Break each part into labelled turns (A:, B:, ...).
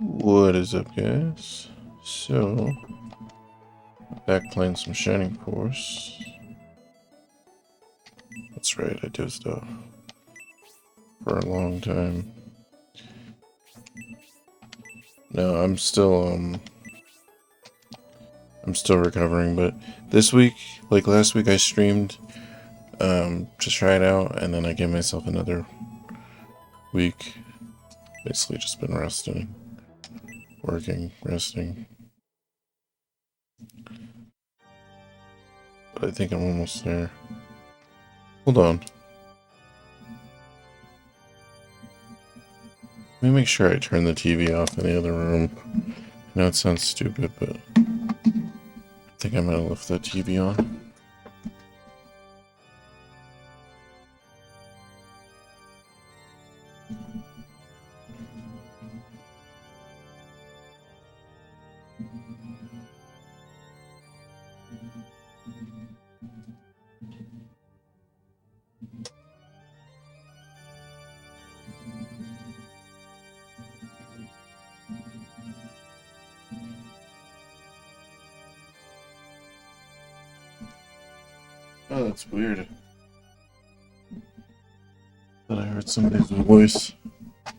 A: What is up, guys? So, back playing some Shining Force. That's right, I do stuff for a long time. No, I'm still recovering, but this week, like last week, I streamed to try it out, and then I gave myself another week. Basically, just been resting, working, resting. But I think I'm almost there. Hold on. Let me make sure I turn the TV off in the other room. I know it sounds stupid, but I think I'm gonna lift that TV on. Oh, that's weird. Thought I heard somebody's voice. I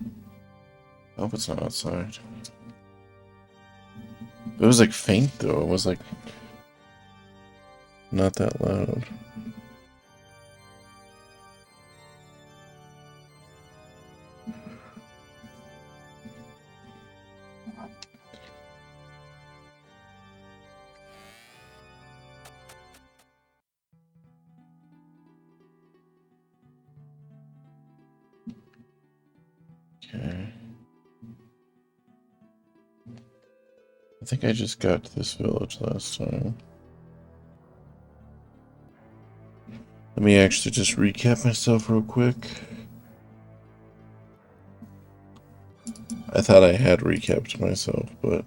A: hope it's not outside. It was like faint though, it was like not that loud. Okay. I think I just got to this village last time. Let me actually just recap myself real quick. I thought I had recapped myself, but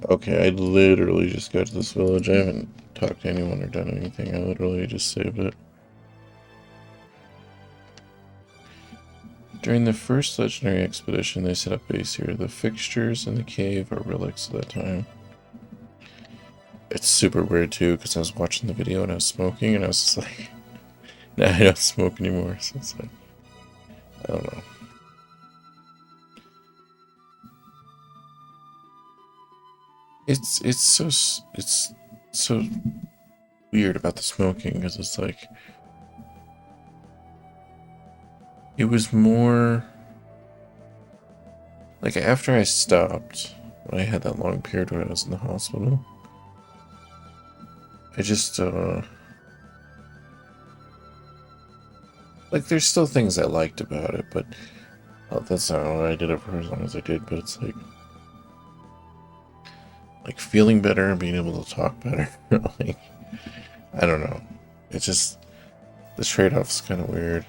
A: okay, I literally just got to this village. I haven't talked to anyone or done anything. I literally just saved it. During the first legendary expedition, they set up base here. The fixtures in the cave are relics of that time. It's super weird too, because I was watching the video and I was smoking, and I was just like, nah, I don't smoke anymore, so it's like, I don't know. It's so weird about the smoking, because it's like, it was more like after I stopped, when I had that long period where I was in the hospital, I just like there's still things I liked about it, but that's not why I did it for as long as I did. But it's like feeling better and being able to talk better. Like, I don't know. It's just the trade-off's kind of weird.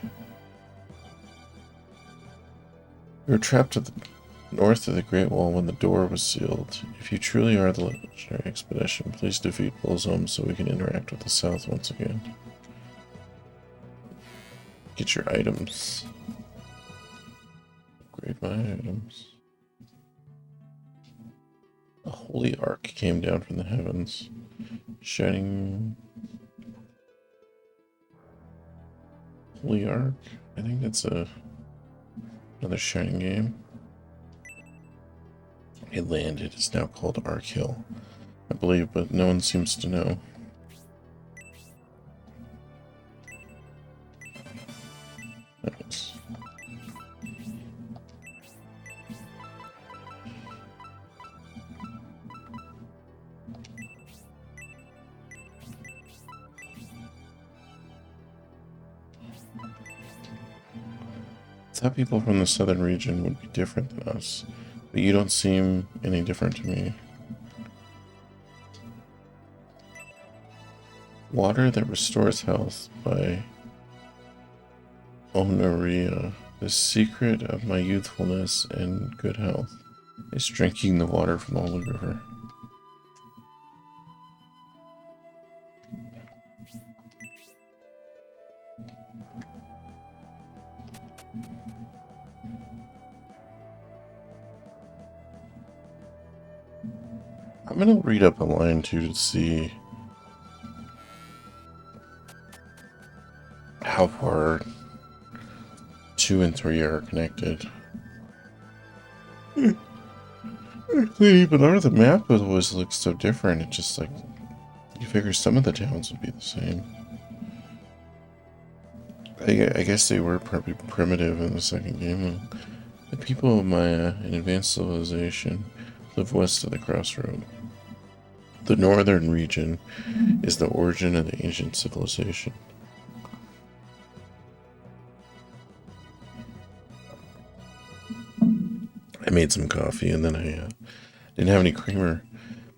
A: We were trapped to the north of the Great Wall when the door was sealed. If you truly are the legendary expedition, please defeat Bullsome so we can interact with the south once again. Get your items. Upgrade my items. A holy arc came down from the heavens. Shining... Holy arc? I think that's another Shining game. A land, it is now called Arc Hill, I believe, but no one seems to know. Nice. I thought people from the southern region would be different than us, but you don't seem any different to me. Water that restores health by Onoria. The secret of my youthfulness and good health is drinking the water from the holy river. I'm gonna read up a line too to see how far 2 and 3 are connected. But none of the map always looks so different. It's just like you figure some of the towns would be the same. I guess they were probably primitive in the second game. The people of Maya, an advanced civilization, live west of the crossroad. The northern region is the origin of the ancient civilization. I made some coffee and then I didn't have any creamer,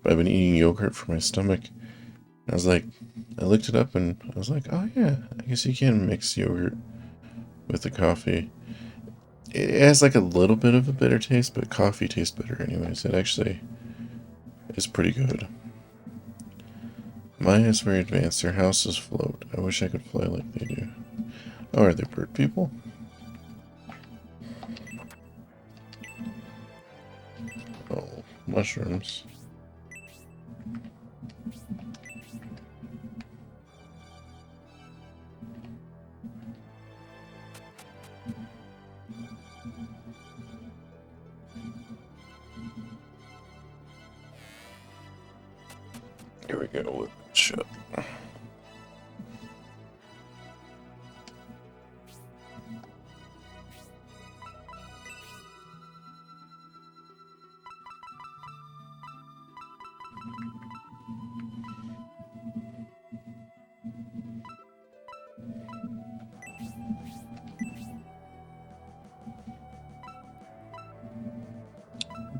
A: but I've been eating yogurt for my stomach. I was like, I looked it up and I was like, oh yeah, I guess you can mix yogurt with the coffee. It has like a little bit of a bitter taste, but coffee tastes better anyways. It actually is pretty good. Mine is very advanced. Their houses float. I wish I could fly like they do. Oh, are they bird people? Oh, mushrooms. Here we go with shit.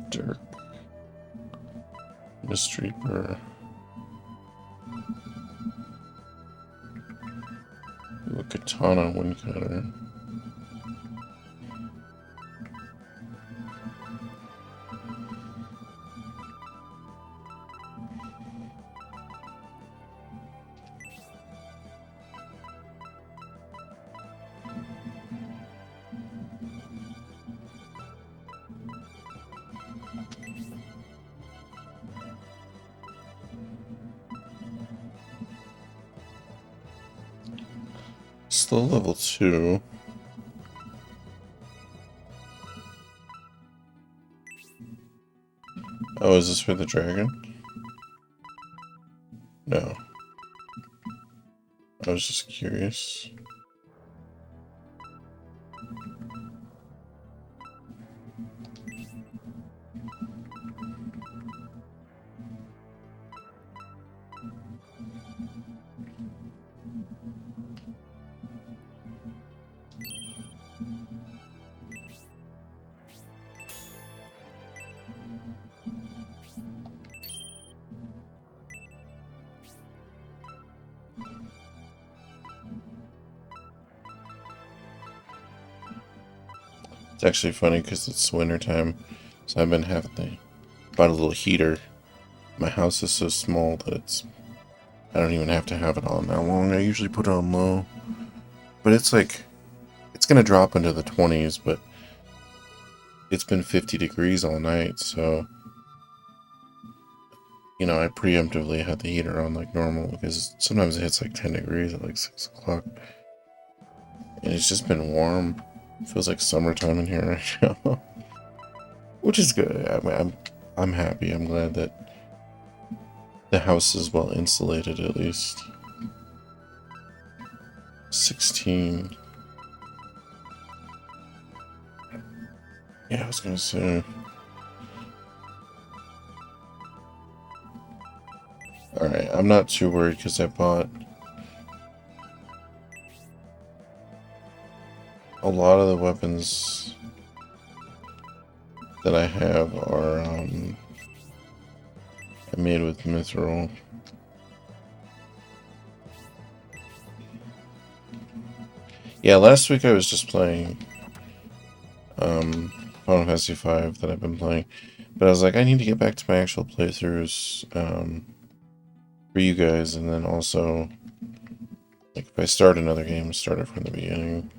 A: Dirk. Mystery Burr. Ooh, a katana woodcutter. Still level 2. Oh, is this for the dragon? No. I was just curious. It's actually funny because it's winter time, so I've been having bought a little heater. My house is so small that I don't even have to have it on that long. I usually put it on low, but it's like it's gonna drop into the 20s, but it's been 50 degrees all night, so you know I preemptively had the heater on like normal because sometimes it hits like 10 degrees at like 6 o'clock, and it's just been warm. It feels like summertime in here right now, which is good. I'm happy. I'm glad that the house is well insulated at least. 16. Yeah, I was gonna say. Alright, I'm not too worried because I bought a lot of the weapons that I have are made with mithril. Yeah, last week I was just playing Final Fantasy V that I've been playing, but I was like, I need to get back to my actual playthroughs for you guys, and then also, like, if I start another game, start it from the beginning.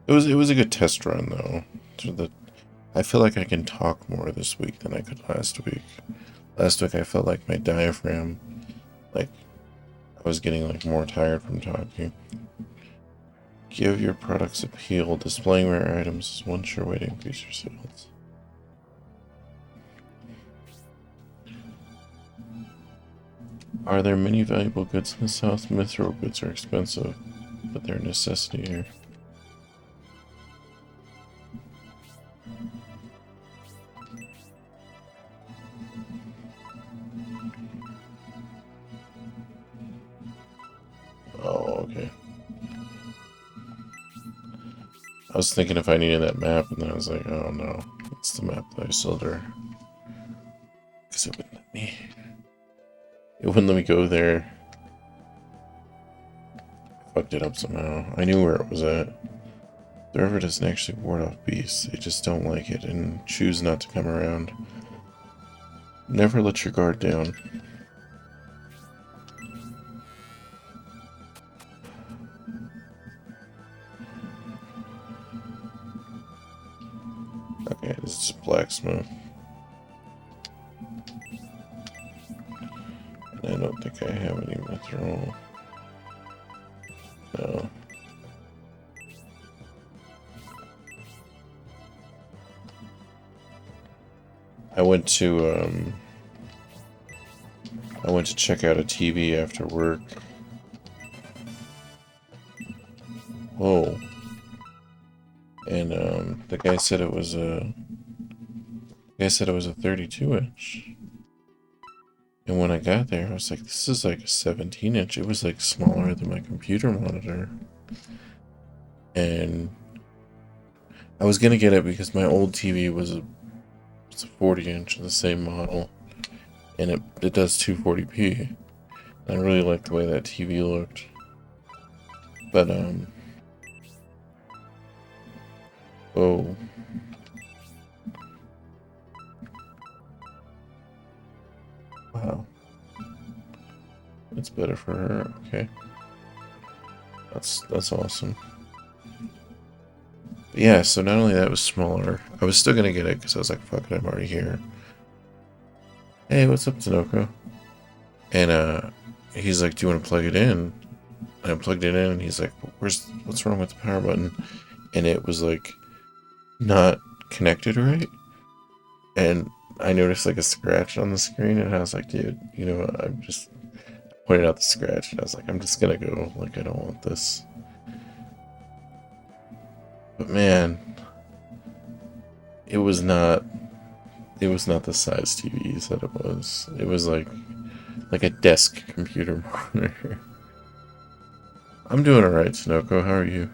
A: It was a good test run though. To the I feel like I can talk more this week than I could last week. Last week I felt like my diaphragm, like I was getting like more tired from talking. Give your products appeal. Displaying rare items is one sure way to increase your sales. Are there many valuable goods in the South? Mithril goods are expensive, but they're a necessity here. Oh, okay. I was thinking if I needed that map, and then I was like, oh no, it's the map that I sold her. Because it wouldn't let me. It wouldn't let me go there. I fucked it up somehow. I knew where it was at. The river doesn't actually ward off beasts. They just don't like it and choose not to come around. Never let your guard down. Okay, this is blacksmith. And I don't think I have any mithril. No. I went to check out a TV after work. Whoa. And the guy said it was a 32-inch. And when I got there, I was like, this is like a 17-inch. It was like smaller than my computer monitor. And I was gonna get it because my old TV was a 40-inch, the same model, and it does 240p. I really liked the way that TV looked. But oh. Wow. It's better for her. Okay. That's awesome. But yeah, so not only that was smaller, I was still gonna get it because I was like, fuck it, I'm already here. Hey, what's up, Tanoko? And he's like, do you want to plug it in? And I plugged it in and he's like, what's wrong with the power button? And it was like not connected right. And I noticed like a scratch on the screen, and I was like, dude, you know what? I'm just pointed out the scratch, and I was like, I'm just gonna go. Like, I don't want this. But man, it was not the size TV that it was. It was like a desk computer monitor. I'm doing alright, Sunoco. How are you?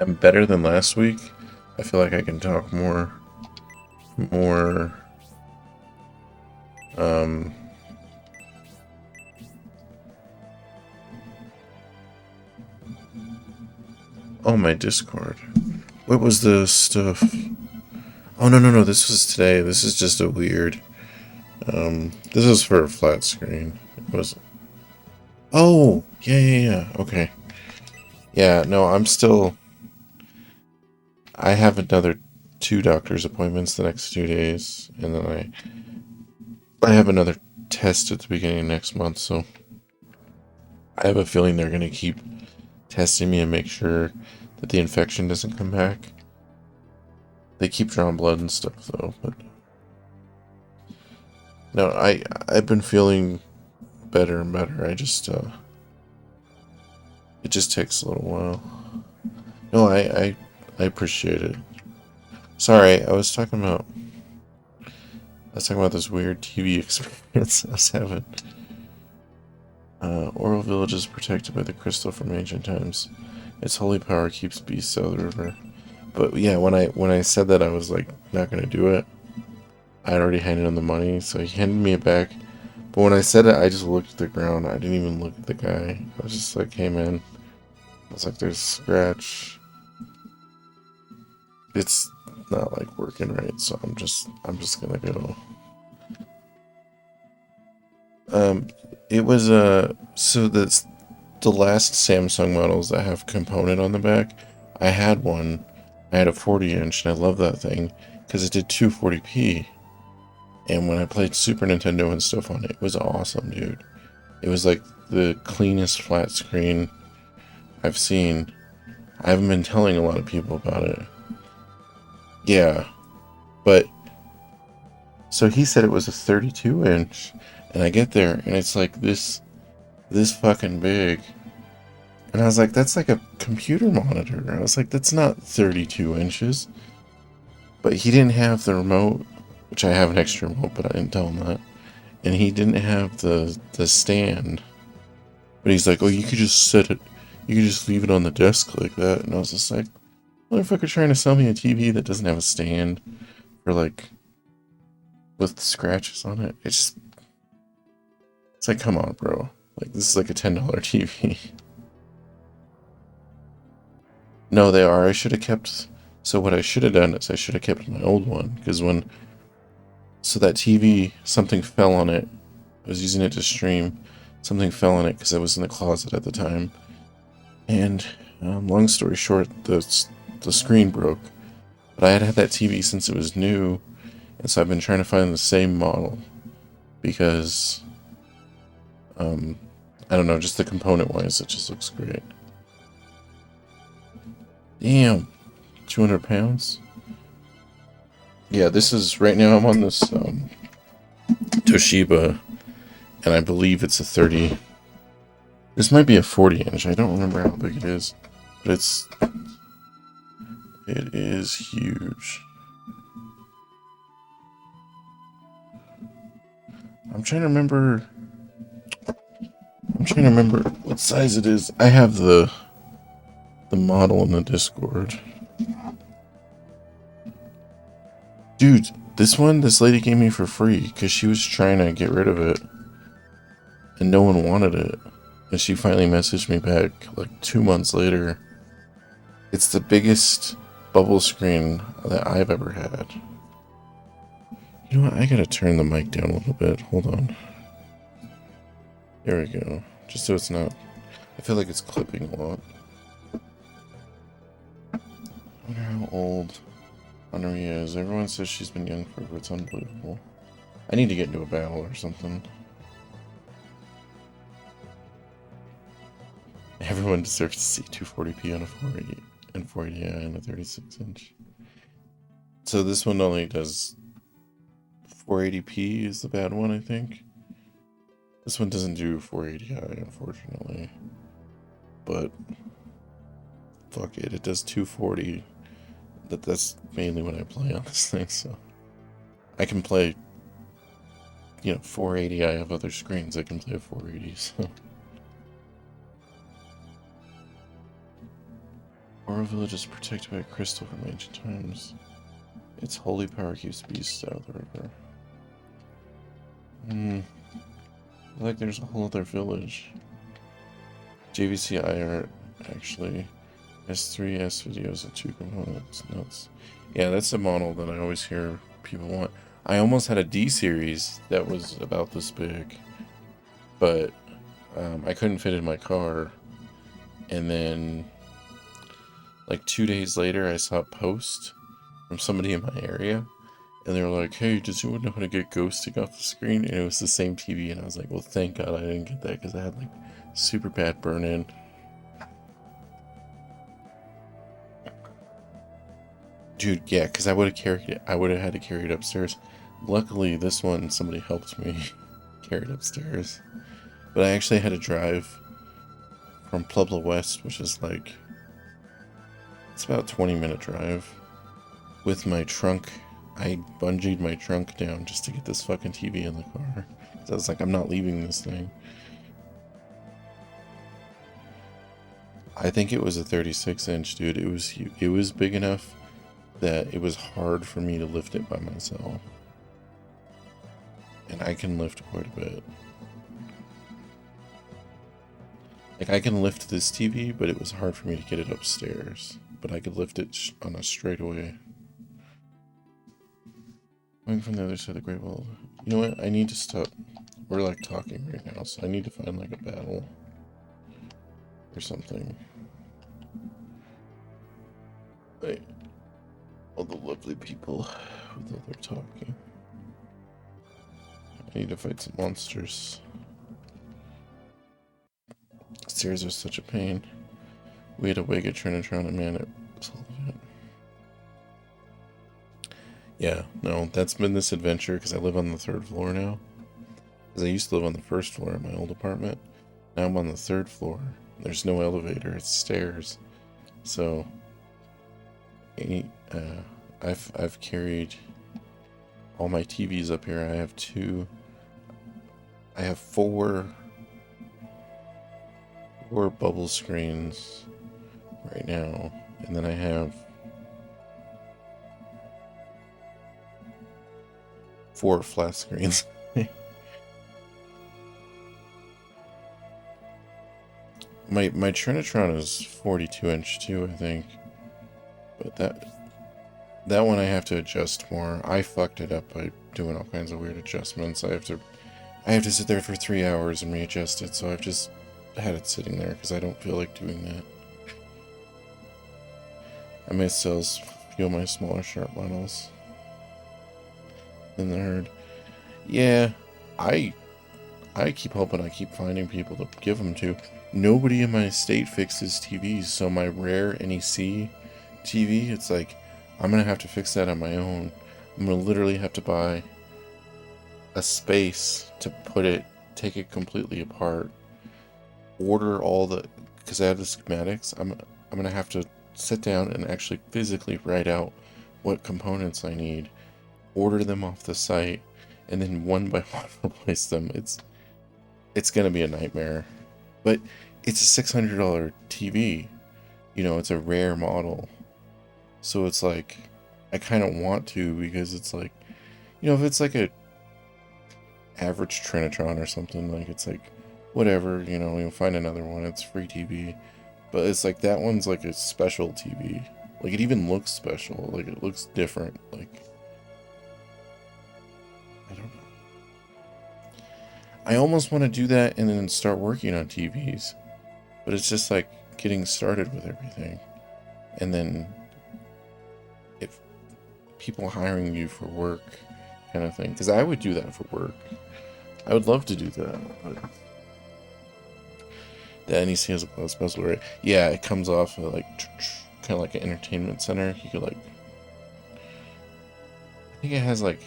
A: I'm better than last week. I feel like I can talk more. Oh, my Discord. What was the stuff? Oh, no, this was today. This is just a weird, this is for a flat screen. It was, oh, yeah, okay. Yeah, no, I have another 2 doctor's appointments the next 2 days, and then I have another test at the beginning of next month, so I have a feeling they're going to keep testing me and make sure that the infection doesn't come back. They keep drawing blood and stuff, though, but no, I've been feeling better and better. I just it just takes a little while. No, I appreciate it. Sorry, I was talking about this weird TV experience I was having. Oral Village is protected by the crystal from ancient times. Its holy power keeps beasts out of the river. But yeah, when I said that I was like not gonna do it, I had already handed him the money, so he handed me it back. But when I said it, I just looked at the ground. I didn't even look at the guy. I was just like, hey man. I was like, there's a scratch. It's not like working right, so I'm just gonna go. It was so the last Samsung models that have component on the back, I had one I had a 40-inch, and I love that thing because it did 240p. And when I played Super Nintendo and stuff on it, it was awesome, dude. It was like the cleanest flat screen I've seen. I haven't been telling a lot of people about it. Yeah, but so he said it was a 32-inch, and I get there, and it's like this fucking big. And I was like, that's like a computer monitor. I was like, that's not 32 inches. But he didn't have the remote, which I have an extra remote, but I didn't tell him that. And he didn't have the stand. But he's like, oh, you could just set it, you could just leave it on the desk like that. And I was just like, motherfucker trying to sell me a TV that doesn't have a stand for like, with scratches on it. It's like, come on, bro. Like, this is like a $10 TV. No, they are. I should have kept... So what I should have done is I should have kept my old one. Because when... So that TV, something fell on it. I was using it to stream. Something fell on it because I was in the closet at the time. And, long story short, the screen broke. But I had had that TV since it was new. And so I've been trying to find the same model. Because... I don't know, just the component-wise, it just looks great. Damn, 200 pounds. Yeah, this is right now. I'm on this Toshiba, and I believe it's a 30. This might be a 40-inch. I don't remember how big it is, but it is huge. I'm trying to remember what size it is. I have the model in the Discord. Dude, this lady gave me for free because she was trying to get rid of it and no one wanted it. And she finally messaged me back like 2 months later. It's the biggest bubble screen that I've ever had. You know what? I gotta turn the mic down a little bit. Hold on. There we go. Just so it's not... I feel like it's clipping a lot. I wonder how old Honoria is. Everyone says she's been young forever. It's unbelievable. I need to get into a battle or something. Everyone deserves to see 240p on a 480 and 480i and a 36-inch. So this one only does 480p is the bad one, I think. This one doesn't do 480i, unfortunately. But fuck it, it does 240. That's mainly when I play on this thing, so I can play, 480. I have other screens I can play at 480, so. Oro Village is protected by a crystal from ancient times. Its holy power keeps beasts out of the river. Like there's a whole other village. JVC art, actually. S3S videos of 2 components. Nuts. Yeah, that's the model that I always hear people want. I almost had a D series that was about this big, but I couldn't fit in my car. And then, like 2 days later, I saw a post from somebody in my area, and they were like, "Hey, does anyone know how to get ghosting off the screen?" And it was the same TV, and I was like, "Well, thank God I didn't get that because I had like super bad burn-in." Dude, yeah, because I would have carried it. I would have had to carry it upstairs. Luckily, this one, somebody helped me carry it upstairs. But I actually had to drive from Pueblo West, which is like... It's about a 20-minute drive. With my trunk. I bungeed my trunk down just to get this fucking TV in the car. So I was like, I'm not leaving this thing. I think it was a 36-inch, dude. It was big enough that it was hard for me to lift it by myself. And I can lift quite a bit. Like, I can lift this TV, but it was hard for me to get it upstairs. But I could lift it on a straightaway. Going from the other side of the Great Wall. You know what? I need to stop. We're like talking right now, so I need to find like a battle. Or something. lovely people with all their talking. I need to fight some monsters. Stairs are such a pain. We had a wig at Trinitron and man, it was all of it. Yeah, no, that's been this adventure because I live on the 3rd floor now. Because I used to live on the 1st floor in my old apartment. Now I'm on the 3rd floor. There's no elevator, it's stairs. So, I've carried all my TVs up here. I have four bubble screens right now, and then I have 4 flat screens. My Trinitron is 42-inch too, I think, but that one I have to adjust more. I fucked it up by doing all kinds of weird adjustments. I have to sit there for 3 hours and readjust it, so I've just had it sitting there because I don't feel like doing that. I may still feel my smaller sharp models in the herd. Yeah, I keep hoping I keep finding people to give them to. Nobody in my estate fixes TVs, so my rare NEC TV, it's like, I'm going to have to fix that on my own. I'm going to literally have to buy a space to take it completely apart, order all the, because I have the schematics, I'm going to have to sit down and actually physically write out what components I need, order them off the site, and then one by one replace them. It's going to be a nightmare. But it's a $600 TV. You know, it's a rare model. So it's like, I kind of want to, because it's like, you know, if it's like a average Trinitron or something, like, it's like, whatever, you know, you'll find another one, it's free TV. But it's like, that one's like a special TV. Like, it even looks special. Like, it looks different. Like, I don't know. I almost want to do that and then start working on TVs. But it's just like getting started with everything. And then if people hiring you for work kind of thing. Because I would do that for work. I would love to do that. But the NEC has a cloud special, right? Yeah, it comes off of like kind of like an entertainment center. You could like, I think it has like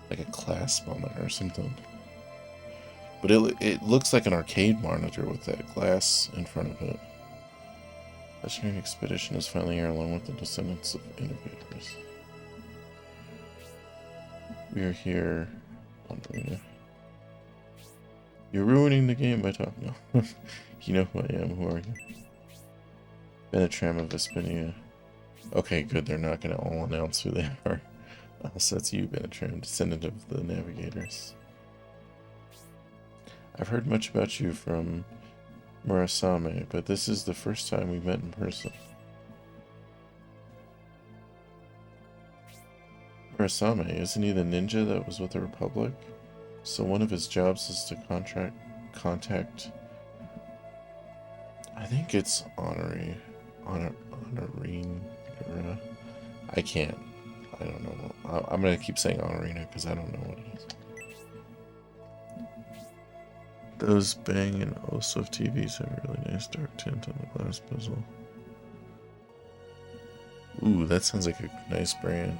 A: a clasp on it or something. But it looks like an arcade monitor with that glass in front of it. Legendary Expedition is finally here along with the descendants of innovators. We are here on Arena. You're ruining the game by talking. No. You know who I am. Who are you? Benetram of Vespinia. Okay, good. They're not going to all announce who they are. So that's you, Benetram, descendant of the Navigators. I've heard much about you from Murasame, but this is the first time we met in person. Murasame, isn't he the ninja that was with the Republic? So one of his jobs is to contact... I think it's Honorine. I can't. I don't know. I'm going to keep saying Honorina because I don't know what it is. Those Bang and Osif TVs have a really nice dark tint on the glass bezel. Ooh, that sounds like a nice brand.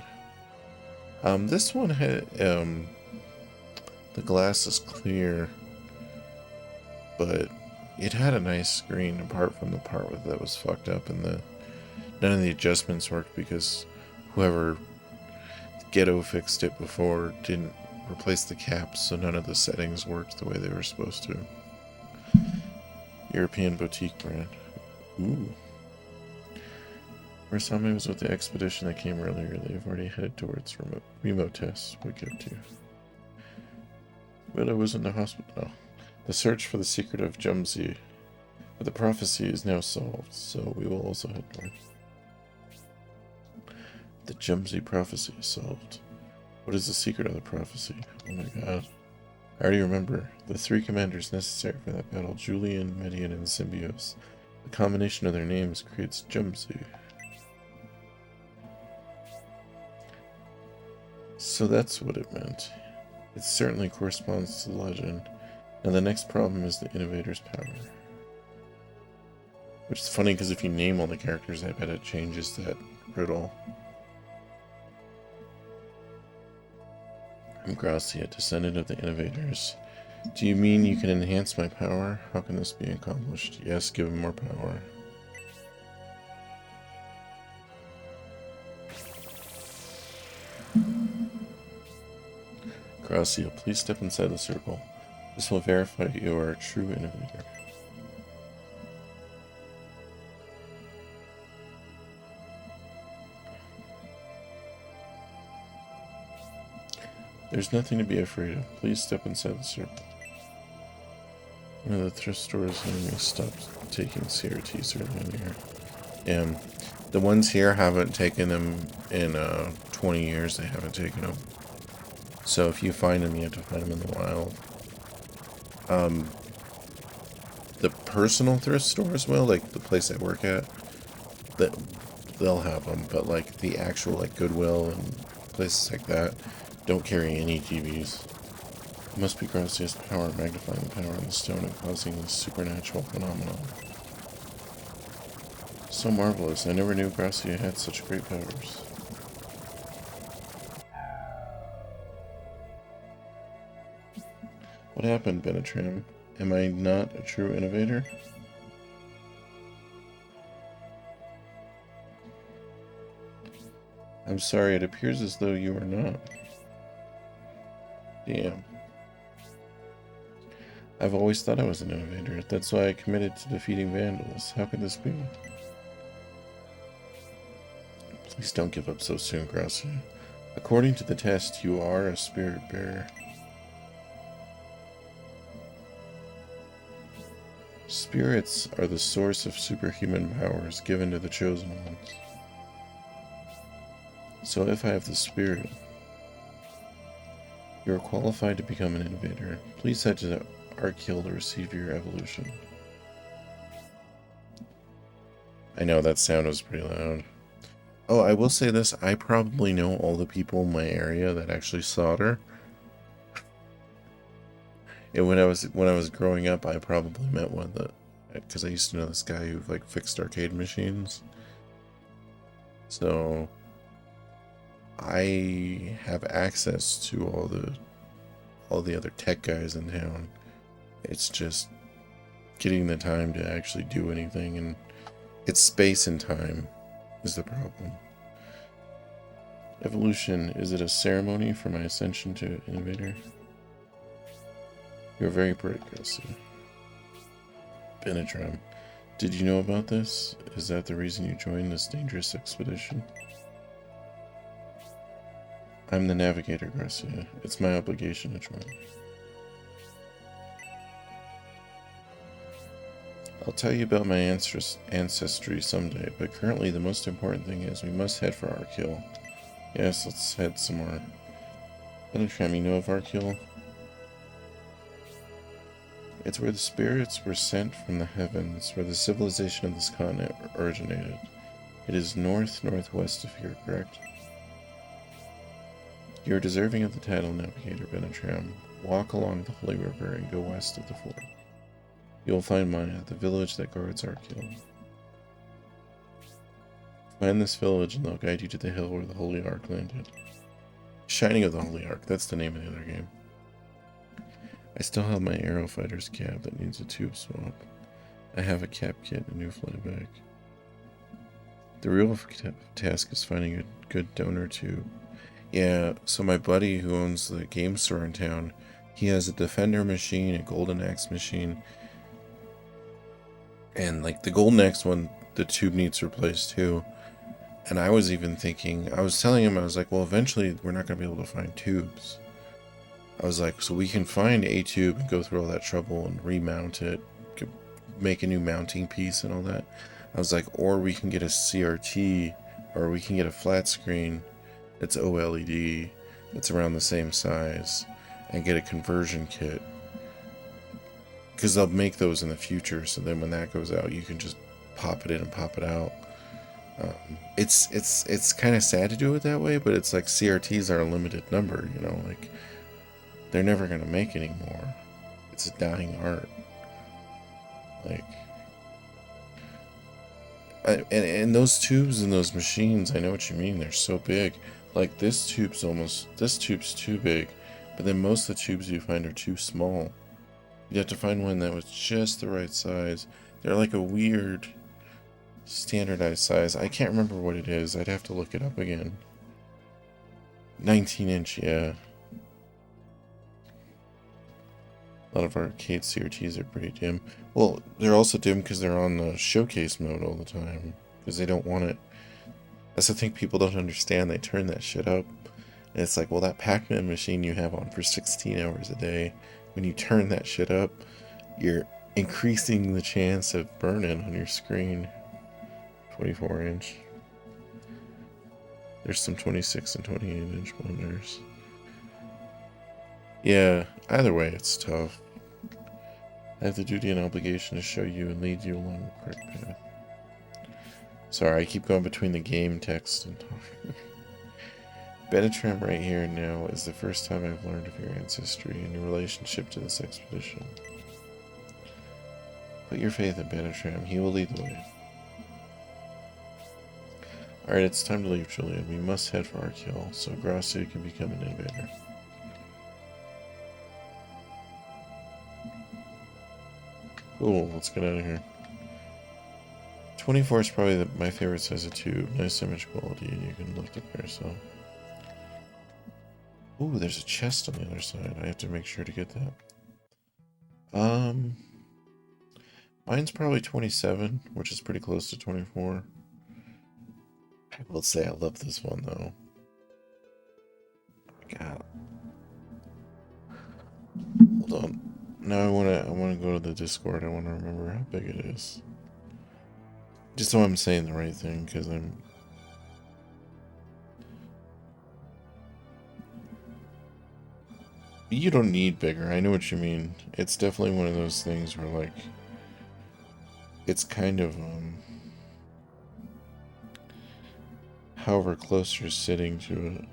A: This one had, the glass is clear, but it had a nice screen apart from the part that was fucked up, and none of the adjustments worked because whoever ghetto fixed it before didn't replace the caps, so none of the settings worked the way they were supposed to. European boutique brand. Ooh. Murasame was with the expedition that came earlier. They've already headed towards remote tests. We'll get to. But I was in the hospital. No. The search for the secret of Jumzi. But the prophecy is now solved, so we will also head north. The Jumzi prophecy is solved. What is the secret of the prophecy? Oh my god. I already remember. The 3 commanders necessary for that battle, Julian, Median, and Symbios. The combination of their names creates Jumzi. So that's what it meant. It certainly corresponds to the legend. Now the next problem is the innovator's power. Which is funny because if you name all the characters, I bet it changes that riddle. I'm Gracia, descendant of the innovators. Do you mean you can enhance my power? How can this be accomplished? Yes, give him more power. Gracia, please step inside the circle. This will verify you are a true innovator. There's nothing to be afraid of. Please step inside the circle. One of the thrift stores near me stopped taking CRTs early in the year. The ones here haven't taken them in 20 years. They haven't taken them. So if you find them, you have to find them in the wild. The personal thrift stores will, like the place I work at, they'll have them. But like the actual like Goodwill and places like that don't carry any TVs. It must be Gracia's power magnifying the power in the stone and causing this supernatural phenomenon. So marvelous. I never knew Gracia had such great powers. What happened, Benetram? Am I not a true innovator? I'm sorry, it appears as though you are not. Damn. I've always thought I was an innovator. That's why I committed to defeating vandals. How could this be? Please don't give up so soon, Gracia. According to the test, you are a spirit bearer. Spirits are the source of superhuman powers given to the chosen ones. So if I have the spirit, you are qualified to become an innovator. Please head to the Archeal to receive your evolution. I know that sound was pretty loud. Oh, I will say this, I probably know all the people in my area that actually solder. And when I was growing up, I probably met one that, because I used to know this guy who like fixed arcade machines. So I have access to all the other tech guys in town. It's just getting the time to actually do anything, and it's space and time is the problem. Evolution, is it a ceremony for my ascension to innovator? You're very bright, Gracia. Benetram, did you know about this? Is that the reason you joined this dangerous expedition? I'm the navigator, Gracia. It's my obligation to join. I'll tell you about my ancestry someday, but currently the most important thing is we must head for Archeal. Yes, let's head somewhere. Benetram, you know of Archeal? It's where the spirits were sent from the heavens, where the civilization of this continent originated. It is north-northwest of here, correct? You are deserving of the title Navigator, Benetram. Walk along the Holy River and go west of the fort. You will find Maya, the village that guards Archeal. Find this village and they'll guide you to the hill where the Holy Ark landed. Shining of the Holy Ark, that's the name of the other game. I still have my Aero Fighter's cap that needs a tube swap. I have a cap kit and a new flyback. The real task is finding a good donor tube. Yeah, so my buddy who owns the game store in town, he has a Defender machine, a Golden Axe machine, and like the Golden Axe one, the tube needs replaced too. And I was even thinking, I was telling him, I was like, well, eventually we're not going to be able to find tubes. I was like, so we can find a tube and go through all that trouble and remount it, make a new mounting piece and all that. I was like, or we can get a CRT, or we can get a flat screen that's OLED, that's around the same size, and get a conversion kit. Because they'll make those in the future, so then when that goes out, you can just pop it in and pop it out. It's kind of sad to do it that way, but it's like CRTs are a limited number, you know, like they're never gonna make any more. It's a dying art. Like, and those tubes in those machines, I know what you mean. They're so big. Like this tube's too big, but then most of the tubes you find are too small. You have to find one that was just the right size. They're like a weird standardized size. I can't remember what it is. I'd have to look it up again. 19-inch, yeah. A lot of arcade CRTs are pretty dim. Well, they're also dim because they're on the showcase mode all the time. Because they don't want it. That's the thing people don't understand. They turn that shit up. And it's like, well, that Pac-Man machine you have on for 16 hours a day, when you turn that shit up, you're increasing the chance of burn-in on your screen. 24-inch. There's some 26 and 28-inch monitors. Yeah, either way, it's tough. I have the duty and obligation to show you and lead you along the correct path. Sorry, I keep going between the game text and talking. Benetram right here and now is the first time I've learned of your ancestry and your relationship to this expedition. Put your faith in Benetram, he will lead the way. Alright, it's time to leave, Julian. We must head for Arkiel, so Gracia can become an invader. Cool, let's get out of here. 24 is probably my favorite size of tube. Nice image quality, and you can lift it there, so. Ooh, there's a chest on the other side. I have to make sure to get that. Mine's probably 27, which is pretty close to 24. I will say I love this one, though. God. Hold on. Now I wanna go to the Discord. I wanna remember how big it is. Just so I'm saying the right thing, because I'm... You don't need bigger, I know what you mean. It's definitely one of those things where, like... It's kind of, however close you're sitting to it.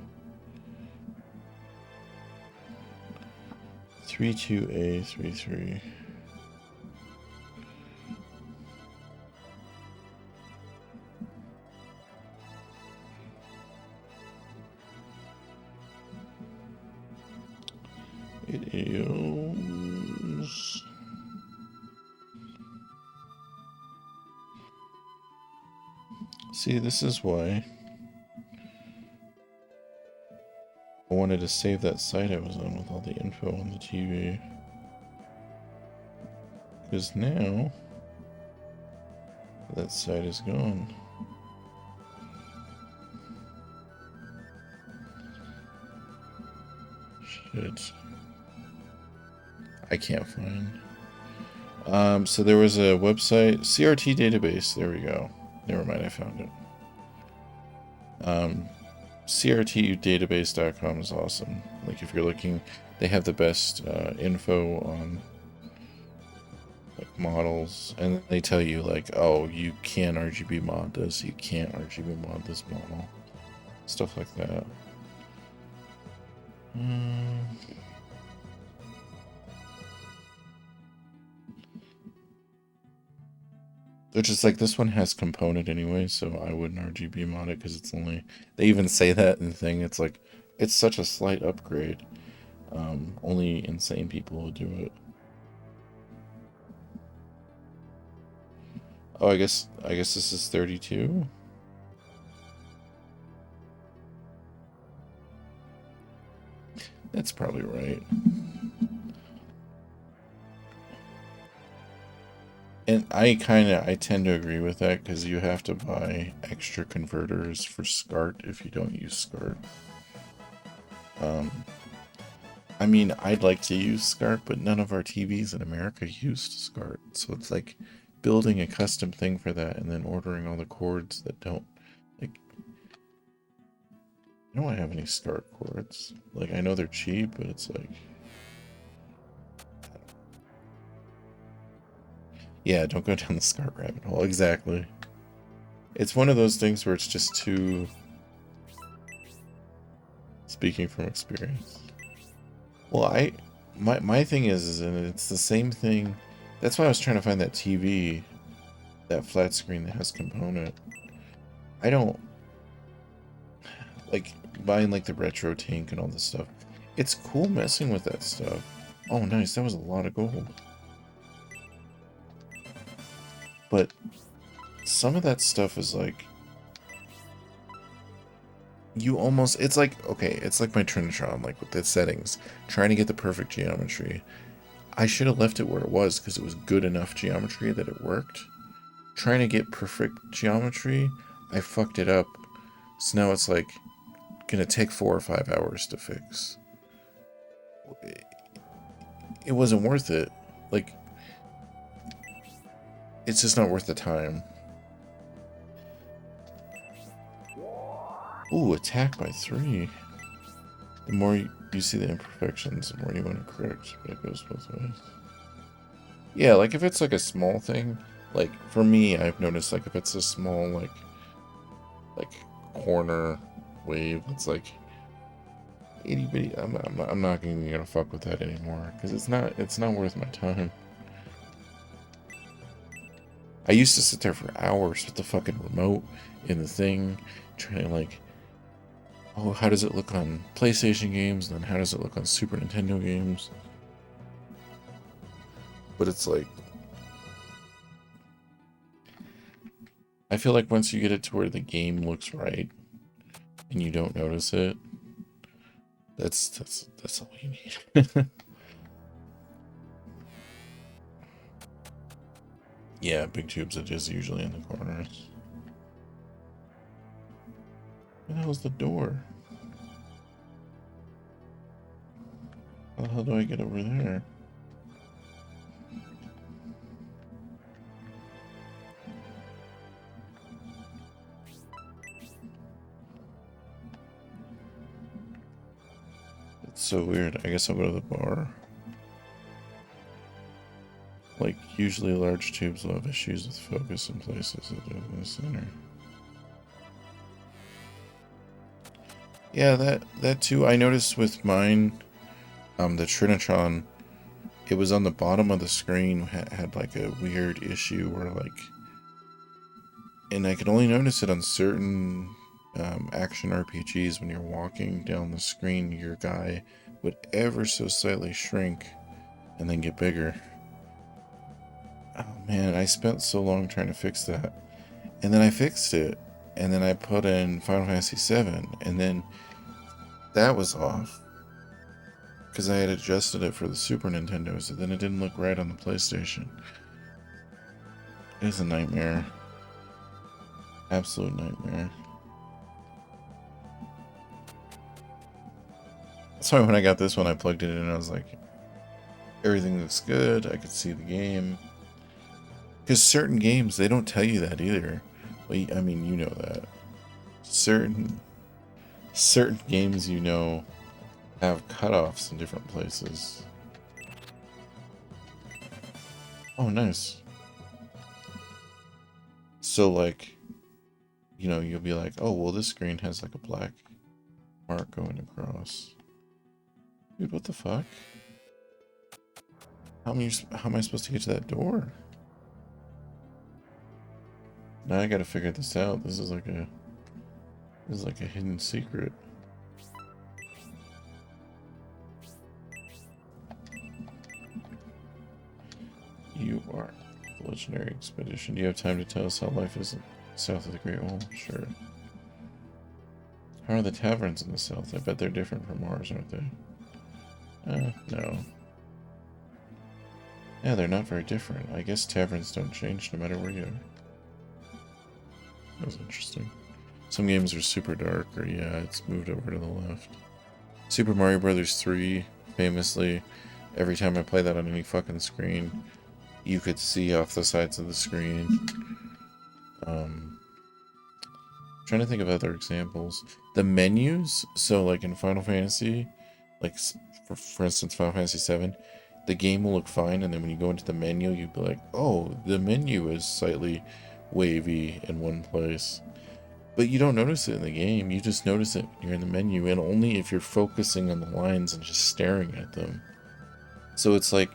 A: 32A33. It is... See, this is why I wanted to save that site I was on with all the info on the TV. Because now that site is gone. Shit. I can't find. So there was a website, CRT database. There we go. Never mind, I found it. CRTdatabase.com is awesome. Like, if you're looking, they have the best info on like models, and they tell you like, oh, you can RGB mod this, you can't RGB mod this model, stuff like that. Which is like, this one has component anyway, so I wouldn't RGB mod it because it's only, they even say that in the thing, it's like, it's such a slight upgrade. Only insane people would do it. Oh, I guess this is 32. That's probably right. And I tend to agree with that, because you have to buy extra converters for SCART if you don't use SCART. I mean, I'd like to use SCART, but none of our TVs in America used SCART. So it's like building a custom thing for that and then ordering all the cords that don't, like, I don't have any SCART cords. Like, I know they're cheap, but it's like... Yeah, don't go down the SCART rabbit hole. Exactly. It's one of those things where it's just too... Speaking from experience. Well, my thing is, and it's the same thing. That's why I was trying to find that TV, that flat screen that has component. I don't like buying like the retro tank and all this stuff. It's cool messing with that stuff. Oh, nice. That was a lot of gold. But some of that stuff is like, you almost, it's like, okay, it's like my Trinitron, like with the settings, trying to get the perfect geometry. I should have left it where it was because it was good enough geometry that it worked. Trying to get perfect geometry, I fucked it up. So now it's like gonna take 4 or 5 hours to fix. It wasn't worth it. Like, it's just not worth the time. Ooh, attack by 3. The more you see the imperfections, the more you want to correct, but it goes both ways. Yeah, like if it's like a small thing, like for me, I've noticed like if it's a small like corner wave, it's like itty bitty. I'm not gonna fuck with that anymore because it's not worth my time. I used to sit there for hours with the fucking remote in the thing, trying to like, oh, how does it look on PlayStation games? And then how does it look on Super Nintendo games? But it's like, I feel like once you get it to where the game looks right and you don't notice it, that's all you need. Yeah, big tubes are just usually in the corners. Where the hell's the door? How the hell do I get over there? It's so weird. I guess I'll go to the bar. Like, usually large tubes will have issues with focus in places that do in the center. Yeah, that too. I noticed with mine, the Trinitron, it was on the bottom of the screen, had like a weird issue where like, and I could only notice it on certain action RPGs when you're walking down the screen, your guy would ever so slightly shrink and then get bigger. Oh man, I spent so long trying to fix that. And then I fixed it. And then I put in Final Fantasy VII. And then that was off. Because I had adjusted it for the Super Nintendo. So then it didn't look right on the PlayStation. It was a nightmare. Absolute nightmare. That's why when I got this one, I plugged it in and I was like, everything looks good. I could see the game. Because certain games, they don't tell you that either. Well, I mean, you know that. Certain games, you know, have cutoffs in different places. Oh, nice. So, like, you know, you'll be like, oh, well, this screen has, like, a black mark going across. Dude, what the fuck? How am I supposed to get to that door? Now I gotta figure this out. This is like a hidden secret. You are the legendary expedition. Do you have time to tell us how life is south of the Great Wall? Sure. How are the taverns in the south? I bet they're different from ours, aren't they? No. Yeah, they're not very different. I guess taverns don't change no matter where you are. That was interesting. Some games are super dark, or yeah, it's moved over to the left. Super Mario Bros. 3, famously, every time I play that on any fucking screen, you could see off the sides of the screen. Trying to think of other examples. The menus, so like in Final Fantasy, like for instance Final Fantasy VII, the game will look fine, and then when you go into the menu, you'd be like, oh, the menu is slightly wavy in one place. But you don't notice it in the game. You just notice it when you're in the menu, and only if you're focusing on the lines and just staring at them. So it's like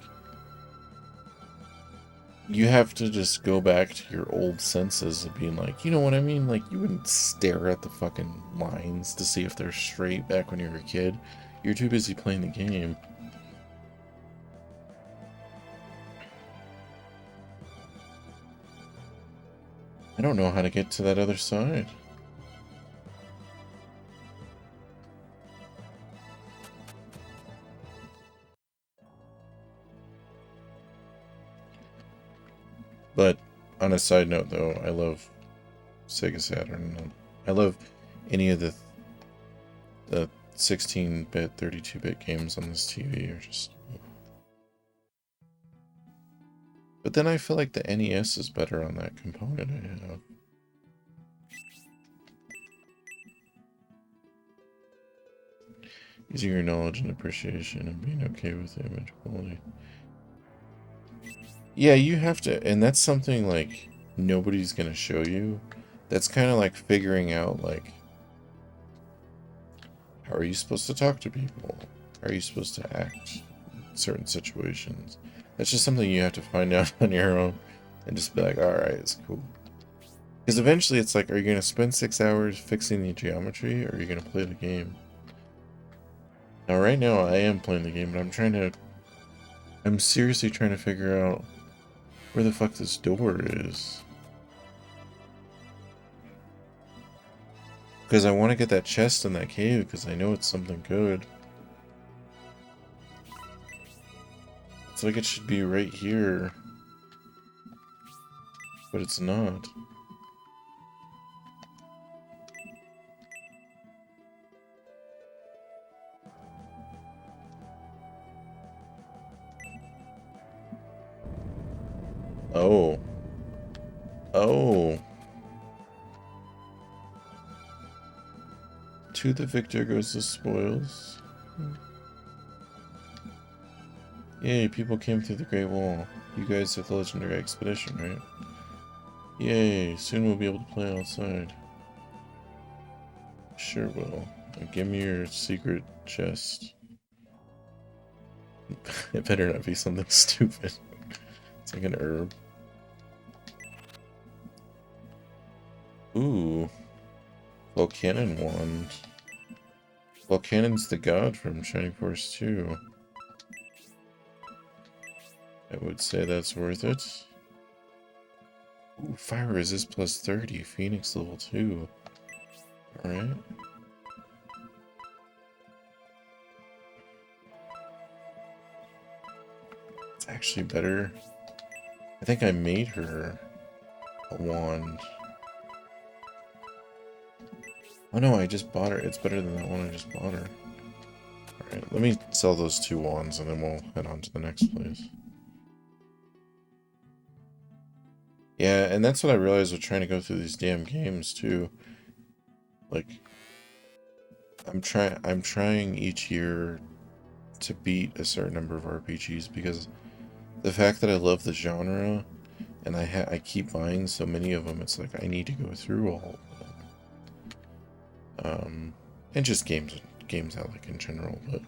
A: you have to just go back to your old senses of being like, you know what I mean? Like, you wouldn't stare at the fucking lines to see if they're straight back when you were a kid. You're too busy playing the game. I don't know how to get to that other side. But on a side note, though, I love Sega Saturn. I love any of the 16-bit, 32-bit games on this TV are just... But then I feel like the NES is better on that component I have. Using your knowledge and appreciation and being okay with the image quality. Yeah, you have to, and that's something like nobody's gonna show you. That's kind of like figuring out like, how are you supposed to talk to people? How are you supposed to act in certain situations? That's just something you have to find out on your own and just be like, alright, it's cool. Because eventually it's like, are you gonna spend 6 hours fixing the geometry, or are you gonna play the game? Now right now I am playing the game, but I'm seriously trying to figure out where the fuck this door is. Because I want to get that chest in that cave, because I know it's something good. It's like it should be right here. But it's not. Oh. Oh. To the victor goes the spoils. Yay, people came through the Great Wall. You guys are the legendary expedition, right? Yay, soon we'll be able to play outside. Sure will. Now give me your secret chest. It better not be something stupid. It's like an herb. Ooh. Volcanon wand. Volcanon's the god from Shining Force 2. I would say that's worth it. Ooh, fire resist plus 30. Phoenix level 2. Alright. It's actually better. I think I made her a wand. Oh no, I just bought her. It's better than that one I just bought her. Alright, let me sell those 2 wands and then we'll head on to the next place. Yeah, and that's what I realized with trying to go through these damn games too. Like, I'm trying each year to beat a certain number of RPGs, because the fact that I love the genre and I keep buying so many of them, it's like I need to go through all of them. And just games I like in general, but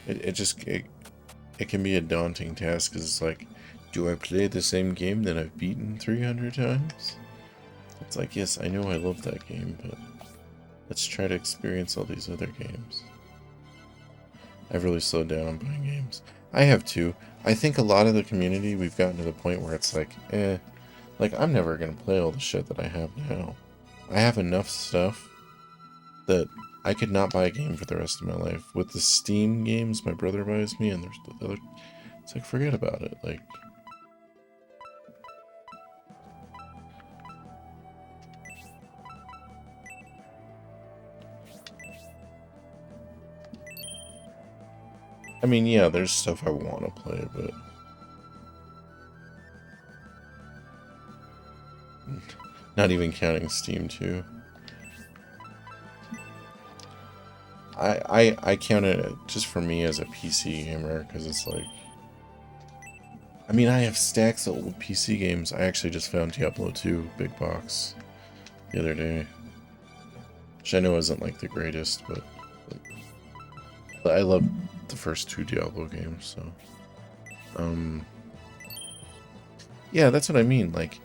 A: it can be a daunting task, because it's like, do I play the same game that I've beaten 300 times? It's like, yes, I know I love that game, but let's try to experience all these other games. I've really slowed down on buying games. I have too. I think a lot of the community, we've gotten to the point where it's like, like, I'm never gonna play all the shit that I have now. I have enough stuff that I could not buy a game for the rest of my life. With the Steam games my brother buys me, and there's the other, it's like, forget about it. Like, I mean, yeah, there's stuff I want to play, but not even counting Steam too. I count it just for me as a PC gamer, because it's like, I mean, I have stacks of old PC games. I actually just found Diablo 2 big box the other day, which I know isn't like the greatest, but I love the first 2 Diablo games. So yeah, that's what I mean. Like,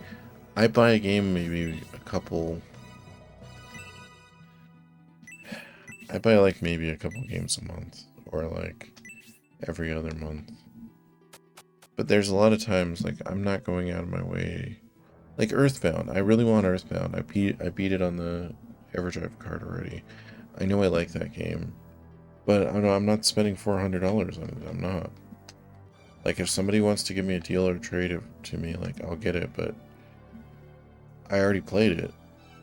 A: I buy a game maybe I buy like maybe a couple games a month, or like every other month. But there's a lot of times, like, I'm not going out of my way. Like Earthbound, I really want Earthbound. I beat it on the EverDrive card already. I know I like that game, but I'm not spending $400 on it. I'm not. Like, if somebody wants to give me a deal or trade it to me, like, I'll get it, but I already played it.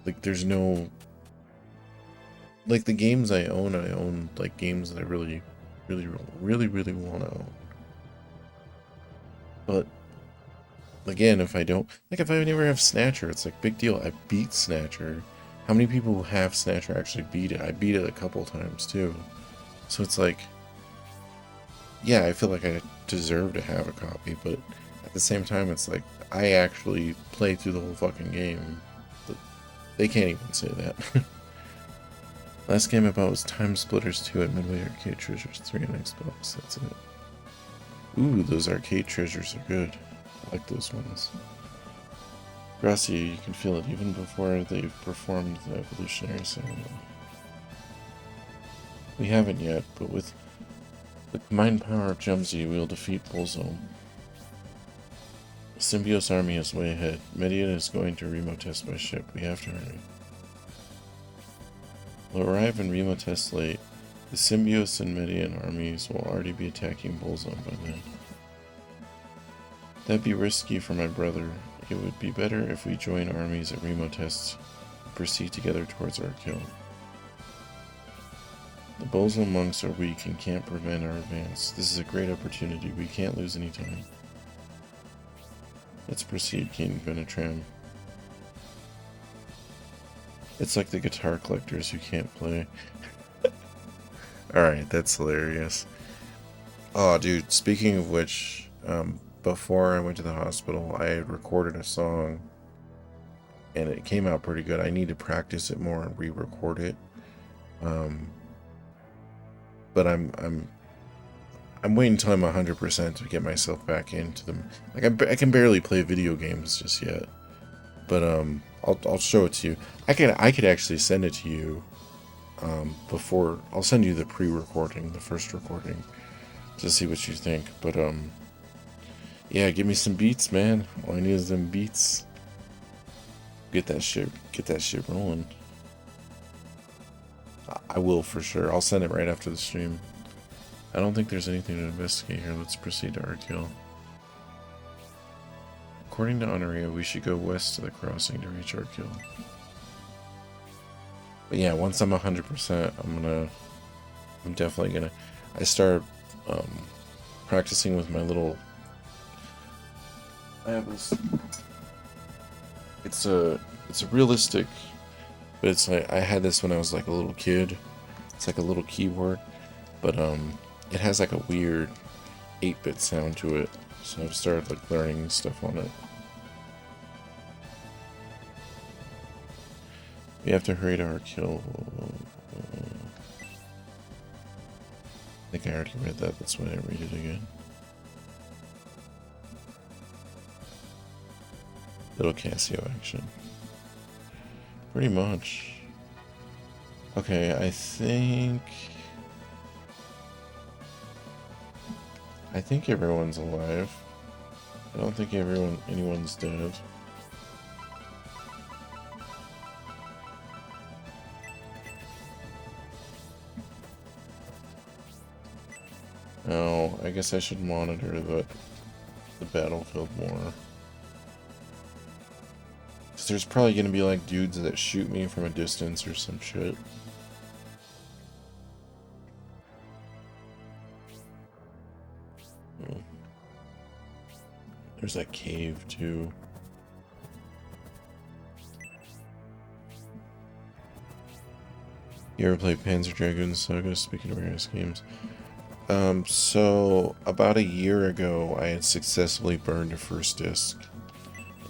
A: Like, there's no... Like, the games I own, like, games that I really want to own. But again, if I don't, like, if I never have Snatcher, it's like, big deal. I beat Snatcher. How many people who have Snatcher actually beat it? I beat it a couple times too. So it's like, yeah, I feel like I deserve to have a copy, but at the same time, it's like, I actually played through the whole fucking game. They can't even say that. Last game I bought was Time Splitters 2 at Midway Arcade Treasures 3 on Xbox. That's it. Ooh, those arcade treasures are good. I like those ones. Grassy, you can feel it even before they've performed the evolutionary ceremony. We haven't yet, but with the combined power of Jumsy, we'll defeat Bullzone. The Symbiote army is way ahead. Median is going to remote test by ship. We have to hurry. We'll arrive and remote test late. The Symbiote and Median armies will already be attacking Bullzone by then. That'd be risky for my brother. It would be better if we join armies at remote tests and proceed together towards our kill. The Bullzone monks are weak and can't prevent our advance. This is a great opportunity. We can't lose any time. Let's proceed, King Benetram. It's like the guitar collectors who can't play. Alright, that's hilarious. Oh, dude, speaking of which, before I went to the hospital, I had recorded a song, and it came out pretty good. I need to practice it more and re-record it. But I'm waiting until I'm 100% to get myself back into them. Like, I can barely play video games just yet. But I'll show it to you. I could actually send it to you before. I'll send you the pre-recording, the first recording, to see what you think. But yeah, give me some beats, man. All I need is them beats. Get that shit rolling. I will for sure. I'll send it right after the stream. I don't think there's anything to investigate here. Let's proceed to our kill. According to Honoria, we should go west to the crossing to reach our kill. But yeah, once I'm 100%, I'm definitely gonna. I start practicing with my little. I have this. It's a realistic, but it's like I had this when I was like a little kid. It's like a little keyboard, but it has like a weird 8-bit sound to it. So I've started like learning stuff on it. We have to hurry to our kill. I think I already read that. That's why I read it again. Little Casio action. Pretty much. Okay, I think everyone's alive. I don't think anyone's dead. Oh, I guess I should monitor the battlefield more. Because there's probably going to be like dudes that shoot me from a distance or some shit. Oh. There's that cave too. You ever play Panzer Dragoon Saga? Speaking of various games. So about a year ago, I had successfully burned a first disc.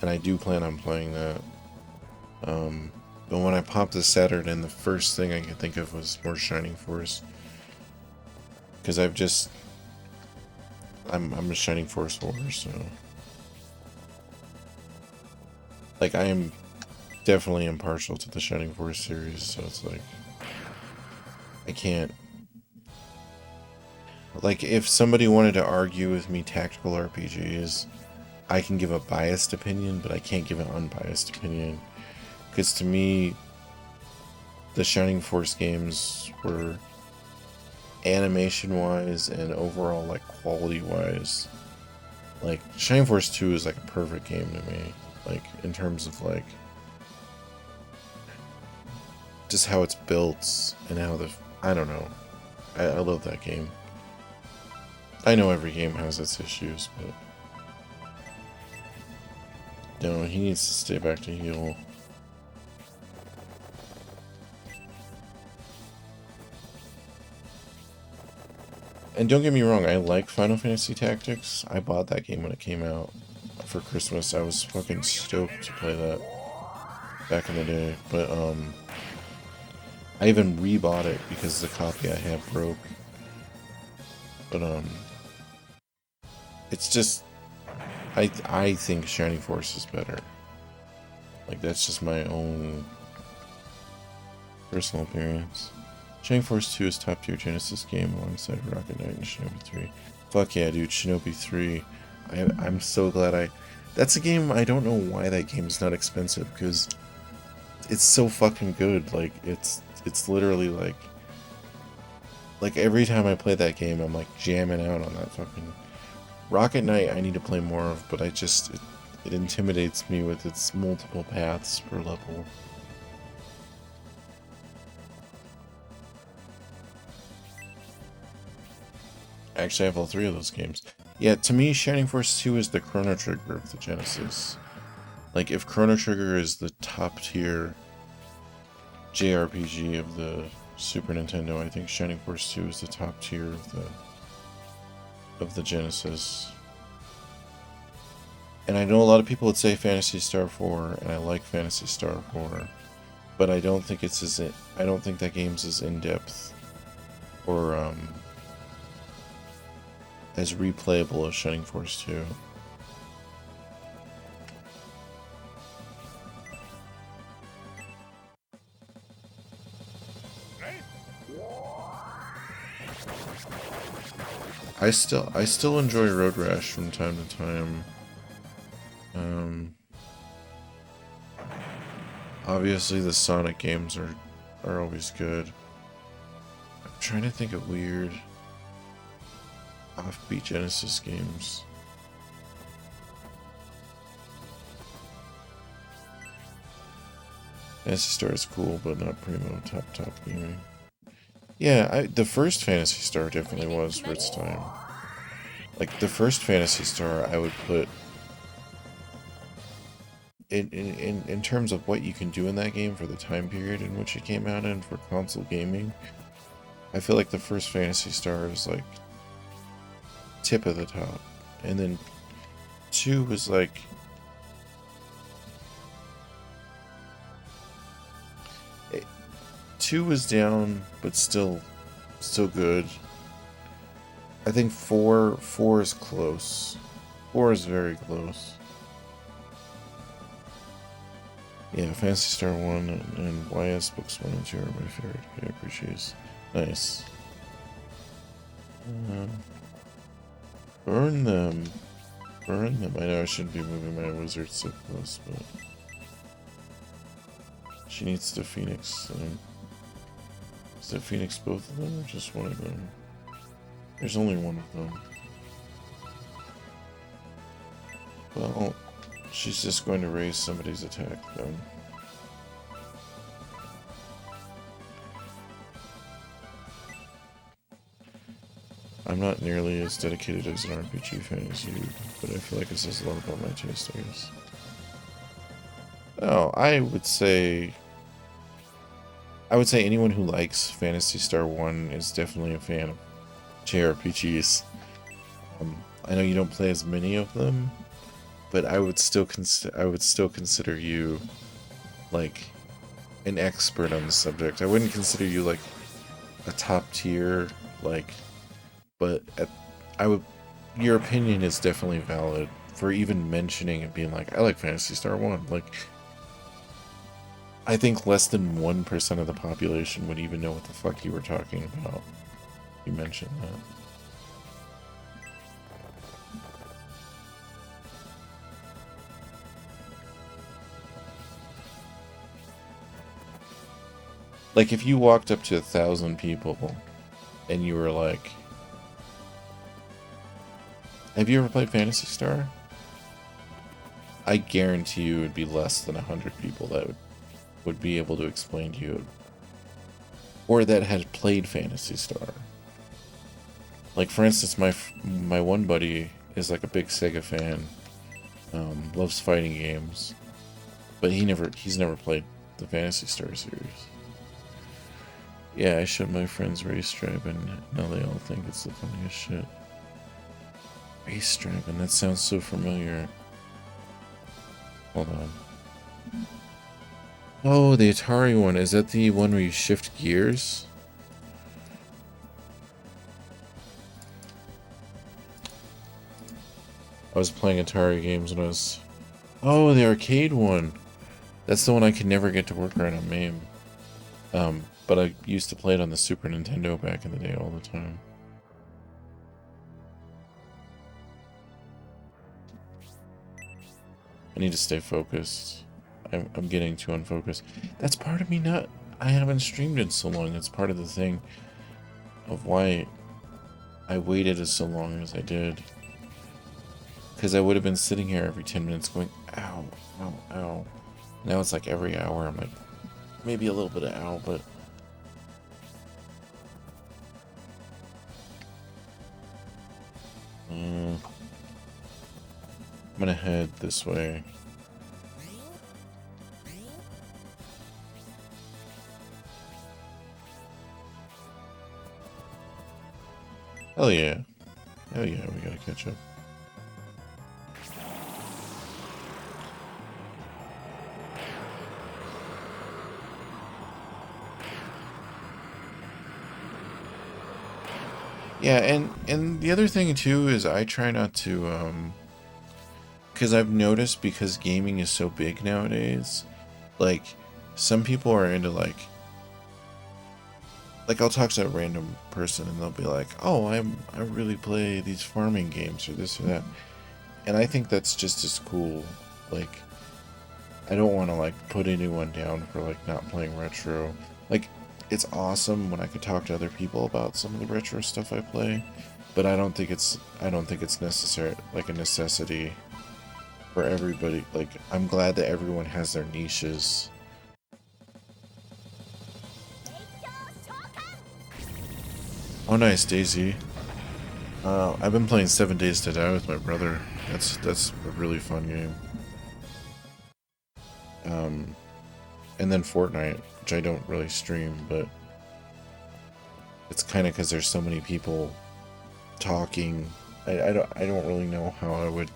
A: And I do plan on playing that. But when I popped the Saturn in, the first thing I could think of was more Shining Force. Because I'm a Shining Force holder, so... Like, I am definitely impartial to the Shining Force series, so it's like... I can't... Like, if somebody wanted to argue with me tactical RPGs, I can give a biased opinion, but I can't give an unbiased opinion. Because to me, the Shining Force games were animation-wise and overall, like, quality-wise. Like, Shining Force 2 is, like, a perfect game to me. Like, in terms of, like, just how it's built and how I don't know. I love that game. I know every game has its issues, but... No, he needs to stay back to heal. And don't get me wrong, I like Final Fantasy Tactics. I bought that game when it came out for Christmas. I was fucking stoked to play that back in the day. But, I even rebought it because the copy I have broke. But, it's just... I think Shining Force is better. Like, that's just my own personal appearance. Shining Force 2 is top tier Genesis game alongside Rocket Knight and Shinobi 3. Fuck yeah, dude, Shinobi 3. I'm so glad that's a game, I don't know why that game is not expensive, because it's so fucking good. Like, it's literally like every time I play that game, I'm like jamming out on that fucking... Rocket Knight I need to play more of, but it intimidates me with its multiple paths per level. Actually, I have all three of those games. Yeah, to me, Shining Force 2 is the Chrono Trigger of the Genesis. Like, if Chrono Trigger is the top tier JRPG of the Super Nintendo, I think Shining Force 2 is the top tier of the Genesis. And I know a lot of people would say Phantasy Star 4, and I like Phantasy Star 4, but I don't think I don't think that game's as in-depth or as replayable as Shining Force 2. I still enjoy Road Rash from time to time. Obviously the Sonic games are always good. I'm trying to think of weird offbeat Genesis games. Phantasy Star is cool, but not primo top gaming. Yeah, the first Phantasy Star definitely was for its time. Like, the first Phantasy Star I would put in terms of what you can do in that game for the time period in which it came out in for console gaming. I feel like the first Phantasy Star is like tip of the top, and then 2 was like two was down, but still good. I think 4 is close. 4 is very close. Yeah, Phantasy Star 1 and YS Books 1 and 2 are my favorite RPGs. Nice. Burn them. Burn them. I know I shouldn't be moving my wizard so close, but... She needs to Phoenix. Is it Phoenix both of them or just one of them? There's only one of them. Well... She's just going to raise somebody's attack, then. I'm not nearly as dedicated as an RPG fan as you, but I feel like this says a lot about my taste, I guess. Oh, I would say I would say anyone who likes Phantasy Star 1 is definitely a fan of JRPGs. I know you don't play as many of them, but I would still consider you like an expert on the subject. I wouldn't consider you like a top tier, like, but your opinion is definitely valid for even mentioning and being like, I like Phantasy Star 1. Like, I think less than 1% of the population would even know what the fuck you were talking about. You mentioned that. Like, if you walked up to 1,000 people and you were like, have you ever played Phantasy Star? I guarantee you it would be less than 100 people that would be able to explain to you, or that had played Phantasy Star. Like, for instance, my one buddy is like a big Sega fan, loves fighting games, but he's never played the Phantasy Star series. Yeah, I showed my friends Race Driving. Now they all think it's the funniest shit. Race Driving, that sounds so familiar. Hold on. Oh, the Atari one. Is that the one where you shift gears? I was playing Atari games when I was... Oh, the arcade one. That's the one I could never get to work right on MAME. But I used to play it on the Super Nintendo back in the day all the time. I need to stay focused. I'm getting too unfocused. That's part of me not... I haven't streamed in so long. That's part of the thing of why I waited as so long as I did. Because I would have been sitting here every 10 minutes going, ow, ow, ow. Now it's like every hour I'm like, maybe a little bit of ow, but... I'm gonna head this way. Hell yeah. Hell yeah, we gotta catch up. Yeah, and the other thing too is I try not to, because I've noticed, because gaming is so big nowadays, like, some people are into like I'll talk to a random person and they'll be like, oh, I really play these farming games or this or that. And I think that's just as cool. Like, I don't want to like put anyone down for like not playing retro. Like, it's awesome when I could talk to other people about some of the retro stuff I play, but I don't think it's necessary, like a necessity for everybody. Like, I'm glad that everyone has their niches. Oh, nice, Daisy. I've been playing 7 Days to Die with my brother. That's a really fun game. And then Fortnite, which I don't really stream, but it's kind of because there's so many people talking. I don't really know how I would.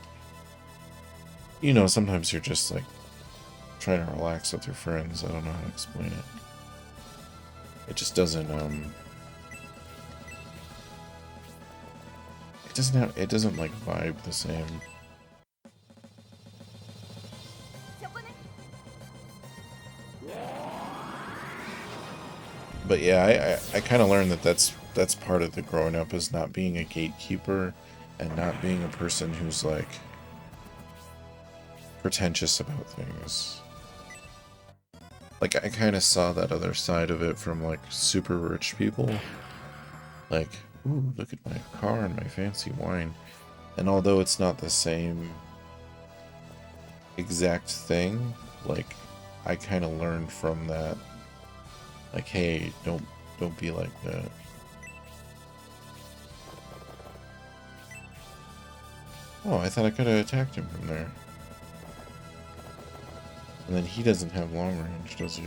A: You know, sometimes you're just like trying to relax with your friends. I don't know how to explain it. It just doesn't it doesn't like vibe the same. But yeah, I kind of learned that that's part of the growing up, is not being a gatekeeper and not being a person who's like pretentious about things. Like, I kind of saw that other side of it from like super rich people. Like, ooh, look at my car and my fancy wine. And although it's not the same exact thing, like, I kind of learned from that. Like, hey, don't be like that. Oh, I thought I could have attacked him from there. And then he doesn't have long range, does he?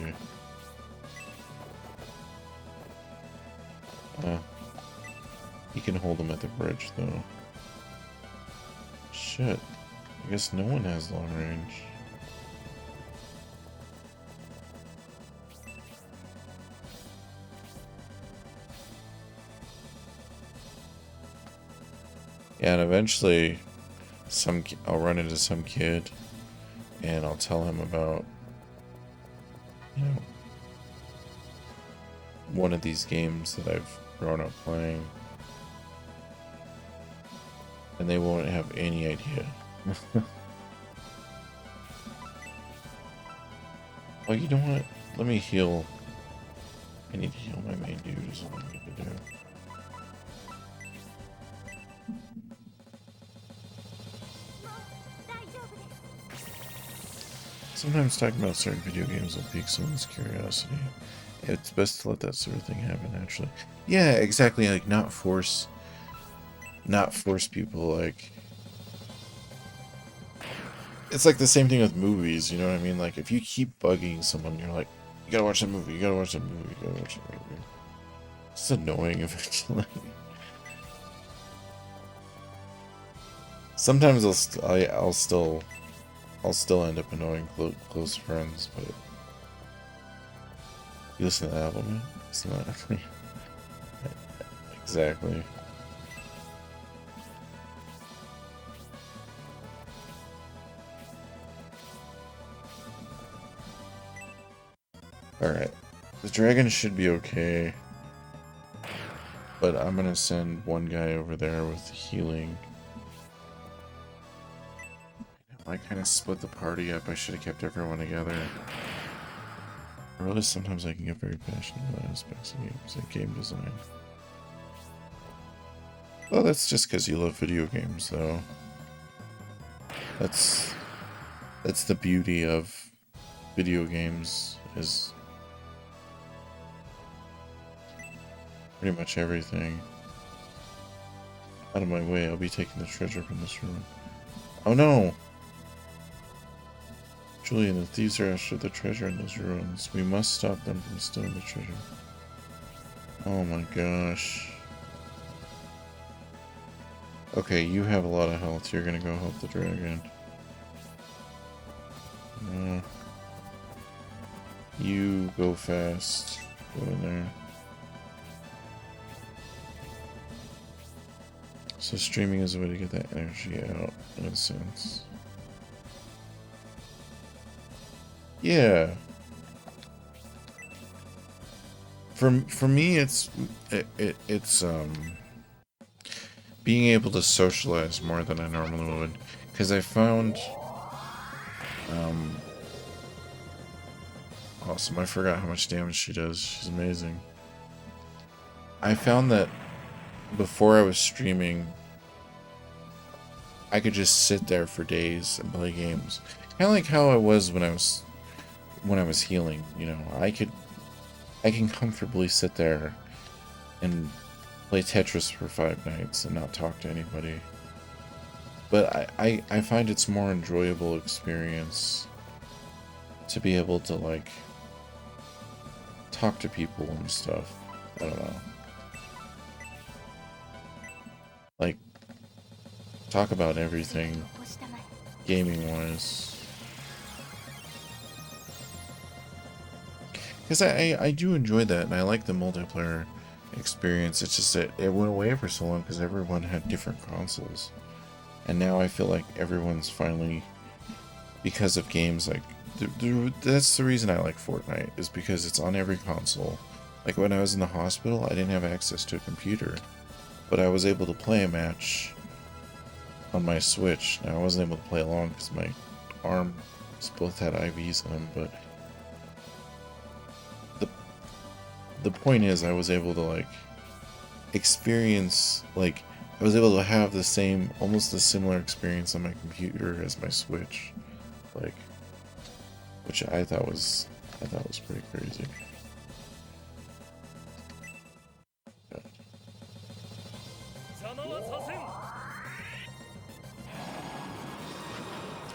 A: He can hold him at the bridge, though. Shit. I guess no one has long range. Yeah, and eventually I'll run into some kid and I'll tell him about, you know, one of these games that I've grown up playing. And they won't have any idea. Oh, you know what? Let me heal. I need to heal my main dude is what I need to do. Sometimes talking about certain video games will pique someone's curiosity. It's best to let that sort of thing happen naturally. Yeah, exactly. Like not force people. Like it's like the same thing with movies. You know what I mean? Like if you keep bugging someone, you're like, you gotta watch that movie. You gotta watch that movie. You gotta watch that movie. It's annoying eventually. Sometimes I'll still end up annoying close friends, but you listen to the album, man. It's not exactly. All right, the dragon should be okay, but I'm gonna send one guy over there with healing. I kind of split the party up. I should have kept everyone together. I realize sometimes I can get very passionate about aspects of games, like game design. Well, that's just because you love video games, though. That's the beauty of video games, is pretty much everything. Out of my way, I'll be taking the treasure from this room. Oh no! Julian, the thieves are after the treasure in those ruins. We must stop them from stealing the treasure. Oh my gosh. Okay, you have a lot of health. You're gonna go help the dragon. You go fast. Go in there. So streaming is a way to get that energy out, in a sense. Yeah. For me, it's being able to socialize more than I normally would, because I found awesome. I forgot how much damage she does. She's amazing. I found that before I was streaming, I could just sit there for days and play games. Kind of like how I was when I was healing. You know, I can comfortably sit there and play Tetris for 5 nights and not talk to anybody. But I find it's more enjoyable experience to be able to, like, talk to people and stuff. I don't know. Like, talk about everything gaming-wise. Because I do enjoy that, and I like the multiplayer experience. It's just that it went away for so long because everyone had different consoles. And now I feel like everyone's finally, because of games like, that's the reason I like Fortnite, is because it's on every console. Like when I was in the hospital, I didn't have access to a computer, but I was able to play a match on my Switch. Now I wasn't able to play along because my arms both had IVs on them, but the point is I was able to, like, experience, like, I was able to have the same, almost a similar experience on my computer as my Switch, like, which I thought was pretty crazy.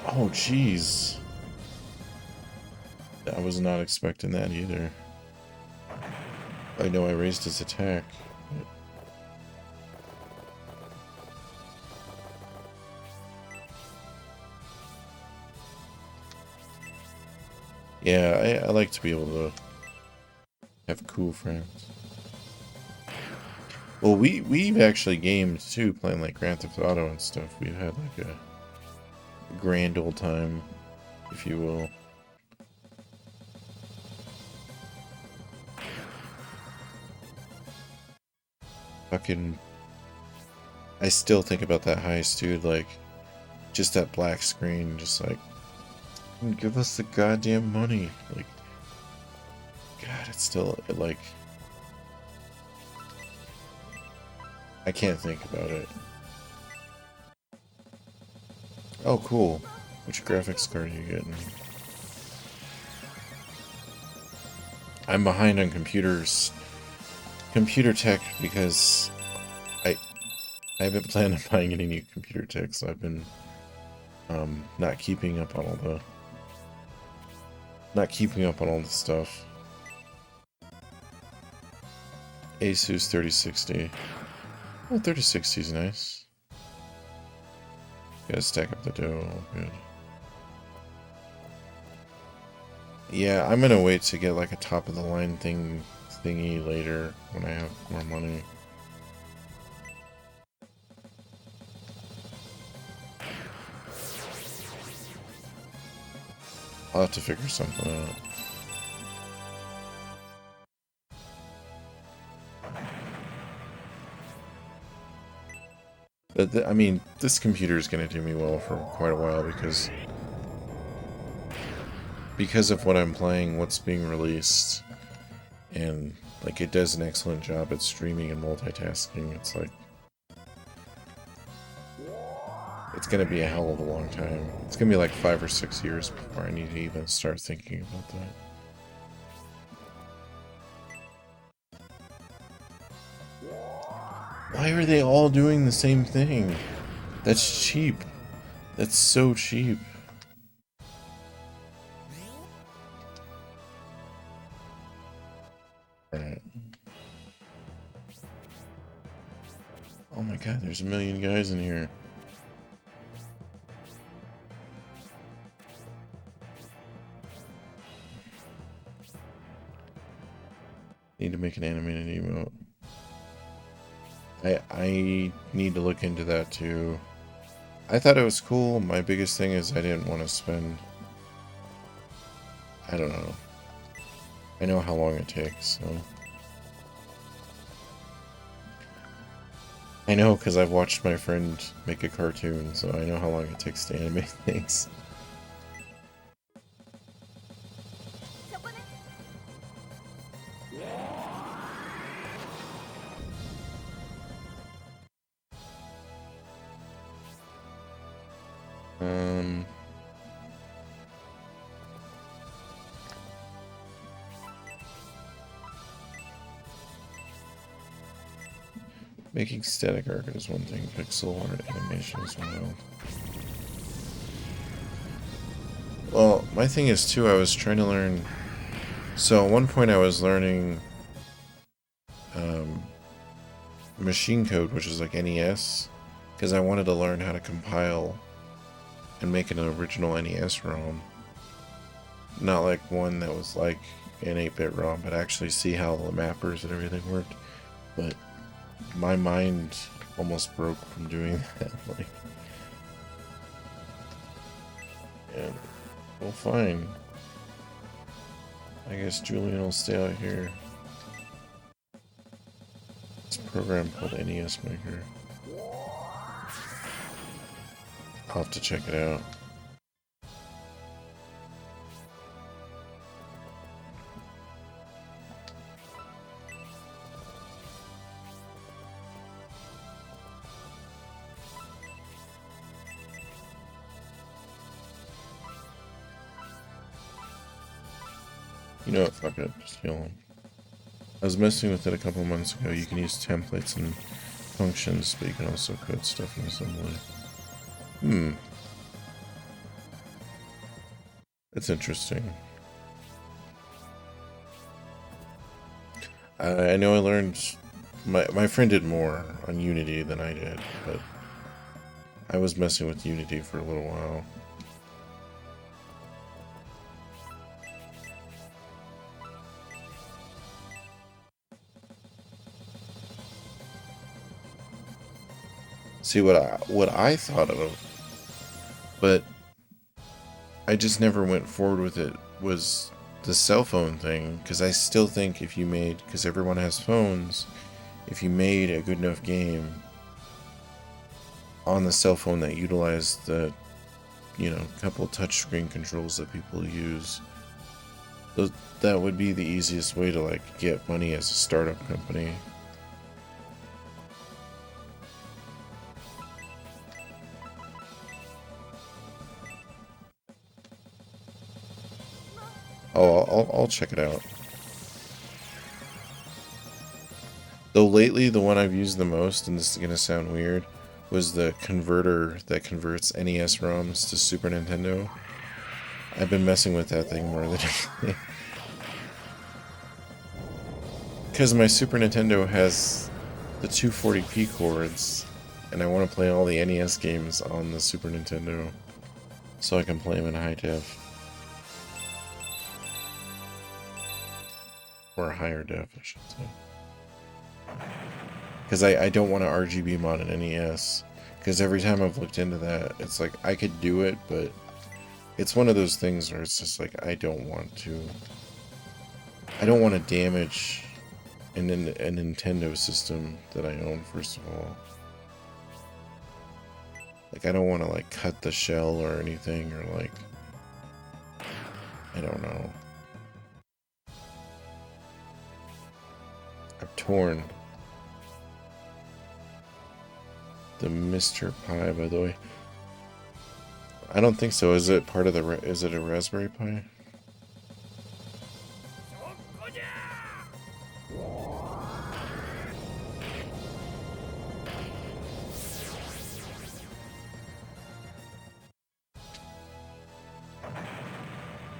A: Oh, jeez. I was not expecting that either. I know I raised his attack, Yeah, I like to be able to have cool friends. Well, we've actually gamed too, playing like Grand Theft Auto and stuff. We've had like a grand old time, if you will. Fucking, I still think about that heist, dude. Like, just that black screen, just like, give us the goddamn money. Like, God, it's still like, I can't think about it. Oh, cool. Which graphics card are you getting? I'm behind on computer tech because I haven't planned on buying any new computer tech, so I've been not keeping up on all the stuff. Asus 3060. Oh, 3060 is nice. Gotta stack up the dough. Good. Yeah, I'm gonna wait to get like a top of the line thingy later when I have more money. I'll have to figure something out. I mean, this computer is gonna do me well for quite a while because of what I'm playing, what's being released, and like it does an excellent job at streaming and multitasking. It's like it's gonna be a hell of a long time. It's gonna be like 5 or 6 years before I need to even start thinking about that. Why are they all doing the same thing? That's cheap. That's so cheap. Alright. Oh my god, there's a million guys in here. Need to make an animated emote. I need to look into that too. I thought it was cool. My biggest thing is I didn't want to spend... I don't know. I know how long it takes, so... I know because I've watched my friend make a cartoon, so I know how long it takes to animate things. Making static art is one thing, pixel art animation is wild. Well, my thing is too, I was trying to learn... So at one point I was learning machine code, which is like NES, because I wanted to learn how to compile and make an original NES ROM. Not like one that was like an 8-bit ROM, but actually see how the mappers and everything worked. But my mind almost broke from doing that. Like, and well, fine. I guess Julian will stay out here. It's a program called NES Maker. I'll have to check it out. You know what, fuck it, just kill him. I was messing with it a couple months ago. You can use templates and functions, but you can also code stuff in assembly. That's interesting. I know I learned... My friend did more on Unity than I did, but I was messing with Unity for a little while. See what I thought of, but I just never went forward with it, was the cell phone thing, because I still think if you made, because everyone has phones, if you made a good enough game on the cell phone that utilized the, you know, couple touchscreen controls that people use, that would be the easiest way to like get money as a startup company. Oh, I'll check it out. Though lately, the one I've used the most, and this is gonna sound weird, was the converter that converts NES ROMs to Super Nintendo. I've been messing with that thing more than anything. Because my Super Nintendo has the 240p cords, and I want to play all the NES games on the Super Nintendo, so I can play them in high def. Or higher def, I should say. Because I don't want to RGB mod an NES. Because every time I've looked into that, it's like, I could do it, but it's one of those things where it's just like, I don't want to damage a Nintendo system that I own, first of all. Like, I don't want to, like, cut the shell or anything, or, like, I don't know. I'm torn. The Mr. Pi, by the way. I don't think so. Is it part of the... is it a Raspberry Pi?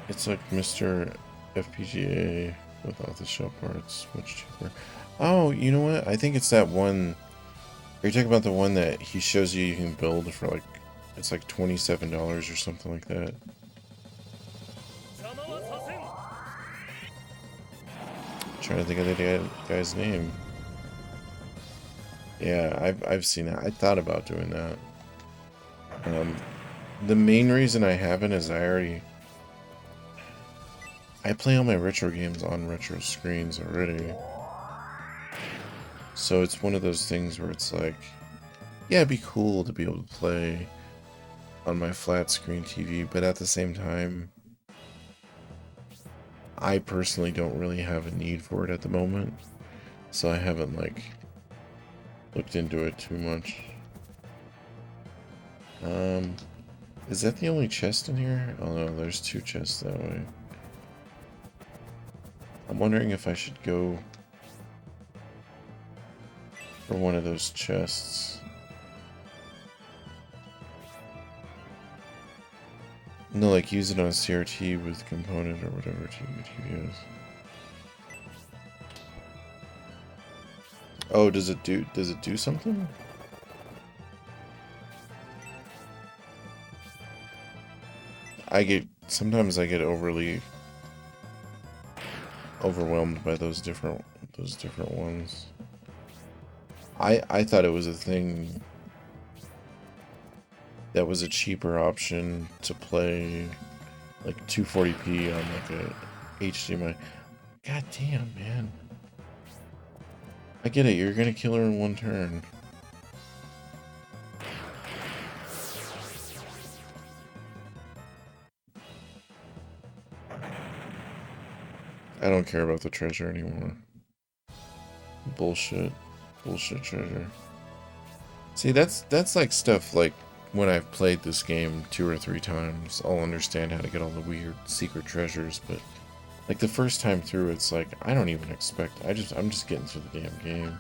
A: It's like Mr. FPGA without the shell parts. Much cheaper. Oh, you know what? I think it's that one... Are you talking about the one that he shows you can build for like... It's like $27 or something like that. I'm trying to think of the guy's name. Yeah, I've seen it. I thought about doing that. The main reason I haven't is I play all my retro games on retro screens already. So it's one of those things where it's like, yeah, it'd be cool to be able to play on my flat screen TV, but at the same time, I personally don't really have a need for it at the moment. So I haven't, like, looked into it too much. Is that the only chest in here? Oh no, there's two chests that way. I'm wondering if I should go for one of those chests. No, like use it on a CRT with component or whatever TV is. Oh, does it do something? Sometimes I get overly overwhelmed by those different ones. I thought it was a thing that was a cheaper option to play like 240p on like a HDMI. God damn, man. I get it, you're gonna kill her in one turn. I don't care about the treasure anymore. Bullshit. Bullshit treasure. See, that's like stuff like when I've played this game 2 or 3 times, I'll understand how to get all the weird secret treasures, but like the first time through, it's like I don't even expect. I'm just getting through the damn game.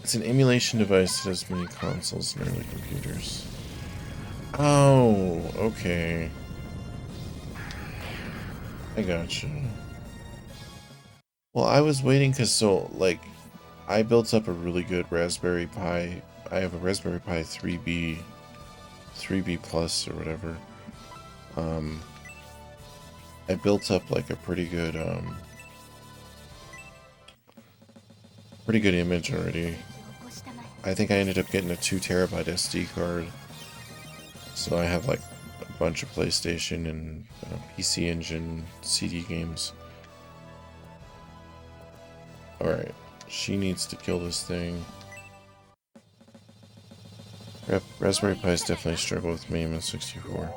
A: It's an emulation device that has many consoles and early computers. Oh, okay. I gotcha. Well, I was waiting because like, I built up a really good Raspberry Pi. I have a Raspberry Pi 3B Plus or whatever. I built up like a pretty good Pretty good image already. I think I ended up getting a 2 terabyte SD card. So I have like a bunch of PlayStation and PC Engine CD games. Alright, she needs to kill this thing. Raspberry Pis definitely struggle with me in 64.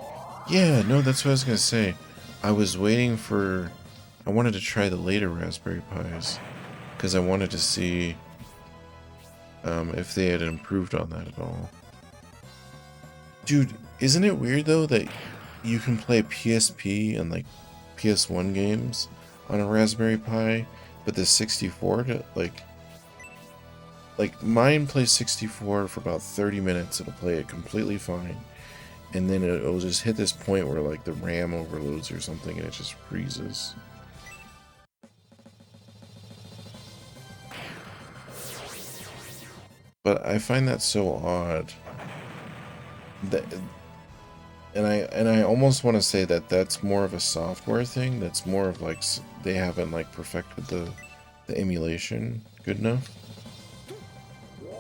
A: Yeah, no, that's what I was gonna say. I was waiting for... I wanted to try the later Raspberry Pis. Because I wanted to see if they had improved on that at all. Dude, isn't it weird though that you can play PSP and like PS1 games on a Raspberry Pi, but the 64 to like mine plays 64 for about 30 minutes. It'll play it completely fine, and then it'll just hit this point where like the RAM overloads or something, and it just freezes. But I find that so odd. That, and I almost want to say that that's more of a software thing. That's more of like they haven't like perfected the emulation good enough.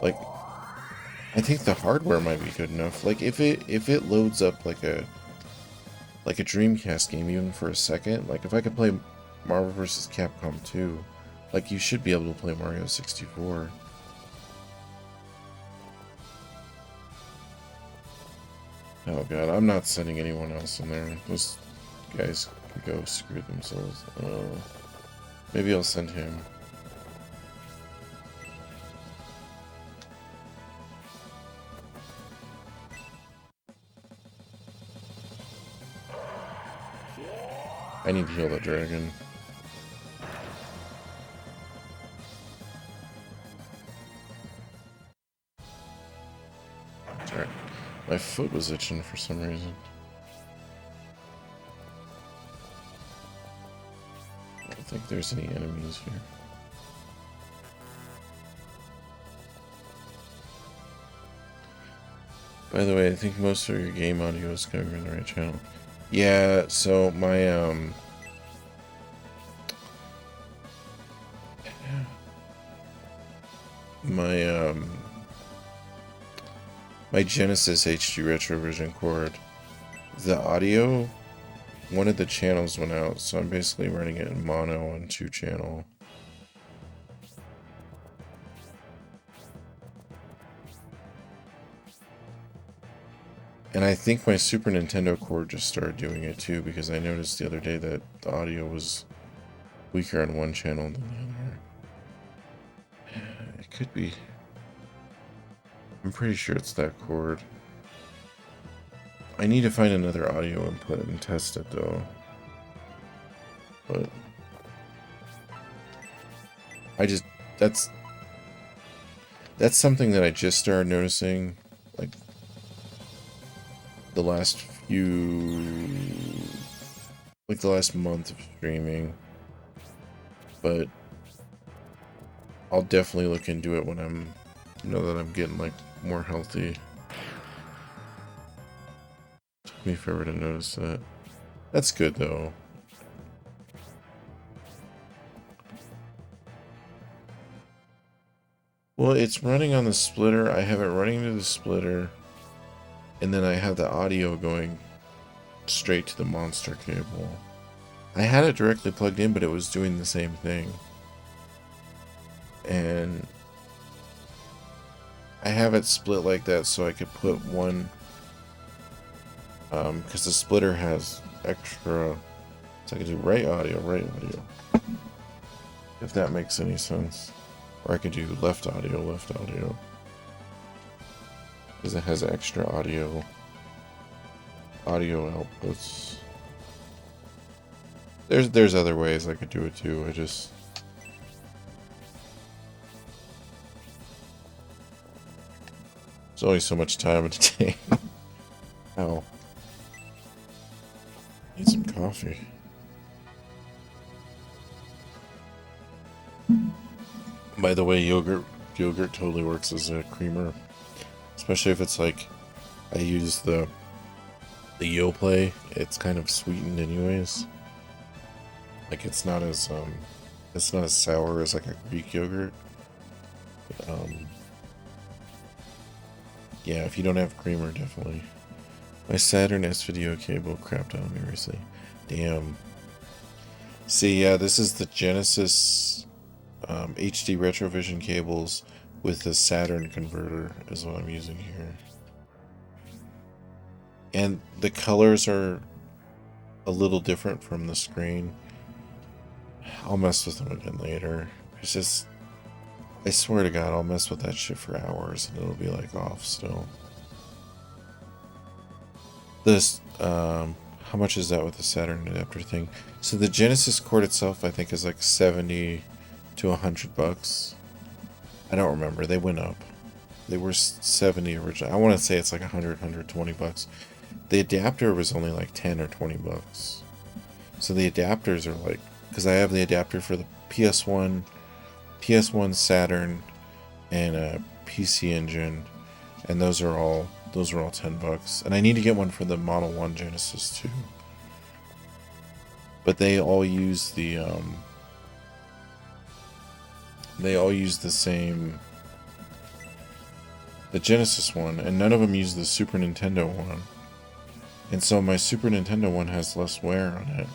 A: Like, I think the hardware might be good enough. Like if it loads up like a Dreamcast game even for a second, like if I could play Marvel vs. Capcom 2, like you should be able to play Mario 64. Oh god, I'm not sending anyone else in there. Those guys can go screw themselves. Maybe I'll send him. I need to heal that dragon. Sorry. My foot was itching for some reason. I don't think there's any enemies here. By the way, I think most of your game audio is coming from the right channel. Yeah, so my my Genesis HD Retrovision cord, the audio, one of the channels went out, so I'm basically running it in mono on 2-channel. And I think my Super Nintendo cord just started doing it too, because I noticed the other day that the audio was weaker on one channel than the other. It could be. I'm pretty sure it's that cord. I need to find another audio input and test it though. But that's something that I just started noticing, like the last month of streaming. But I'll definitely look into it when that I'm getting like more healthy. Took me forever to notice that. That's good though. Well, it's running on the splitter. I have it running to the splitter, and then I have the audio going straight to the monster cable. I had it directly plugged in, but it was doing the same thing. And I have it split like that so I could put one, because the splitter has extra, so I could do right audio, if that makes any sense. Or I could do left audio, because it has extra audio outputs. There's other ways I could do it too. There's only so much time in a day. Ow. Need some coffee. By the way, yogurt totally works as a creamer, especially if it's like I use the Yoplait. It's kind of sweetened anyways. Like it's not as sour as like a Greek yogurt. Yeah, if you don't have creamer, definitely. My Saturn S video cable crapped on me recently. Damn. See, yeah, this is the Genesis HD Retrovision cables with the Saturn converter is what I'm using here. And the colors are a little different from the screen. I'll mess with them again later. It's just, I swear to God, I'll mess with that shit for hours and it'll be like off still. This, how much is that with the Saturn adapter thing? So the Genesis cord itself, I think, is like 70 to 100 bucks. I don't remember. They went up. They were 70 originally. I want to say it's like 100, 120 bucks. The adapter was only like 10 or 20 bucks. So the adapters are like, because I have the adapter for the PS1 Saturn, and a PC Engine, and those are all 10 bucks. And I need to get one for the Model 1 Genesis too. But they all use the same, the Genesis one, and none of them use the Super Nintendo one. And so my Super Nintendo one has less wear on it.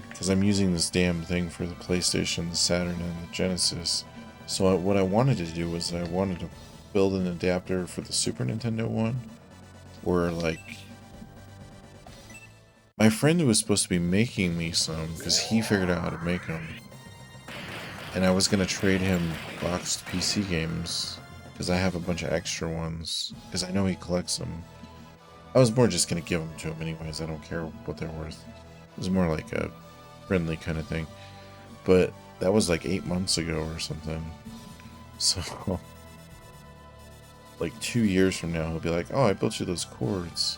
A: Because I'm using this damn thing for the PlayStation, the Saturn, and the Genesis. So what I wanted to do was I wanted to build an adapter for the Super Nintendo one, or like, my friend was supposed to be making me some because he figured out how to make them, and I was gonna trade him boxed PC games because I have a bunch of extra ones because I know he collects them. I was more just gonna give them to him anyways. I don't care what they're worth. It was more like a friendly kind of thing. But that was like 8 months ago or something. So like 2 years from now, he'll be like, "Oh, I built you those cords."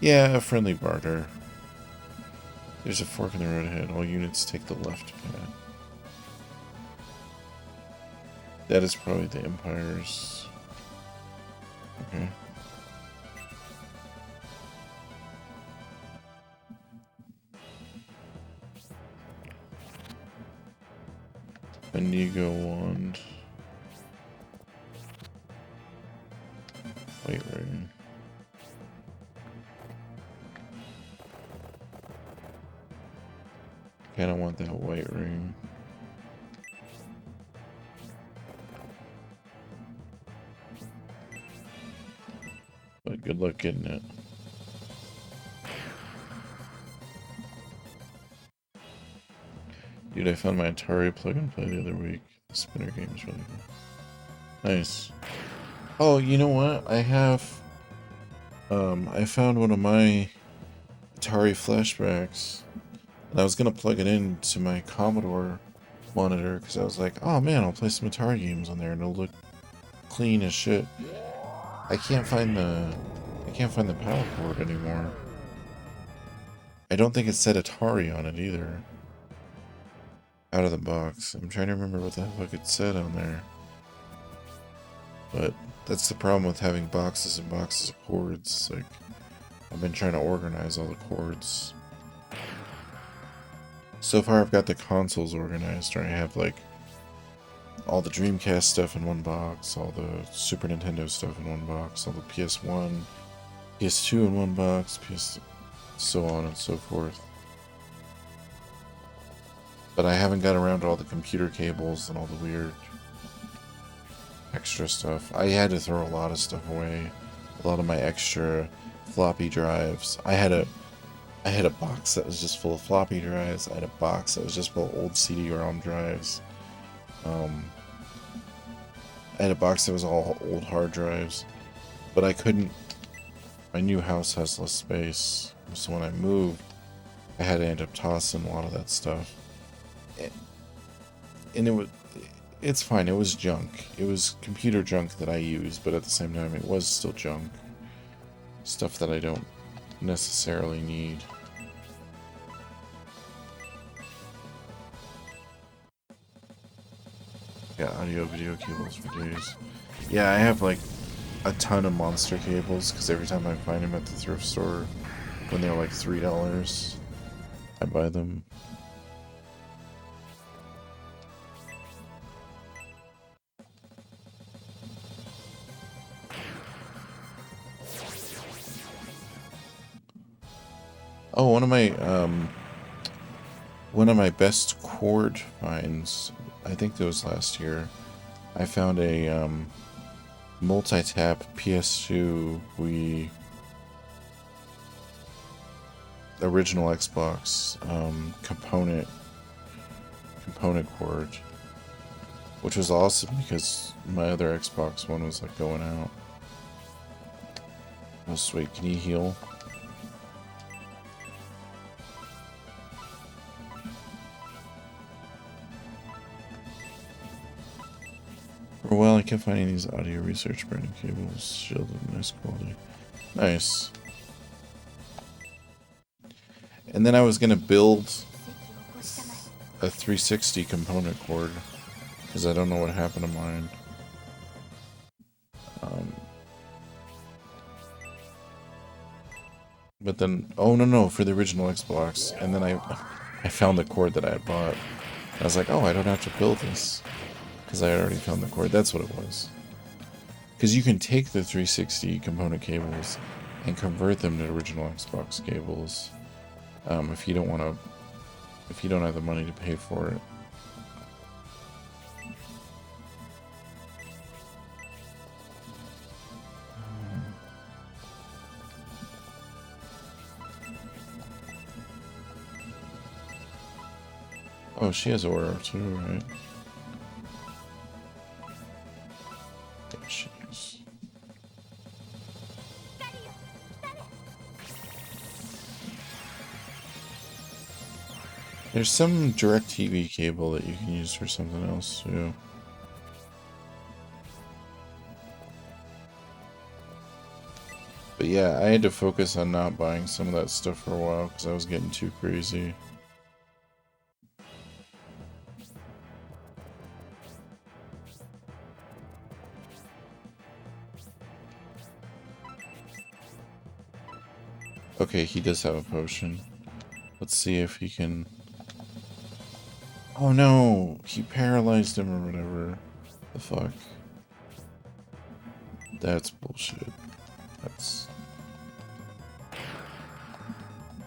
A: Yeah, a friendly barter. There's a fork in the road ahead. All units take the left path. That is probably the Empire's. Okay. Inigo wand. White ring. Kinda want that white ring. But good luck getting it. Dude, I found my Atari plug and play the other week. The spinner game is really good. Nice. Oh, you know what? I have, I found one of my Atari flashbacks, and I was gonna plug it into my Commodore monitor because I was like, oh man, I'll play some Atari games on there and it'll look clean as shit. I can't find the power cord anymore. I don't think it said Atari on it either. Out of the box. I'm trying to remember what the fuck it said on there. But that's the problem with having boxes and boxes of cords. Like, I've been trying to organize all the cords. So far I've got the consoles organized, where I have like all the Dreamcast stuff in one box, all the Super Nintendo stuff in one box, all the PS1, PS2 in one box, so on and so forth. But I haven't got around to all the computer cables and all the weird extra stuff. I had to throw a lot of stuff away. A lot of my extra floppy drives. I had a box that was just full of floppy drives. I had a box that was just full of old CD-ROM drives. I had a box that was all old hard drives. But I couldn't... My new house has less space. So when I moved, I had to end up tossing a lot of that stuff. And it's fine, it was junk. It was computer junk that I used, but at the same time it was still junk. Stuff that I don't necessarily need. Yeah, audio video cables for days. Yeah, I have like a ton of monster cables because every time I find them at the thrift store when they're like $3, I buy them. Oh, one of my best cord finds, I think that was last year. I found a multi-tap PS2 Wii original Xbox component cord, which was awesome because my other Xbox one was like going out. Oh sweet, can you heal? For a while I kept finding these audio research branding cables, shielded in nice quality. Nice. And then I was gonna build a 360 component cord, because I don't know what happened to mine. But then, oh no, for the original Xbox, and then I found the cord that I had bought. I was like, oh, I don't have to build this, because I had already found the cord. That's what it was. Because you can take the 360 component cables and convert them to original Xbox cables, if you don't want to, if you don't have the money to pay for it. Oh, she has Aura too, right? There she is. There's some DirecTV cable that you can use for something else too. But yeah, I had to focus on not buying some of that stuff for a while because I was getting too crazy. Okay, he does have a potion. Let's see if he can... Oh no! He paralyzed him or whatever. The fuck? That's bullshit. That's...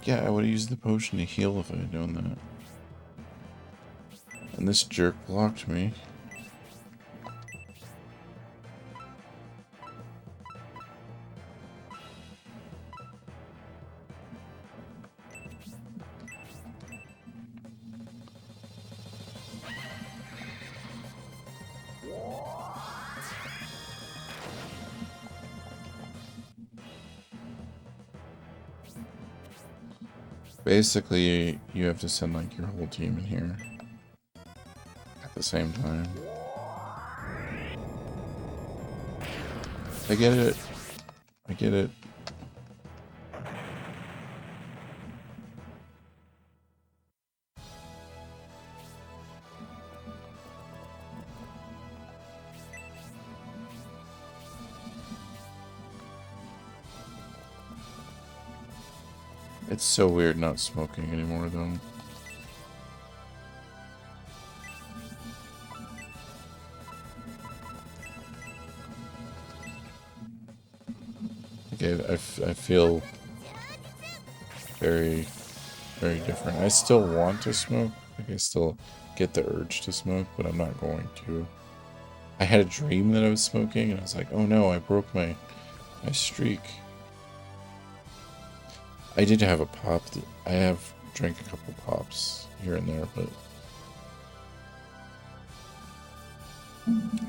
A: Yeah, I would have used the potion to heal if I had done that. And this jerk blocked me. Basically, you have to send like your whole team in here at the same time. I get it. I get it. It's so weird not smoking anymore, though. Okay, I feel very, very different. I still want to smoke. Like, I still get the urge to smoke, but I'm not going to. I had a dream that I was smoking, and I was like, oh no, I broke my streak. I did have a pop. I have drank a couple pops here and there, but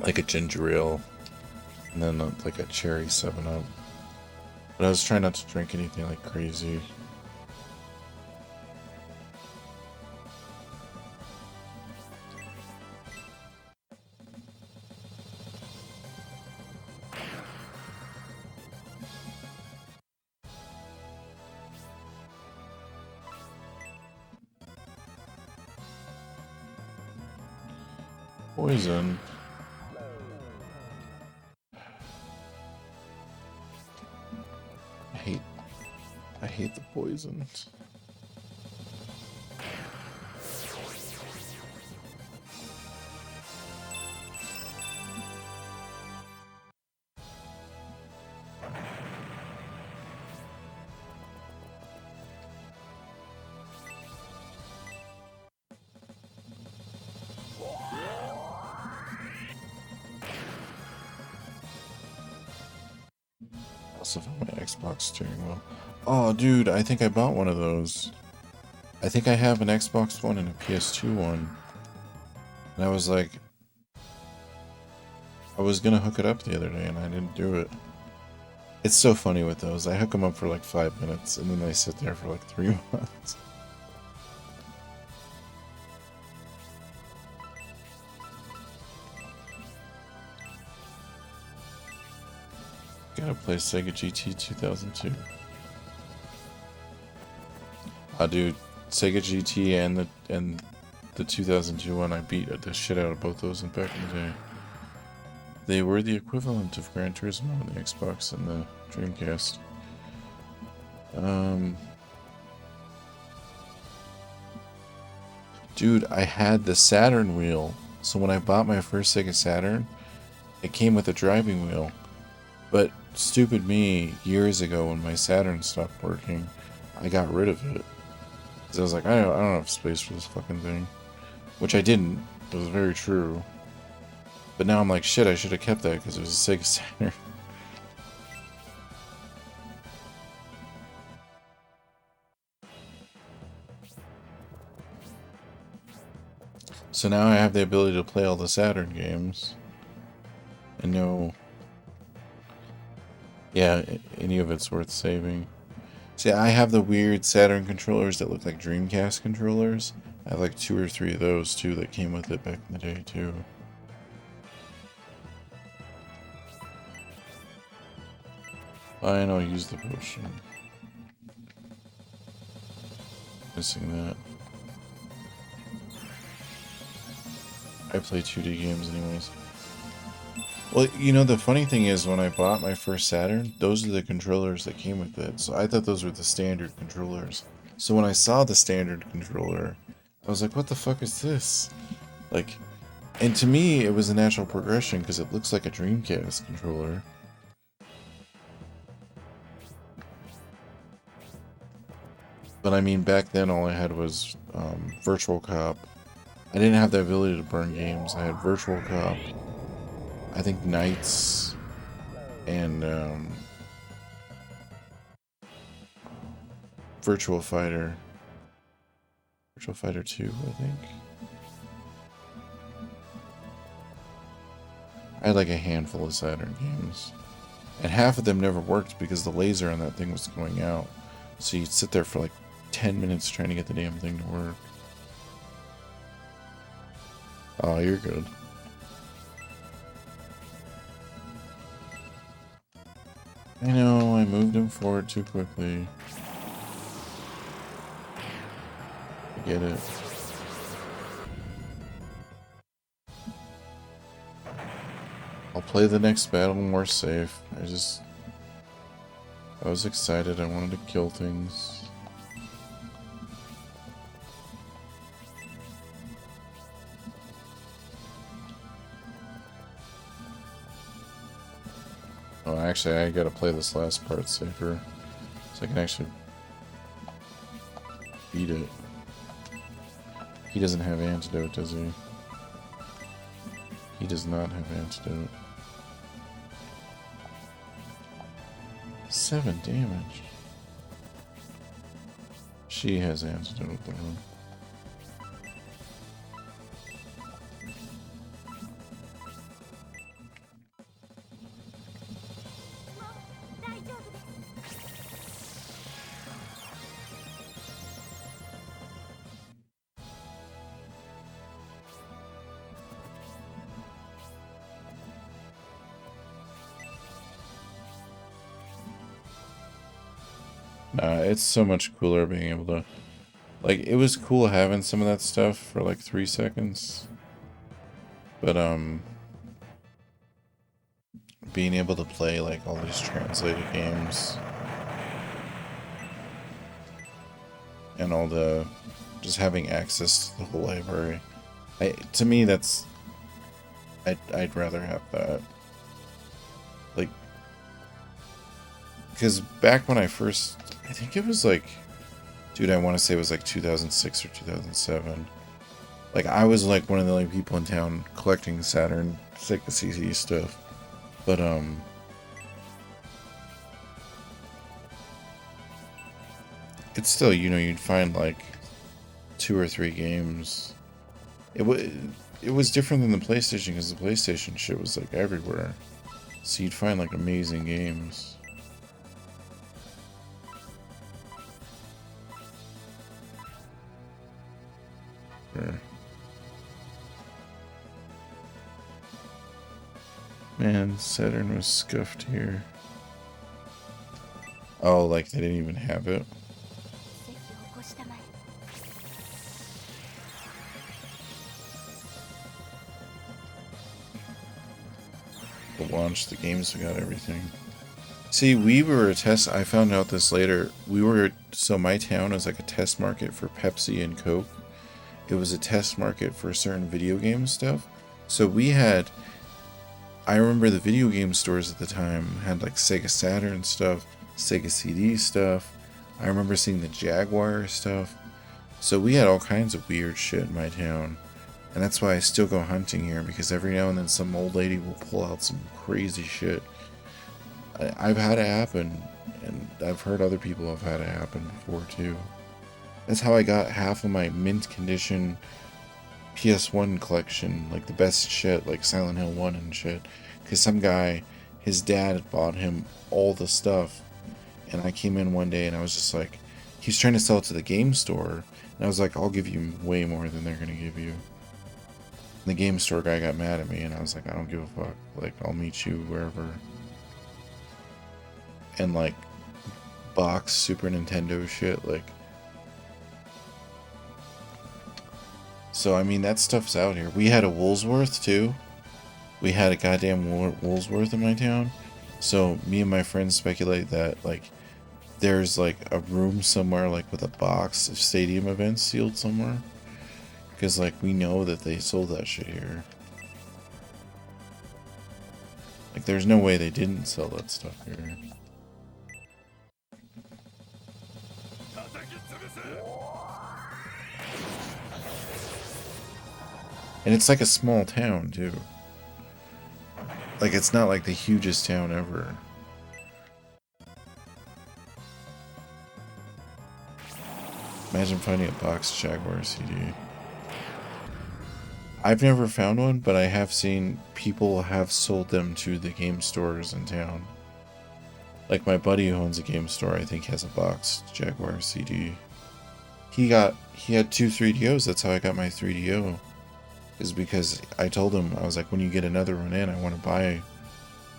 A: like a ginger ale, and then like a cherry 7-Up. But I was trying not to drink anything like crazy. Poison. I hate the poisons. Also found my Xbox steering wheel. Oh, dude, I think I bought one of those. I think I have an Xbox One and a PS2 one. And I was like, I was gonna hook it up the other day and I didn't do it. It's so funny with those. I hook them up for like 5 minutes and then they sit there for like 3 months. Gotta play Sega GT 2002. Dude, Sega GT and the 2002 one, I beat the shit out of both those back in the day. They were the equivalent of Gran Turismo on the Xbox and the Dreamcast. Dude, I had the Saturn wheel. So when I bought my first Sega Saturn, it came with a driving wheel. But stupid me, years ago when my Saturn stopped working, I got rid of it. Because I was like, I don't have space for this fucking thing. Which I didn't. It was very true. But now I'm like, shit, I should have kept that because it was a Sega Saturn. So now I have the ability to play all the Saturn games. And no... yeah, any of it's worth saving. See, I have the weird Saturn controllers that look like Dreamcast controllers. I have like 2 or 3 of those too that came with it back in the day too. Fine, I'll use the potion. Missing that. I play 2D games anyways. Well, you know, the funny thing is when I bought my first Saturn, those are the controllers that came with it. So I thought those were the standard controllers. So when I saw the standard controller, I was like, what the fuck is this? Like, and to me, it was a natural progression because it looks like a Dreamcast controller. But I mean, back then all I had was Virtual Cop. I didn't have the ability to burn games. I had Virtual Cop, I think Knights, and Virtual Fighter. Virtual Fighter 2, I think. I had like a handful of Saturn games. And half of them never worked because the laser on that thing was going out. So you'd sit there for like 10 minutes trying to get the damn thing to work. Oh, you're good. I know, I moved him forward too quickly. I get it. I'll play the next battle more safe. I was excited, I wanted to kill things. Oh, actually, I gotta play this last part safer, so I can actually beat it. He doesn't have antidote, does he? He does not have antidote. 7 damage. She has antidote though. Nah, it's so much cooler being able to... like, it was cool having some of that stuff for like 3 seconds. But, being able to play like all these translated games. And all the... just having access to the whole library. To me, that's... I'd rather have that. Like... because back when I first... I think it was like... dude, I want to say it was like 2006 or 2007. Like, I was like one of the only people in town collecting Saturn Sega CC stuff. But, it's still, you know, you'd find like 2 or 3 games. It was different than the PlayStation because the PlayStation shit was like everywhere. So you'd find like amazing games. Sure. Man, Saturn was scuffed here. Oh, like they didn't even have it? To launch the games, we got everything. See, we were a test. I found out this later. So my town is like a test market for Pepsi and Coke. It was a test market for certain video game stuff. So we had, I remember the video game stores at the time had like Sega Saturn stuff, Sega CD stuff. I remember seeing the Jaguar stuff. So we had all kinds of weird shit in my town. And that's why I still go hunting here, because every now and then some old lady will pull out some crazy shit. I've had it happen, and I've heard other people have had it happen before too. That's how I got half of my mint condition PS1 collection, like the best shit, like Silent Hill 1 and shit. Because some guy, his dad had bought him all the stuff, and I came in one day and I was just like, he's trying to sell it to the game store, and I was like, I'll give you way more than they're gonna give you. And the game store guy got mad at me, and I was like, I don't give a fuck, like, I'll meet you wherever. And like, box Super Nintendo shit, like. So, I mean, that stuff's out here. We had a Woolsworth, too. We had a goddamn Woolsworth in my town. So, me and my friends speculate that, like, there's, like, a room somewhere, like, with a box of stadium events sealed somewhere. Because, like, we know that they sold that shit here. Like, there's no way they didn't sell that stuff here. And it's like a small town, too. Like, it's not like the hugest town ever. Imagine finding a boxed Jaguar CD. I've never found one, but I have seen people have sold them to the game stores in town. Like my buddy who owns a game store, I think has a boxed Jaguar CD. He had 2 3DOs, that's how I got my 3DO. Is because I told him, I was like, when you get another one in, I want to buy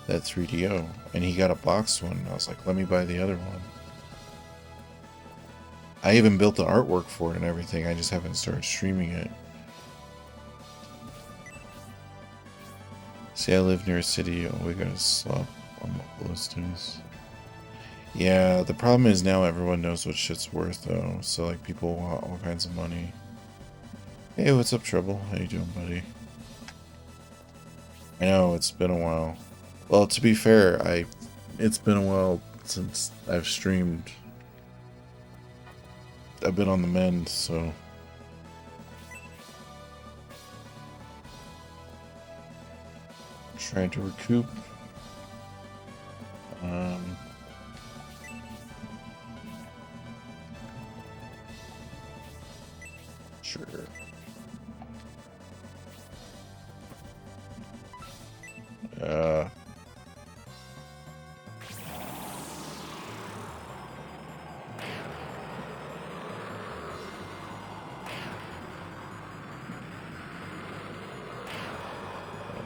A: that 3DO. And he got a boxed one, and I was like, let me buy the other one. I even built the artwork for it and everything, I just haven't started streaming it. See, I live near a city, oh, we gotta swap on the ballistas. Yeah, the problem is now everyone knows what shit's worth, though, so like people want all kinds of money. Hey, what's up, Trouble? How you doing, buddy? I know, it's been a while. Well, to be fair, it's been a while since I've streamed. I've been on the mend, so... Trying to recoup. Sure.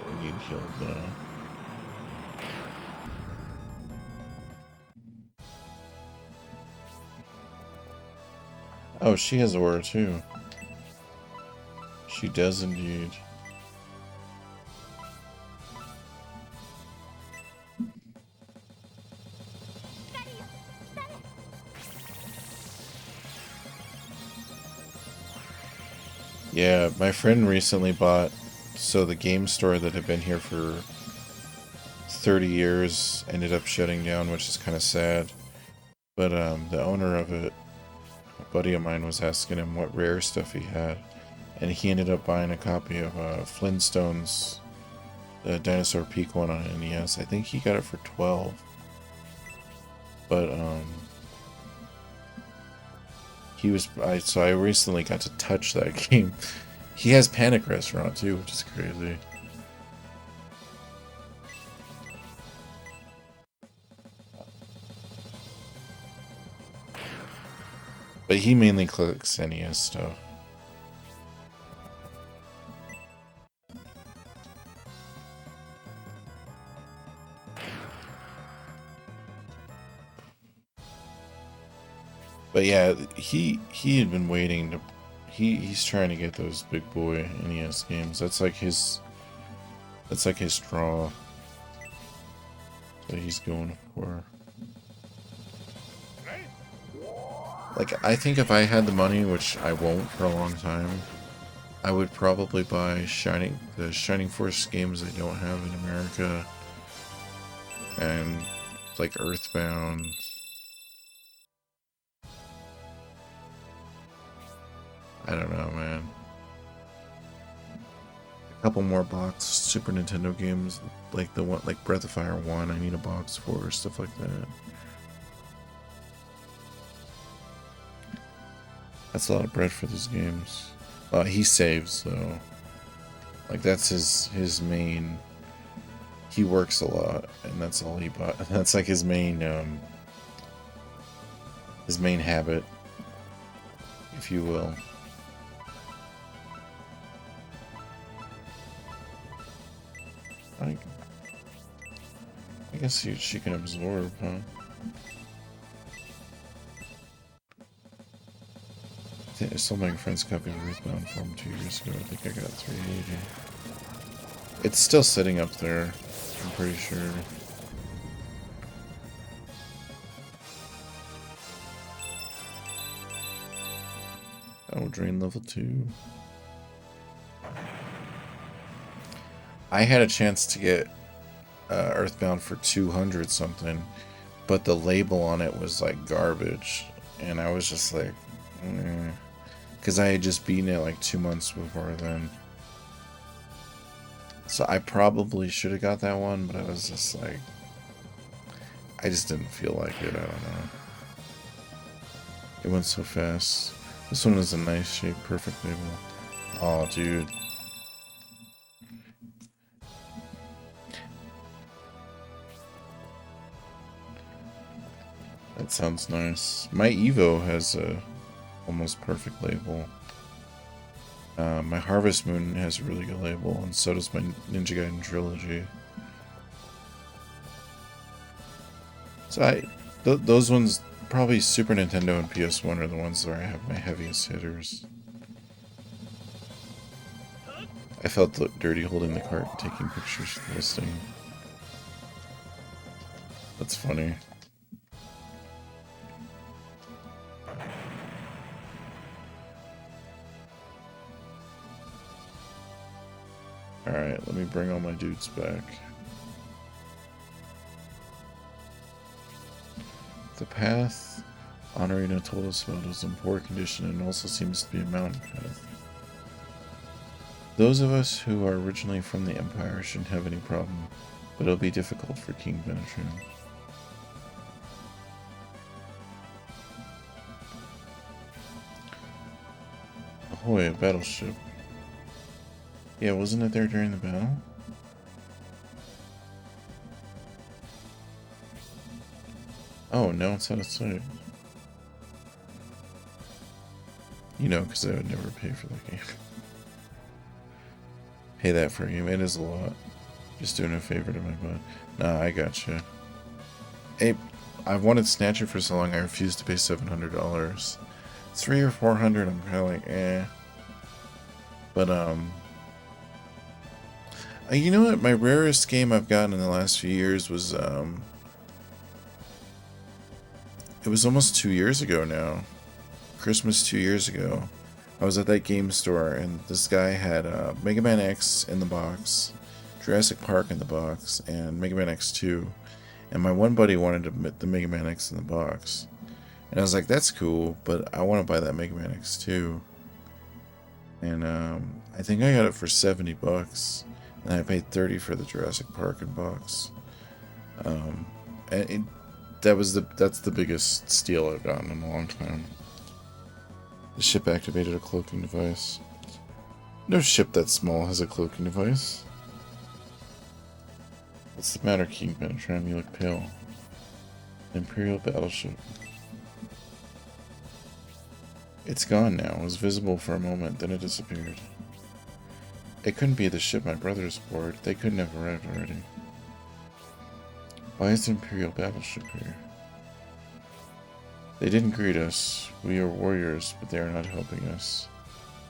A: We need killed now. Oh, she has aura too. She does indeed. Yeah, my friend recently bought, so the game store that had been here for 30 years ended up shutting down, which is kind of sad. But the owner of it, a buddy of mine, was asking him what rare stuff he had, and he ended up buying a copy of Flintstones, the Dinosaur Peak one on NES. I think he got it for 12. But So I recently got to touch that game. He has Panic Restaurant too, which is crazy. But he mainly clicks NES stuff. But yeah, he had been waiting to. He's trying to get those big boy NES games. That's like his draw. So he's going for. Like, I think if I had the money, which I won't for a long time, I would probably buy the Shining Force games I don't have in America, and like Earthbound. I don't know, man. A couple more box Super Nintendo games, like the one, like Breath of Fire 1. I need a box for stuff like that. That's a lot of bread for these games. He saves though. Like that's his main. He works a lot, and that's all he bought. That's like his main habit, if you will. I guess she can absorb, huh? I sold my friend's copy of Earthbound for him 2 years ago. I think I got 380. It's still sitting up there, I'm pretty sure. Oh, drain level 2. I had a chance to get Earthbound for 200 something, but the label on it was like garbage, and I was just like, because I had just beaten it like 2 months before then. So I probably should have got that one, but I was just like, I just didn't feel like it. I don't know. It went so fast. This one is a nice shape, perfect label. Oh, dude. That sounds nice. My Evo has a almost perfect label. My Harvest Moon has a really good label, and so does my Ninja Gaiden Trilogy. So those ones, probably Super Nintendo and PS1 are the ones where I have my heaviest hitters. I felt dirty holding the cart and taking pictures for the listing. That's funny. Alright, let me bring all my dudes back. The path Honorina told us about was in poor condition and also seems to be a mountain path. Those of us who are originally from the Empire shouldn't have any problem, but it'll be difficult for King Benetran. Ahoy, a battleship. Yeah, wasn't it there during the battle? Oh, now it's out of sight. You know, because I would never pay for that game. Pay that for a game. It is a lot. Just doing a favor to my butt. Nah, I gotcha. Hey, I've wanted Snatcher for so long, I refuse to pay $700. $300 or $400, I'm kind of like, eh. But, you know what? My rarest game I've gotten in the last few years was, it was almost 2 years ago now. Christmas 2 years ago. I was at that game store, and this guy had Mega Man X in the box, Jurassic Park in the box, and Mega Man X2. And my one buddy wanted the Mega Man X in the box. And I was like, that's cool, but I want to buy that Mega Man X2. And I think I got it for $70. And I paid $30 for the Jurassic Park in box. And that's the biggest steal I've gotten in a long time. The ship activated a cloaking device. No ship that small has a cloaking device. What's the matter, King Benetram? You look pale. An Imperial battleship. It's gone now. It was visible for a moment, then it disappeared. It couldn't be the ship my brothers aboard. They couldn't have arrived already. Why is the Imperial battleship here? They didn't greet us. We are warriors, but they are not helping us.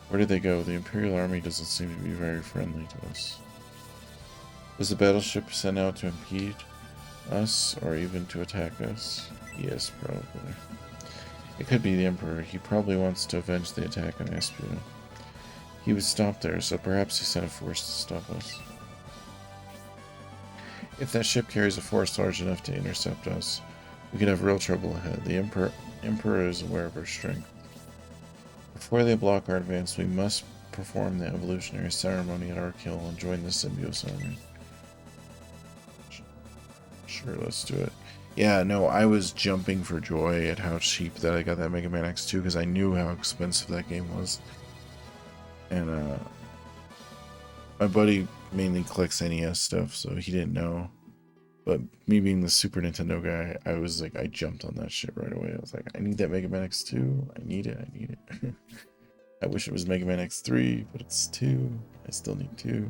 A: Where did they go? The Imperial army doesn't seem to be very friendly to us. Was the battleship sent out to impede us, or even to attack us? Yes, probably. It could be the Emperor. He probably wants to avenge the attack on Espia. He was stopped there, so perhaps he sent a force to stop us. If that ship carries a force large enough to intercept us, we could have real trouble ahead. The Emperor is aware of our strength. Before they block our advance, we must perform the evolutionary ceremony at Arkill and join the Symbios army. Sure, let's do it. Yeah, no, I was jumping for joy at how cheap that I got that Mega Man X2 because I knew how expensive that game was. And my buddy mainly collects NES stuff, so he didn't know. But me being the Super Nintendo guy, I was like, I jumped on that shit right away. I was like, I need that Mega Man X2. I need it. I need it. I wish it was Mega Man X3, but it's 2. I still need 2.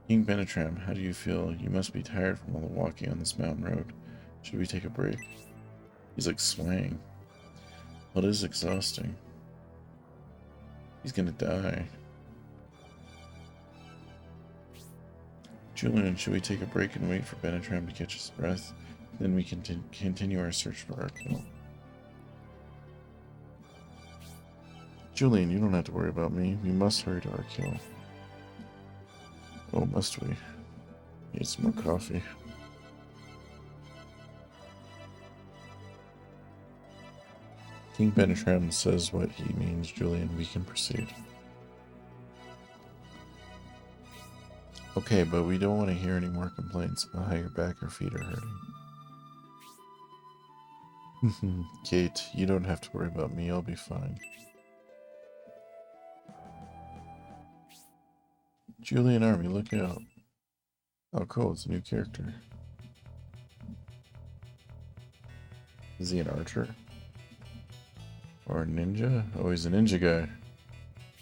A: King Benetram, how do you feel? You must be tired from all the walking on this mountain road. Should we take a break? He's like swaying. Well, it is exhausting. He's gonna die. Julian, should we take a break and wait for Benetram to catch his breath? Then we can continue our search for Arkill. Julian, you don't have to worry about me. We must hurry to Arkill. Oh, must we? Need some more coffee. King Benetram says what he means, Julian. We can proceed. Okay, but we don't want to hear any more complaints about how your back or feet are hurting. Kate, you don't have to worry about me. I'll be fine. Julian Army, look out. Oh, cool. It's a new character. Is he an archer? Or a ninja? Oh, he's a ninja guy.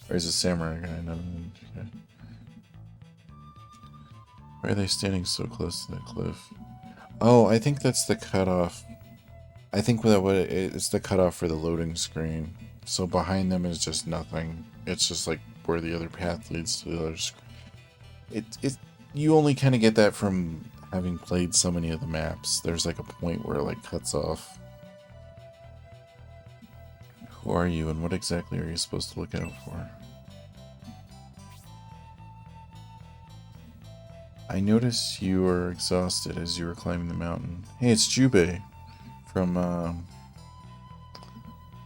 A: Or he's a samurai guy, not a ninja guy. Why are they standing so close to that cliff? Oh, I think that's the cutoff. I think that what it's the cutoff for the loading screen. So behind them is just nothing. It's just like where the other path leads to the other screen. You only kind of get that from having played so many of the maps. There's like a point where it like cuts off. Who are you and what exactly are you supposed to look out for? I noticed you were exhausted as you were climbing the mountain. Hey, it's Jubei from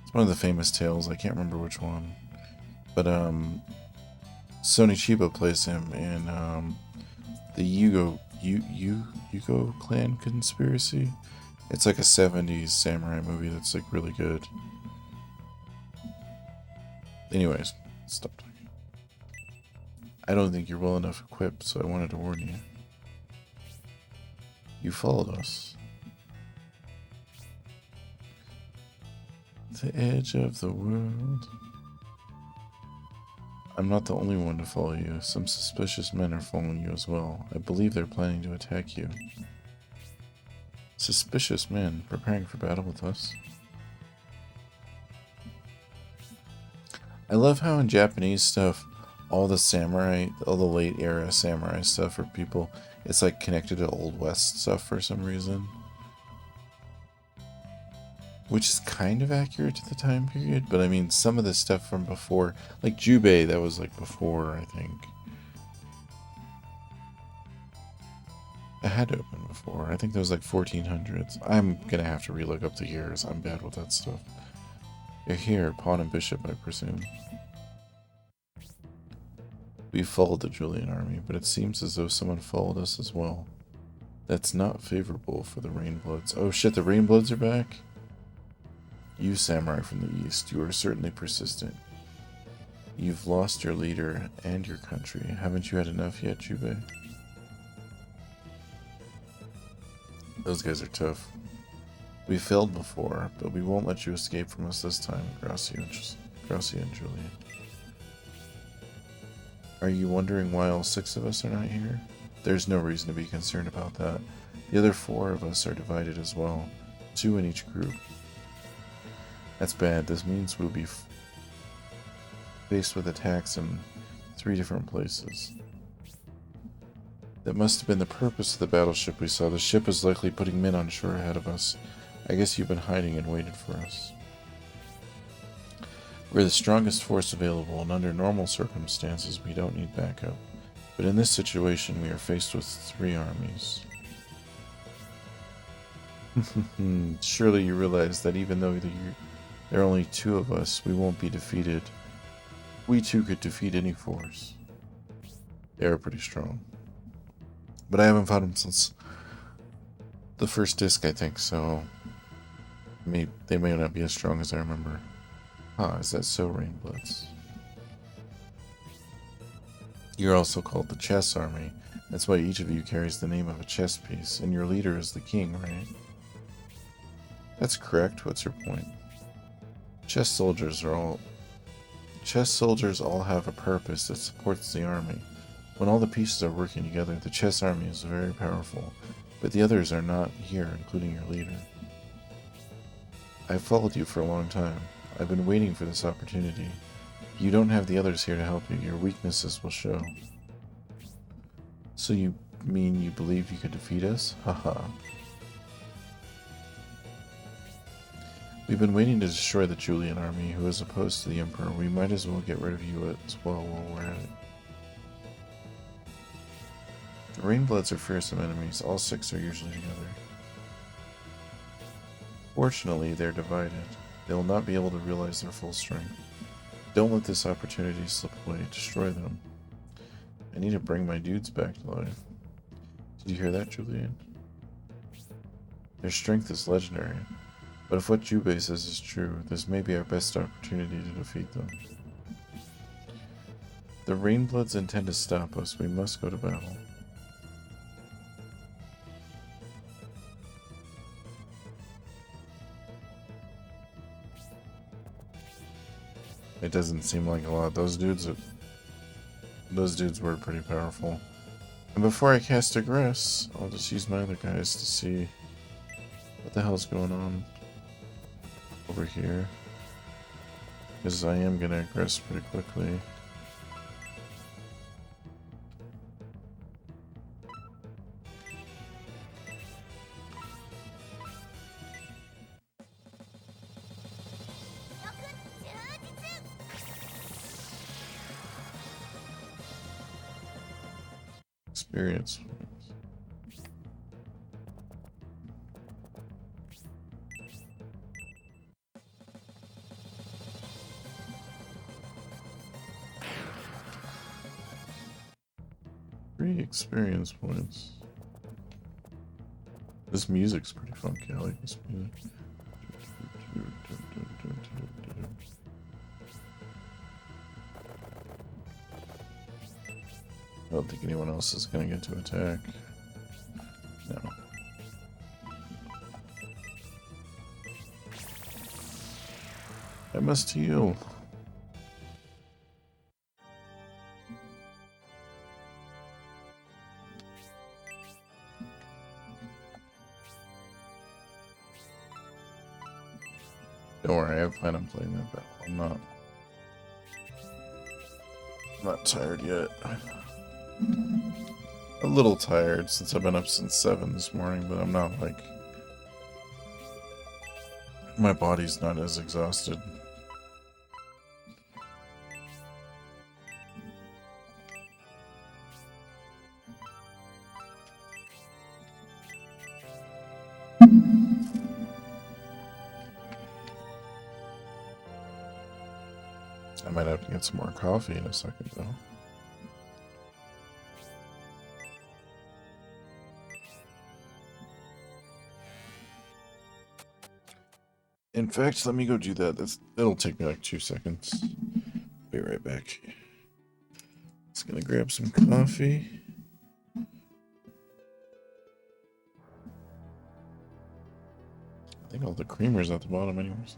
A: it's one of the famous tales. I can't remember which one. But Sony Chiba plays him in the Yugo Clan Conspiracy. It's like a 70s samurai movie that's like really good. Anyways, stop talking. I don't think you're well enough equipped, so I wanted to warn you. You followed us. The edge of the world. I'm not the only one to follow you. Some suspicious men are following you as well. I believe they're planning to attack you. Suspicious men preparing for battle with us. I love how in Japanese stuff, all the late era samurai stuff for people, it's like connected to Old West stuff for some reason. Which is kind of accurate to the time period, but I mean, some of the stuff from before, like Jubei, that was like before, I think. It had to have been before. I think that was like 1400s. I'm gonna have to relook up the years. I'm bad with that stuff. You're here, pawn and bishop, I presume. We followed the Julian army, but it seems as though someone followed us as well. That's not favorable for the Rainbloods. Oh shit, the Rainbloods are back? You samurai from the east, you are certainly persistent. You've lost your leader and your country. Haven't you had enough yet, Jubei? Those guys are tough. We failed before, but we won't let you escape from us this time, Gracia and Julian. Are you wondering why all 6 of us are not here? There's no reason to be concerned about that. The other 4 of us are divided as well. 2 in each group. That's bad. This means we'll be faced with attacks in 3 different places. That must have been the purpose of the battleship we saw. The ship is likely putting men on shore ahead of us. I guess you've been hiding and waited for us. We're the strongest force available, and under normal circumstances we don't need backup. But in this situation we are faced with 3 armies. Surely you realize that even though there are only 2 of us, we won't be defeated. We too could defeat any force. They are pretty strong. But I haven't fought them since the first disc, I think, so they may not be as strong as I remember. Ah, is that so, Rainbloods? You're also called the Chess Army. That's why each of you carries the name of a chess piece, and your leader is the king, right? That's correct. What's your point? Chess soldiers all have a purpose that supports the army. When all the pieces are working together, the chess army is very powerful, but the others are not here, including your leader. I've followed you for a long time. I've been waiting for this opportunity. You don't have the others here to help you. Your weaknesses will show. So you mean you believed you could defeat us? Haha. We've been waiting to destroy the Julian army, who is opposed to the Emperor. We might as well get rid of you as well while we're at it. The Rainbloods are fearsome enemies. All 6 are usually together. Fortunately, they're divided. They will not be able to realize their full strength. Don't let this opportunity slip away. Destroy them. I need to bring my dudes back to life. Did you hear that, Julian? Their strength is legendary. But if what Jubei says is true, this may be our best opportunity to defeat them. The Rainbloods intend to stop us. We must go to battle. It doesn't seem like a lot. Those dudes were pretty powerful. And before I cast Aggress, I'll just use my other guys to see what the hell's going on over here. Because I am gonna aggress pretty quickly. Experience points. Free experience points. This music's pretty funky. I like this music. I don't think anyone else is going to get to attack. No. I must heal. Don't worry, I plan on playing that battle. I'm not tired yet. A little tired since I've been up since 7 this morning, but I'm not like... My body's not as exhausted. I might have to get some more coffee in a second, though. In fact, let me go do that. It'll take me like 2 seconds. Be right back. Just gonna grab some coffee. I think all the creamer's at the bottom anyways.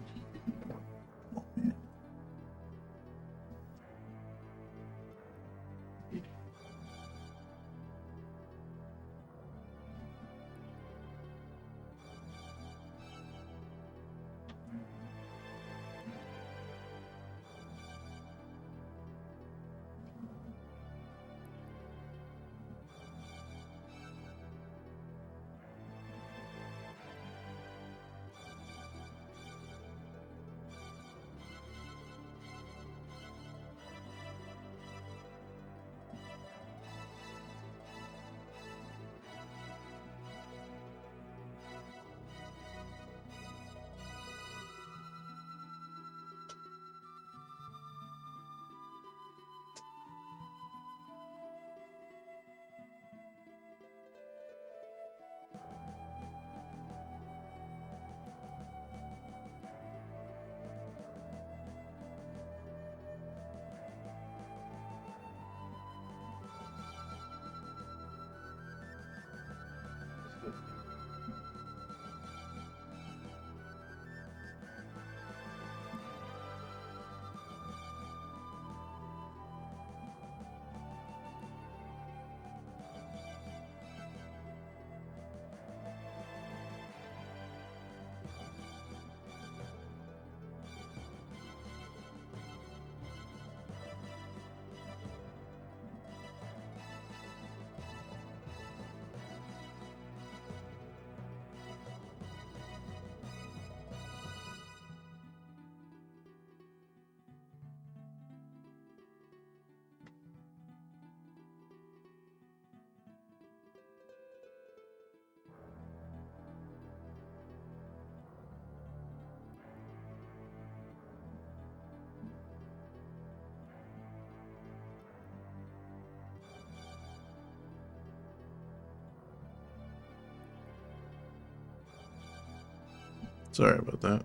A: Sorry about that.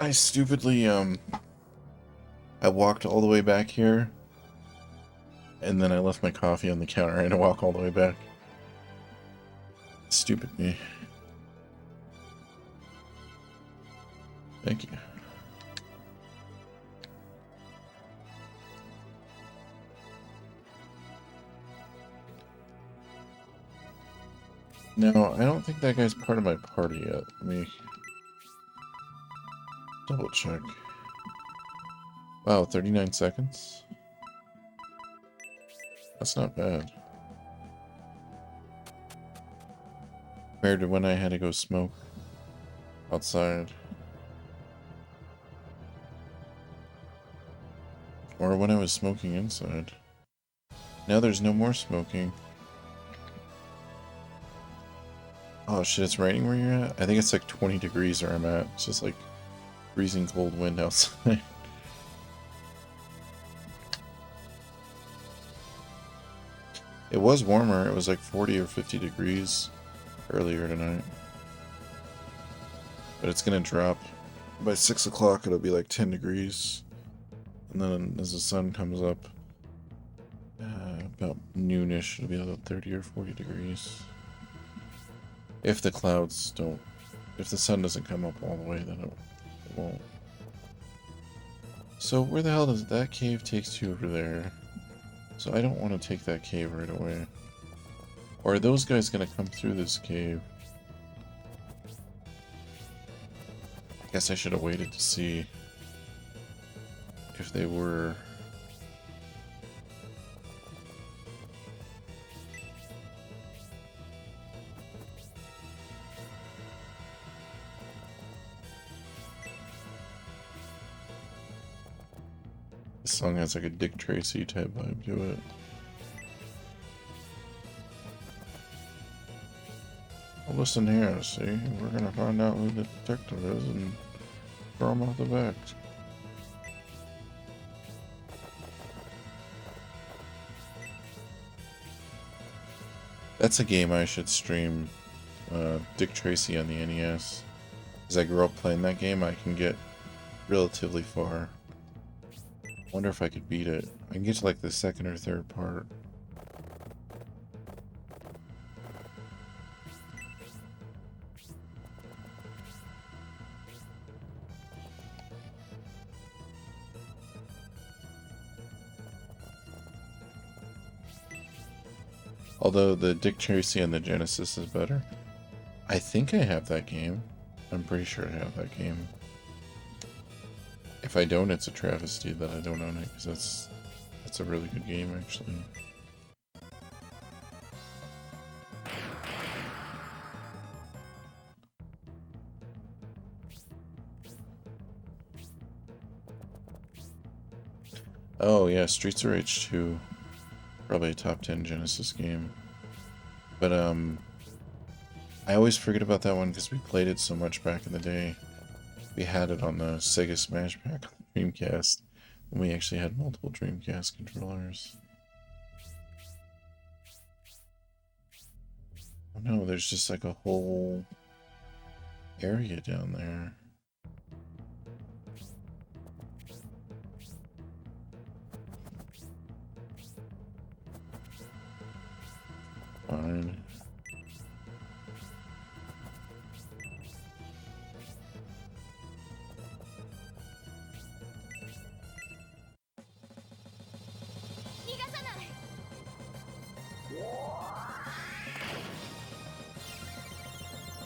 A: I stupidly, I walked all the way back here, and then I left my coffee on the counter. I had to walk all the way back. Stupid me. Thank you. No, I don't think that guy's part of my party yet. Let me double check. Wow, 39 seconds? That's not bad. Compared to when I had to go smoke outside. Or when I was smoking inside. Now there's no more smoking. Oh shit, it's raining where you're at? I think it's like 20 degrees where I'm at. It's just like freezing cold wind outside. It was warmer. It was like 40 or 50 degrees earlier tonight. But it's gonna drop. By 6 o'clock it'll be like 10 degrees. And then as the sun comes up, about noonish, it'll be about 30 or 40 degrees. If the clouds don't, if the sun doesn't come up all the way, then it won't. So where the hell does that cave takes you over there? So I don't want to take that cave right away. Or are those guys gonna come through this cave? I guess I should have waited to see if they were. This song has like a Dick Tracy type vibe to it. Well, listen here, see? We're gonna find out who the detective is and throw him off the back. That's a game I should stream Dick Tracy on the NES. As I grew up playing that game, I can get relatively far. Wonder if I could beat it. I can get to like the second or third part. Although the Dick Tracy on the Genesis is better. I think I have that game. I'm pretty sure I have that game. If I don't, it's a travesty that I don't own it, because that's a really good game, actually. Oh yeah, Streets of Rage 2. Probably a top 10 Genesis game. But I always forget about that one because we played it so much back in the day. We had it on the Sega Smash Pack on the Dreamcast, and we actually had multiple Dreamcast controllers. Oh no, there's just like a whole area down there. Fine.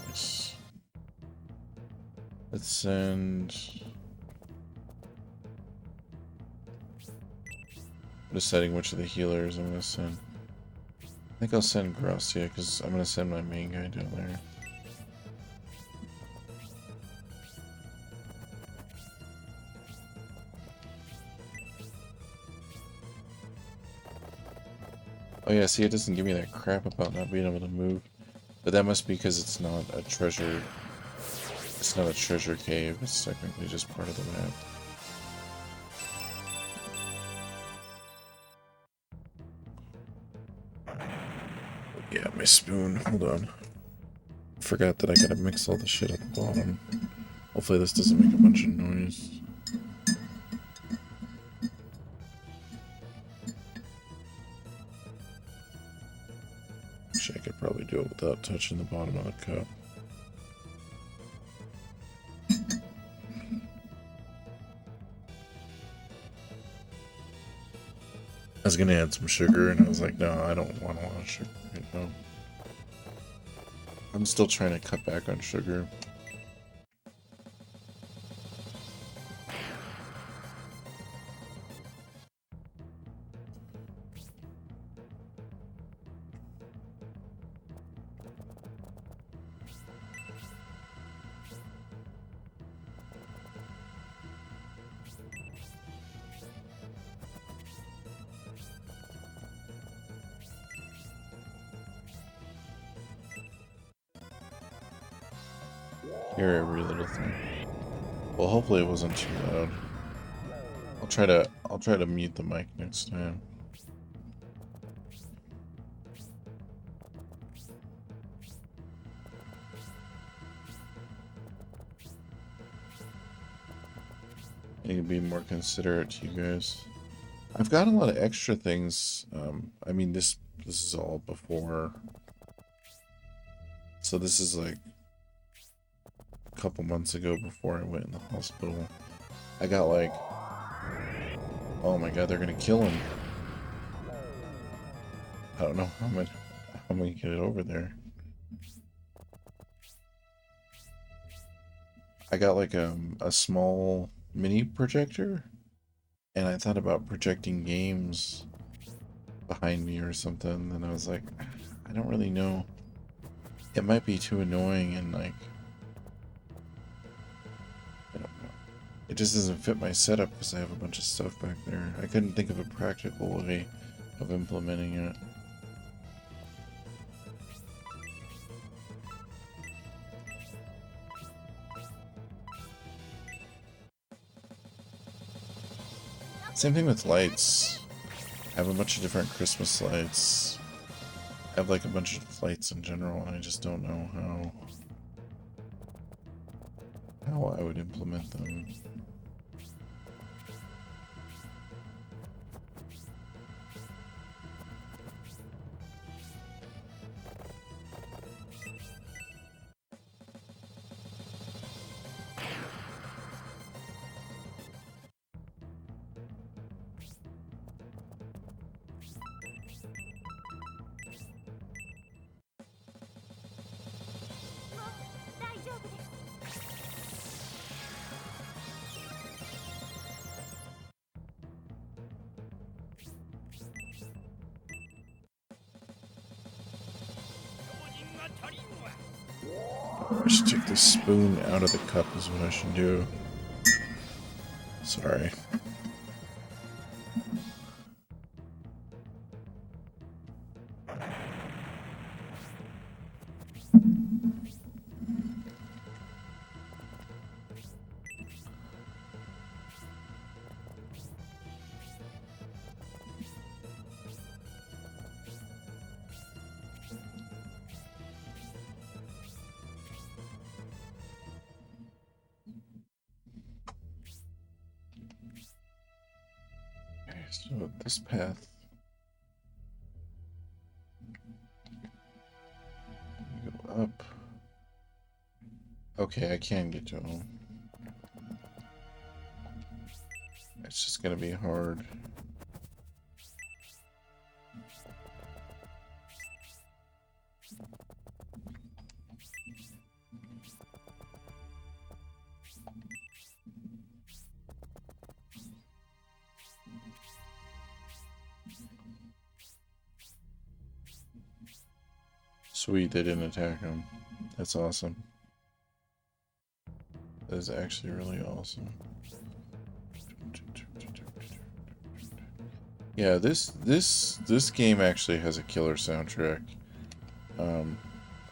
A: Nice. Let's send... I'm deciding which of the healers I'm gonna send. I think I'll send Gracia, because I'm gonna send my main guy down there. Oh yeah, see, it doesn't give me that crap about not being able to move. But that must be because it's not a treasure... It's not a treasure cave, it's technically just part of the map. Yeah, my spoon. Hold on. Forgot that I gotta mix all the shit at the bottom. Hopefully this doesn't make a bunch of noise. Actually, I could probably do it without touching the bottom of the cup. I was gonna add some sugar, and I was like, no, I don't want a lot of sugar right now. I'm still trying to cut back on sugar. Hear every little thing. Well, hopefully it wasn't too loud. I'll try to mute the mic next time. I can be more considerate to you guys. I've got a lot of extra things. I mean, this is all before. So this is like a couple months ago before I went in the hospital. I got like, oh my god, they're gonna kill him. I don't know how I'm gonna get it over there. I got like a small mini projector, and I thought about projecting games behind me or something, and I was like, I don't really know. It might be too annoying, and like, I don't know. It just doesn't fit my setup because I have a bunch of stuff back there. I couldn't think of a practical way of implementing it. Same thing with lights. I have a bunch of different Christmas lights. I have like a bunch of flights in general, and I just don't know how I would implement them. I should take the spoon out of the cup is what I should do. Sorry. So this path, go up. Okay, I can get to him. It's just gonna be hard. Sweet, they didn't attack him. That's awesome. That is actually really awesome. Yeah, this game actually has a killer soundtrack. I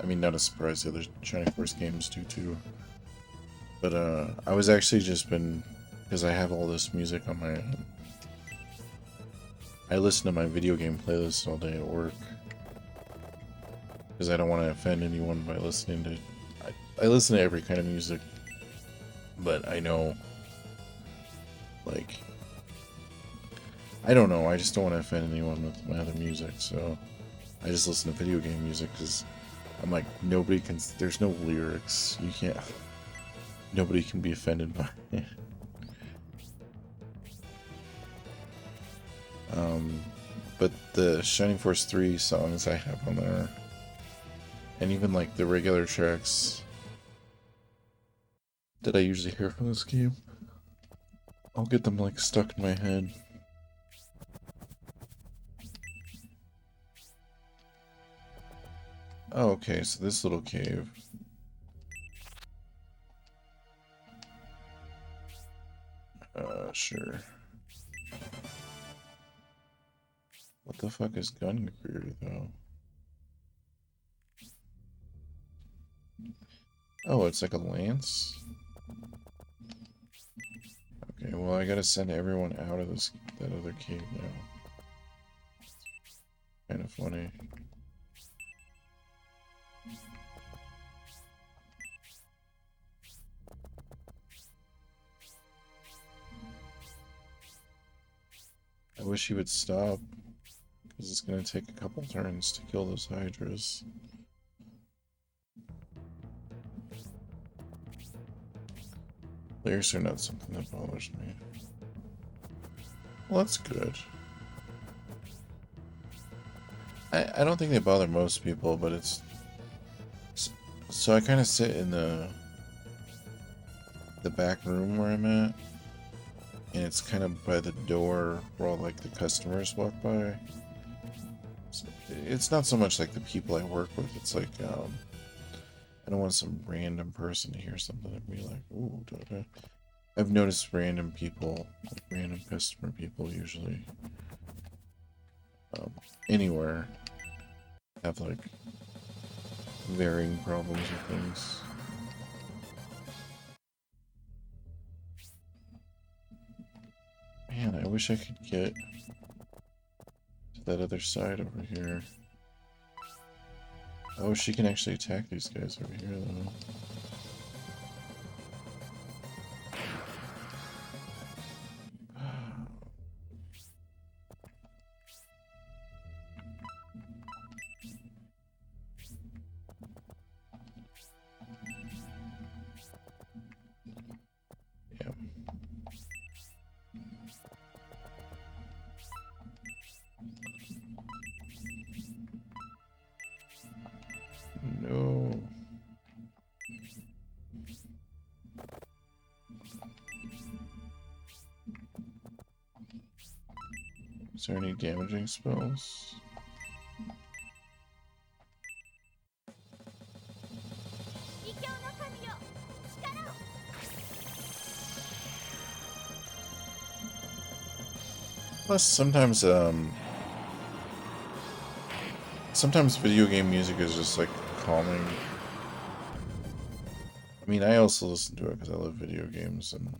A: mean, not a surprise, the other Shining Force games do too. But I was actually just been, because I have all this music on my I listen to my video game playlist all day at work. Because I don't want to offend anyone by listening to... I listen to every kind of music. But I know... Like... I don't know, I just don't want to offend anyone with my other music, so... I just listen to video game music, because... I'm like, nobody can... There's no lyrics. You can't... Nobody can be offended by it. But the Shining Force 3 songs I have on there... And even like the regular tracks that I usually hear from this game, I'll get them like stuck in my head. Oh, okay, so this little cave. Sure. What the fuck is Gungear, though? Oh, it's like a lance? Okay, well I gotta send everyone out of that other cave now. Kinda funny. I wish he would stop, because it's gonna take a couple turns to kill those hydras. Layers are not something that bothers me. Well, that's good. I don't think they bother most people, but it's... So I kind of sit in the back room where I'm at, and it's kind of by the door where all like the customers walk by. So it's not so much like the people I work with, it's like I don't want some random person to hear something and be like, ooh, da-da. I've noticed random people, like random customer people usually, anywhere, have like varying problems with things. Man, I wish I could get to that other side over here. Oh, she can actually attack these guys over here, though. Yep. No. Is there any damaging spells? Plus, sometimes video game music is just like calming. I mean, I also listen to it because I love video games, and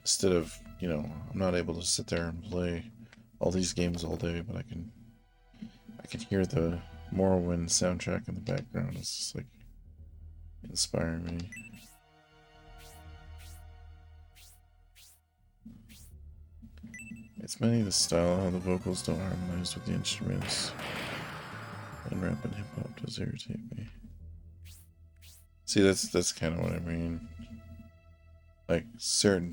A: instead of, you know, I'm not able to sit there and play all these games all day, but I can hear the Morrowind soundtrack in the background. It's just like inspiring me. It's mainly the style, how the vocals don't harmonize with the instruments. And rap and hip hop does irritate me. See, that's kind of what I mean. Like, certain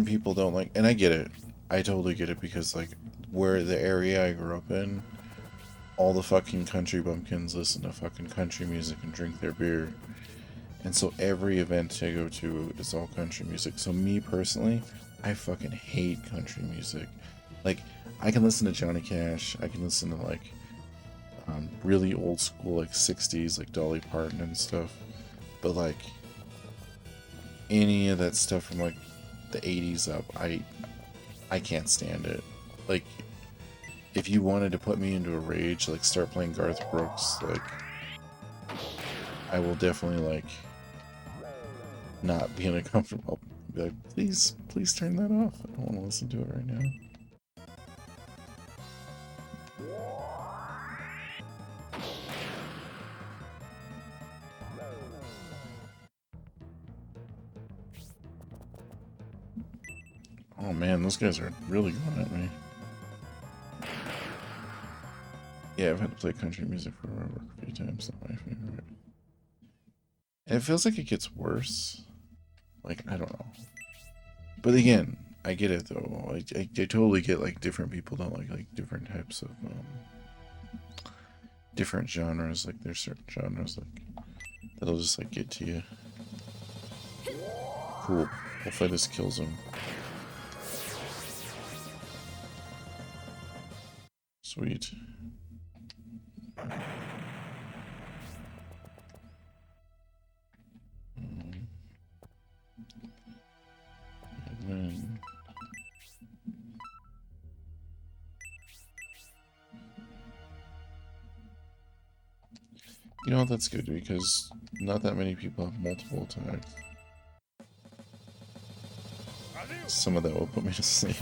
A: people don't like, and I get it. I totally get it, because like where the area I grew up in, all the fucking country bumpkins listen to fucking country music and drink their beer. And so every event I go to is all country music. So me personally, I fucking hate country music. Like, I can listen to Johnny Cash, I can listen to like really old school, like 60s, like Dolly Parton and stuff. But like any of that stuff from like the 80s up, I can't stand it. Like, if you wanted to put me into a rage, like start playing Garth Brooks, like I will definitely like not be in a comfortable. I'll be like, please turn that off. I don't want to listen to it right now. Oh man, those guys are really going at me. Yeah, I've had to play country music for work a few times. Not my favorite. And it feels like it gets worse. Like, I don't know. But again, I get it though. I totally get like different people don't like different types of different genres. Like there's certain genres like that'll just like get to you. Cool. Hopefully this kills him. Sweet. And you know, that's good because not that many people have multiple attacks. Some of that will put me to sleep.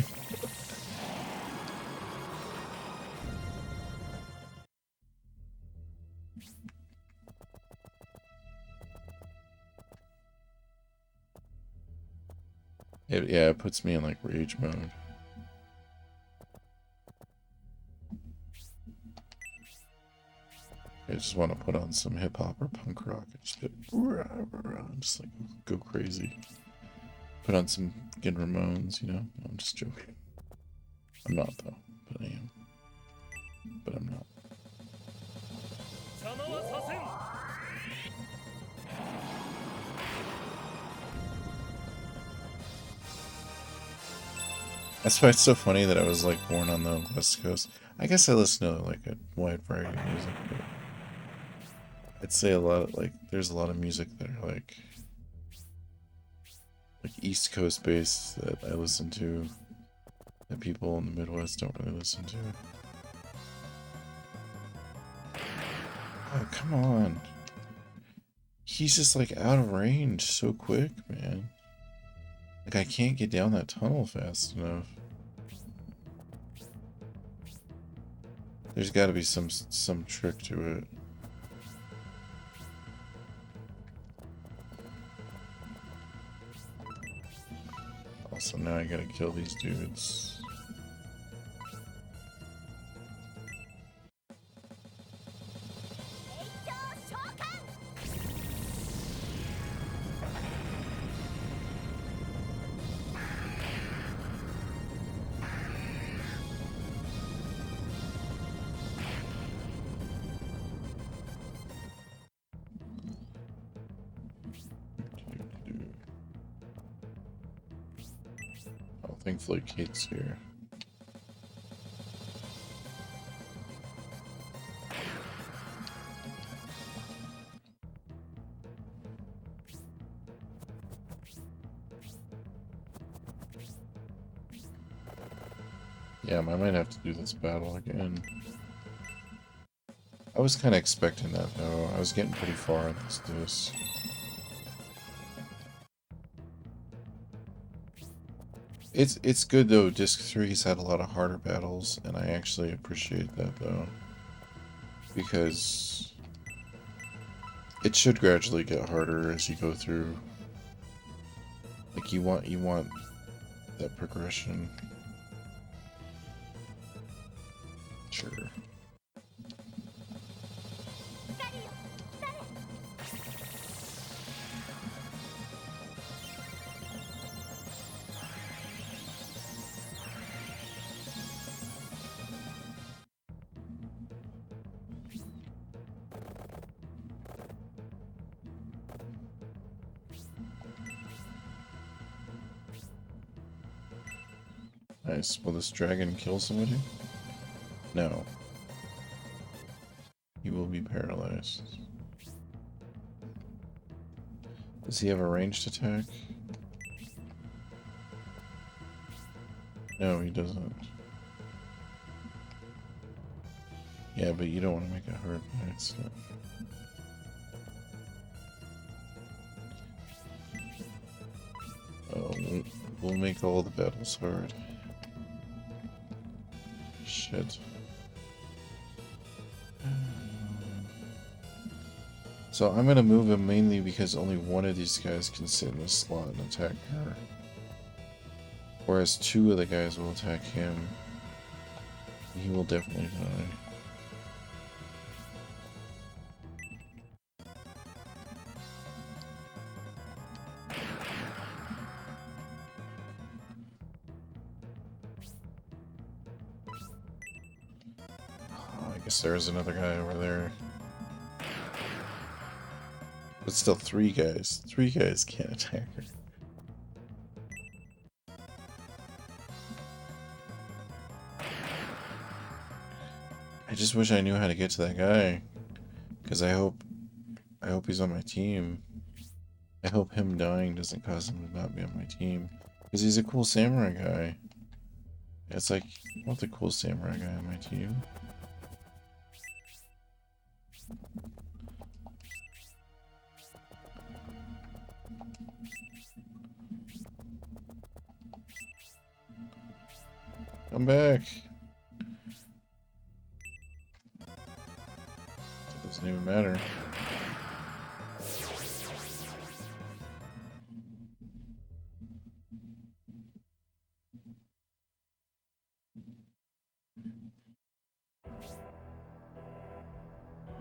A: Yeah, it puts me in like rage mode. I just want to put on some hip hop or punk rock and just like go crazy. Put on some good Ramones, you know? No, I'm just joking. I'm not though, but I am. But I'm not. That's why it's so funny that I was like born on the West Coast. I guess I listen to like a wide variety of music, but I'd say a lot of like there's a lot of music that are like East Coast based that I listen to that people in the Midwest don't really listen to. Oh, come on. He's just like out of range so quick, man. Like I can't get down that tunnel fast enough. There's got to be some trick to it. Also, now I gotta kill these dudes. Oh, thankfully Kate's here. Yeah, I might have to do this battle again. I was kind of expecting that, though. I was getting pretty far in this disc. It's good, though. Disc 3's had a lot of harder battles, and I actually appreciate that, though. Because it should gradually get harder as you go through. Like, you want that progression. Sure. Nice. Will this dragon kill somebody? No. He will be paralyzed. Does he have a ranged attack? No, he doesn't. Yeah, but you don't want to make it hard by that stuff. Oh, we'll make all the battles hard. Shit. So I'm gonna move him mainly because only one of these guys can sit in this slot and attack her. Whereas two of the guys will attack him. He will definitely die. Oh, I guess there's another guy over there. But still, three guys. Three guys can't attack her. I just wish I knew how to get to that guy. Because I hope he's on my team. I hope him dying doesn't cause him to not be on my team. Because he's a cool samurai guy. It's like, I want the cool samurai guy on my team. Come back. It doesn't even matter.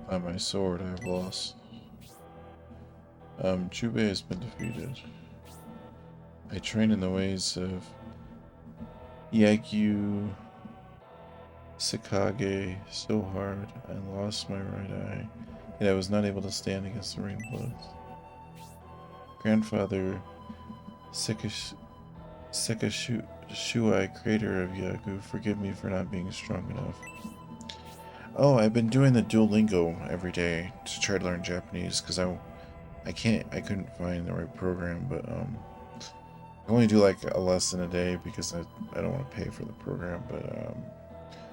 A: By my sword, I've lost. Jubei has been defeated. I train in the ways of Yagyu Sakage so hard I lost my right eye, yet I was not able to stand against the rain bloods. Grandfather Sekashuai, creator of Yagu, forgive me for not being strong enough. Oh, I've been doing the Duolingo every day to try to learn Japanese because I couldn't find the right program, but I only do like a lesson a day because I don't want to pay for the program, but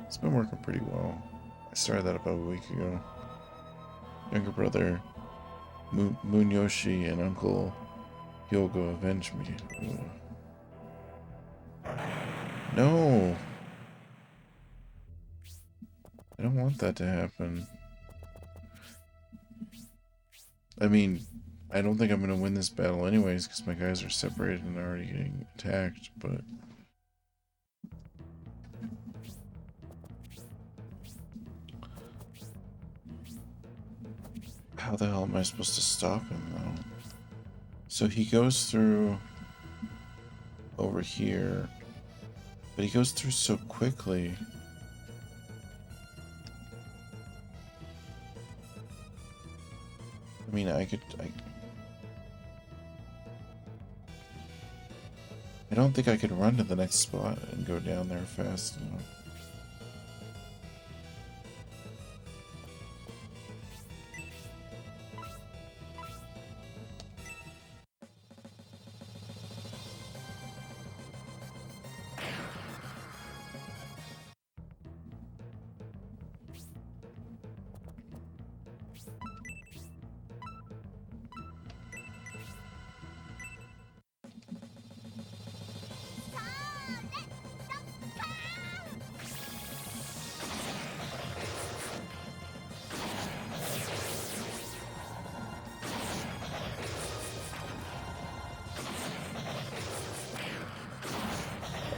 A: it's been working pretty well. I started that about a week ago. Younger brother Munyoshi and Uncle Hyogo avenge me. Ugh. No! I don't want that to happen. I mean, I don't think I'm going to win this battle anyways, because my guys are separated and already getting attacked, but... How the hell am I supposed to stop him, though? So he goes through... over here, but he goes through so quickly. I mean, I don't think I could run to the next spot and go down there fast enough.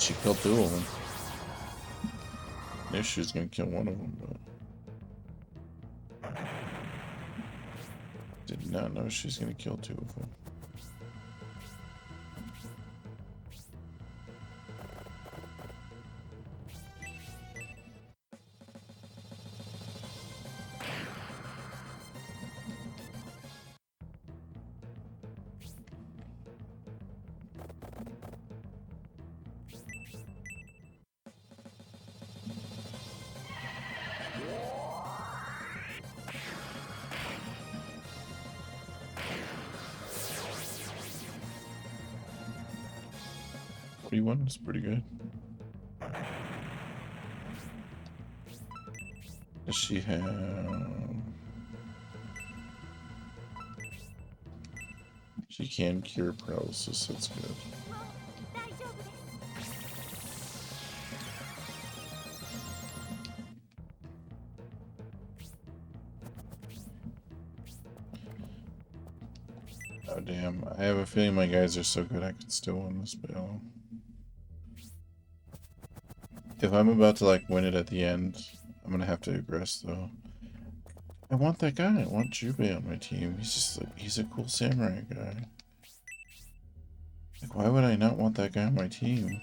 A: She killed two of them. I knew she was gonna kill one of them, but did not know she's gonna kill two of them. Is pretty good. Does she have... She can cure paralysis, that's good. Oh damn, I have a feeling my guys are so good I could still win this battle. If I'm about to like win it at the end, I'm gonna have to aggress though. I want that guy. I want Jubei on my team. He's just like, he's a cool samurai guy. Like, why would I not want that guy on my team?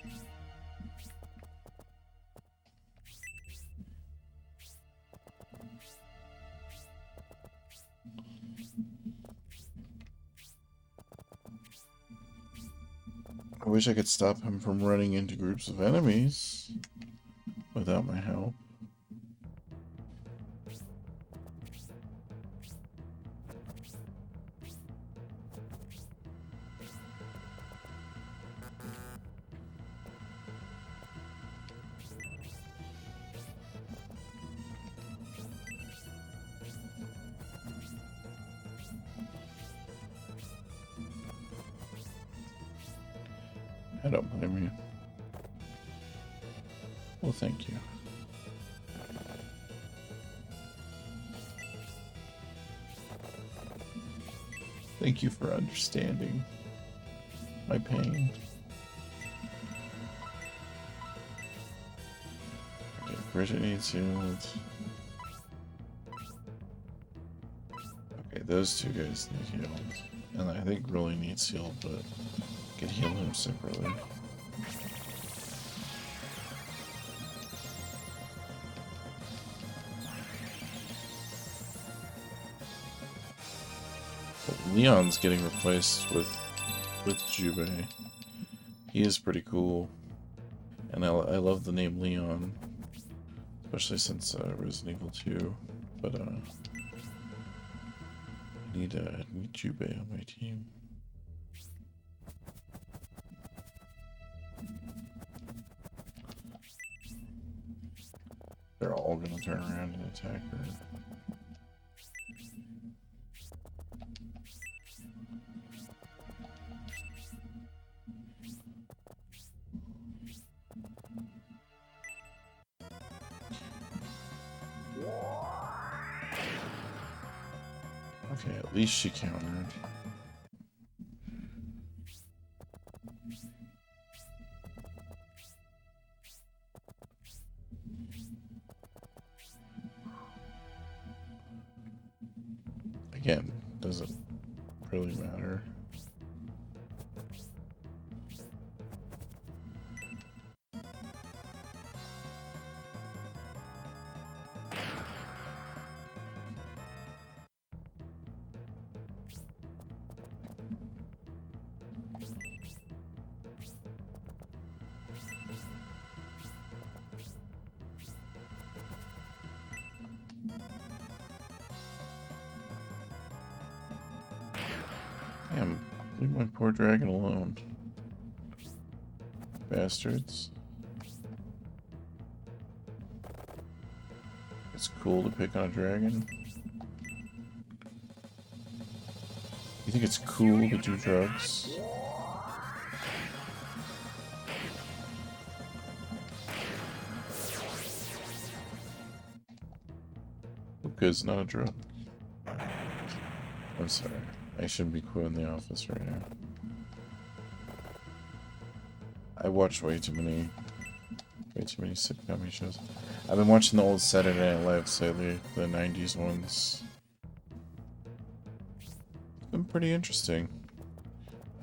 A: I wish I could stop him from running into groups of enemies without my help. I don't blame you. Well, thank you. Thank you for understanding my pain. Okay, Bridget needs healed. Okay, those two guys need healed. And I think really needs healed, but I could heal him separately. But Leon's getting replaced with Jubei. He is pretty cool. And I love the name Leon. Especially since Resident Evil 2. But I need Jubei on my team. They're all gonna turn around and attack her. Okay, at least she countered. Again, doesn't really matter. Damn, leave my poor dragon alone. Bastards. It's cool to pick on a dragon. You think it's cool to do drugs? Hookah's not a drug. I'm sorry. I shouldn't be quoting The Office right now. I watch way too many sitcom shows. I've been watching the old Saturday Night Live lately, the 90s ones. It's been pretty interesting.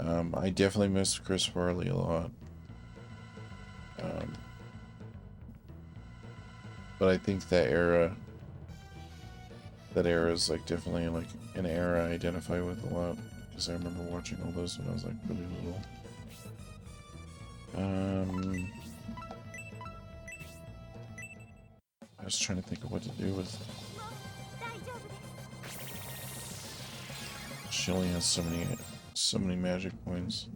A: I definitely miss Chris Farley a lot. But I think that era is like definitely like an era I identify with a lot, because I remember watching all those when I was like really little. I was trying to think of what to do with. She only has so many magic points.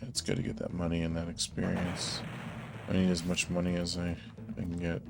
A: Yeah, it's good to get that money and that experience. I need as much money as I can get.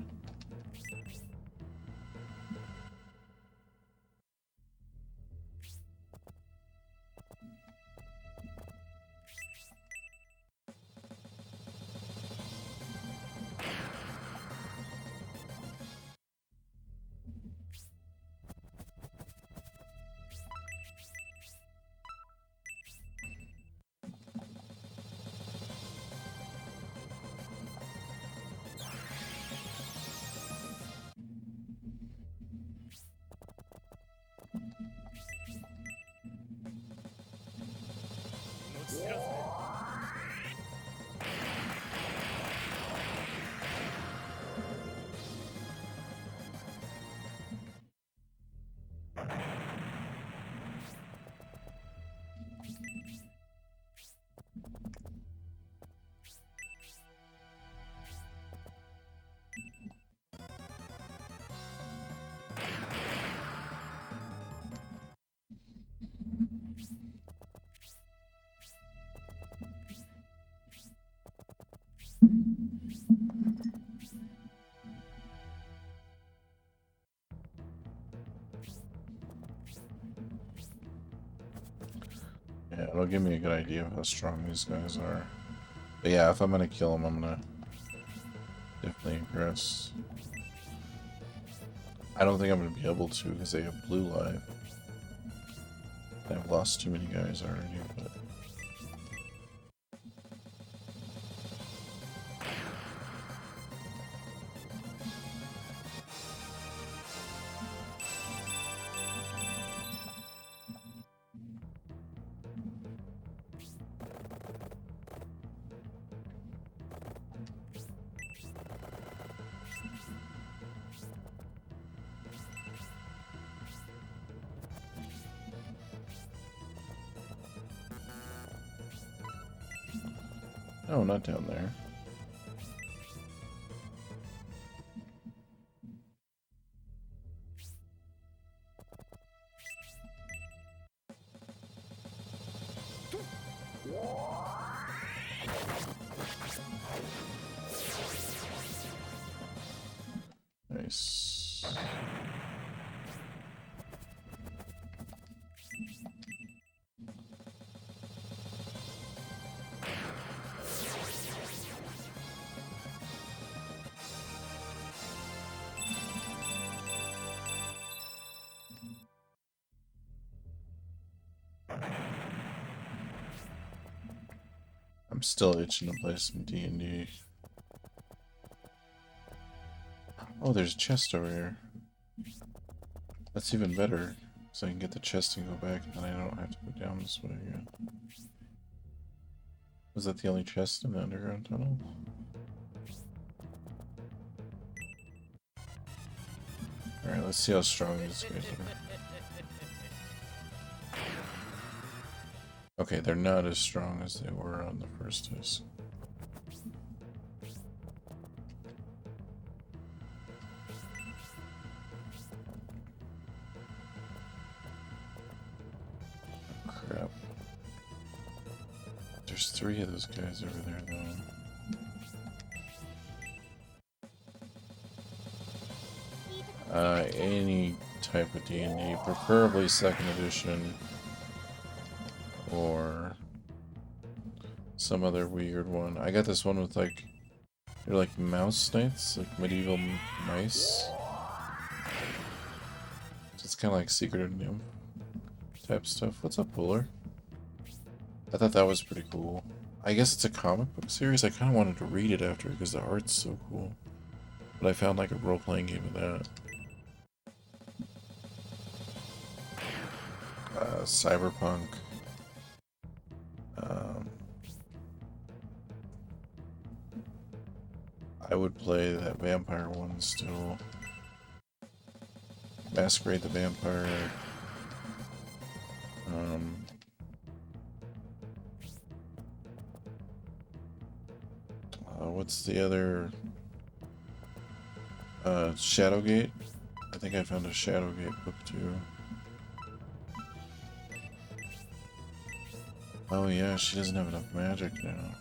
A: Yeah, it'll give me a good idea of how strong these guys are. But yeah, if I'm gonna kill them, I'm gonna definitely aggress. I don't think I'm gonna be able to because they have blue life. I've lost too many guys already, but... No, not down there. Nice. I'm still itching to play some D&D. Oh, there's a chest over here. That's even better, so I can get the chest and go back, and then I don't have to go down this way again. Was that the only chest in the underground tunnel? Alright, let's see how strong these guys are. Okay, they're not as strong as they were on the first disc. Crap. There's 3 of those guys over there, though. Any type of D&D, preferably 2nd edition, or some other weird one. I got this one with like, they're like mouse knights, like medieval mice. So it's kind of like Secret of Nim type stuff. What's up, Puller? I thought that was pretty cool. I guess it's a comic book series. I kind of wanted to read it after because the art's so cool. But I found like a role-playing game of that. Cyberpunk. I would play that vampire one still. Masquerade the Vampire. What's the other? Shadowgate. I think I found a Shadowgate book too. Oh yeah, she doesn't have enough magic now.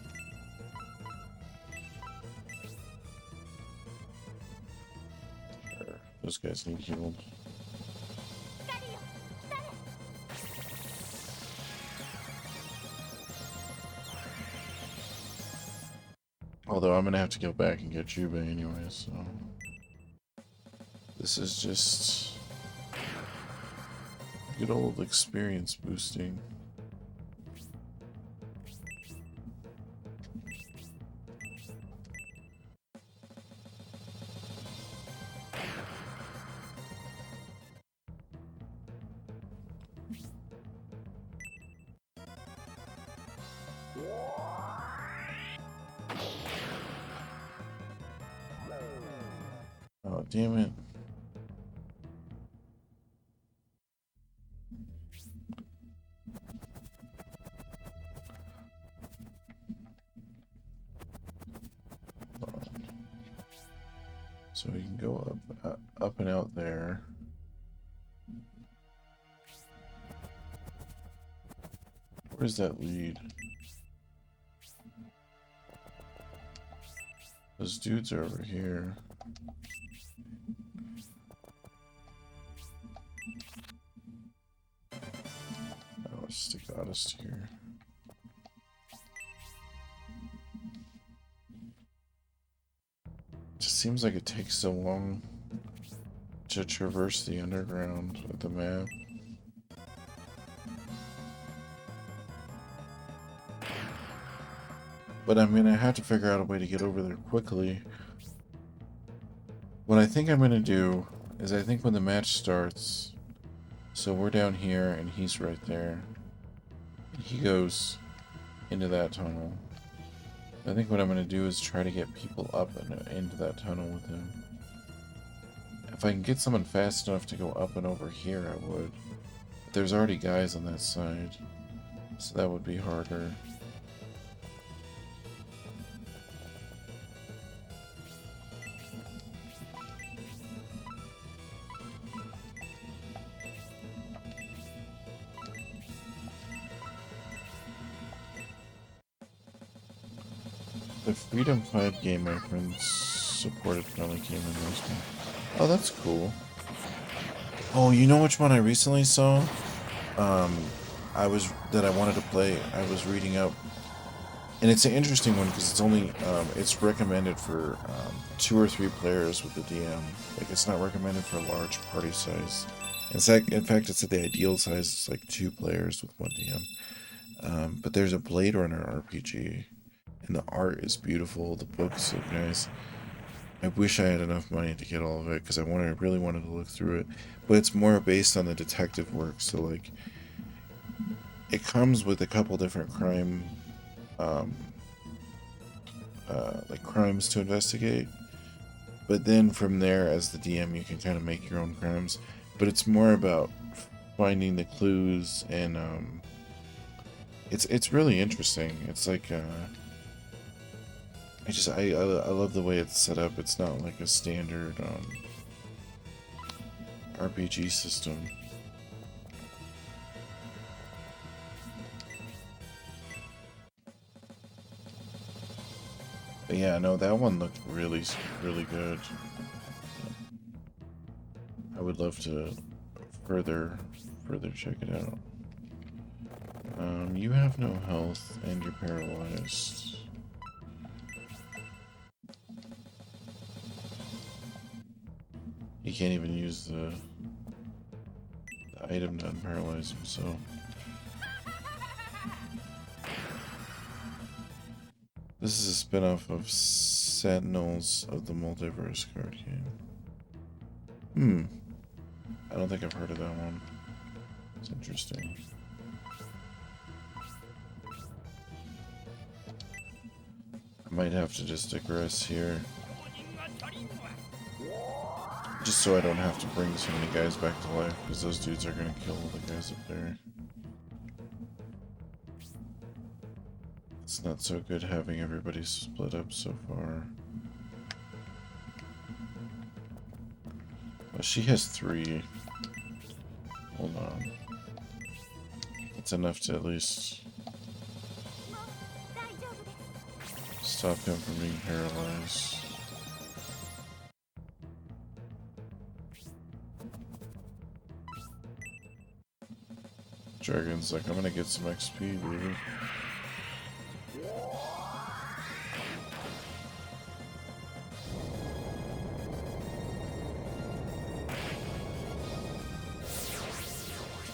A: Sure, those guys need healed. Although I'm gonna have to go back and get Juba anyway, so this is just good old experience boosting. Oh, damn it. So we can go up and out there. Where's that lead? Those dudes are over here. Oh, let's stick the oddest here. It just seems like it takes so long to traverse the underground of the map. But I'm gonna have to figure out a way to get over there quickly. What I think I'm gonna do is I think when the match starts, so we're down here and he's right there. And he goes into that tunnel. I think what I'm gonna do is try to get people up and into that tunnel with him. If I can get someone fast enough to go up and over here, I would. But there's already guys on that side, so that would be harder. The Freedom 5 game my friends supported finally came in this one. Oh, that's cool. Oh, you know which one I recently saw? That I wanted to play. I was reading up, and it's an interesting one because it's only it's recommended for 2 or 3 players with the DM. Like, it's not recommended for a large party size. In fact, it's at the ideal size. It's like 2 players with 1 DM. But there's a Blade Runner RPG. And the art is beautiful. The books look nice. I wish I had enough money to get all of it because I really wanted to look through it. But it's more based on the detective work. So like, it comes with a couple different like crimes to investigate. But then from there, as the DM, you can kind of make your own crimes. But it's more about finding the clues, and it's really interesting. It's like I love the way it's set up. It's not like a standard RPG system. But yeah, no, that one looked really good. I would love to further check it out. You have no health and you're paralyzed. He can't even use the item to unparalyze himself. This is a spin-off of Sentinels of the Multiverse card game. I don't think I've heard of that one. It's interesting. I might have to just digress here. Just so I don't have to bring so many guys back to life, because those dudes are going to kill the guys up there. It's not so good having everybody split up so far. Well, she has 3. Hold on. That's enough to at least stop him from being paralyzed. Dragon's like, I'm gonna get some XP, baby.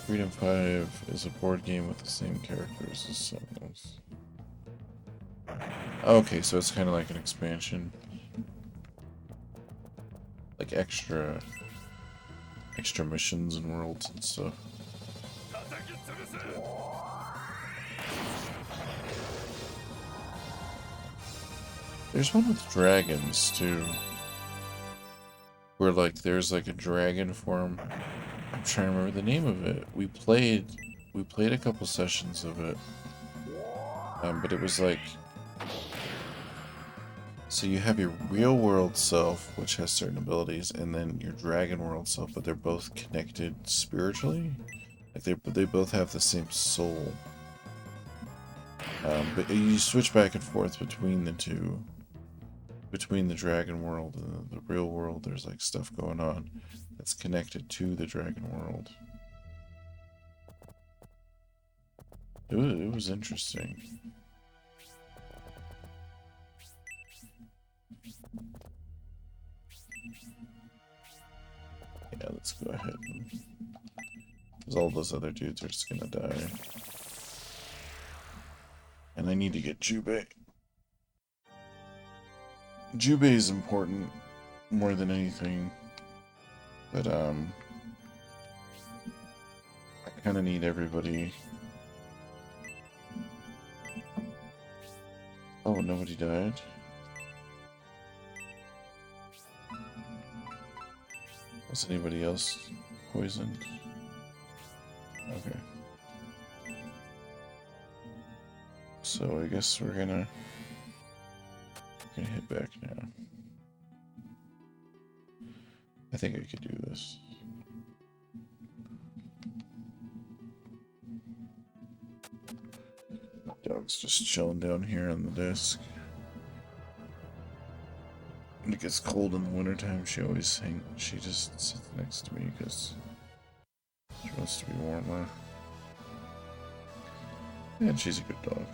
A: Freedom 5 is a board game with the same characters as Sentinels. Okay, so it's kind of like an expansion. Like extra missions and worlds and stuff. There's one with dragons too, where like there's like a dragon form. I'm trying to remember the name of it. We played a couple sessions of it, but it was like, so you have your real world self, which has certain abilities, and then your dragon world self, but they're both connected spiritually. Like they both have the same soul. But you switch back and forth between the two. Between the dragon world and the real world, there's like stuff going on that's connected to the dragon world. It was interesting. Yeah, let's go ahead. Because all those other dudes are just gonna die. And I need to get Jubei. Jubei is important more than anything. But, I kind of need everybody. Oh, nobody died? Was anybody else poisoned? Okay. So I guess we're gonna hit back now. I think I could do this. My dog's just chilling down here on the desk. When it gets cold in the wintertime, she just sits next to me because she wants to be warmer. And she's a good dog.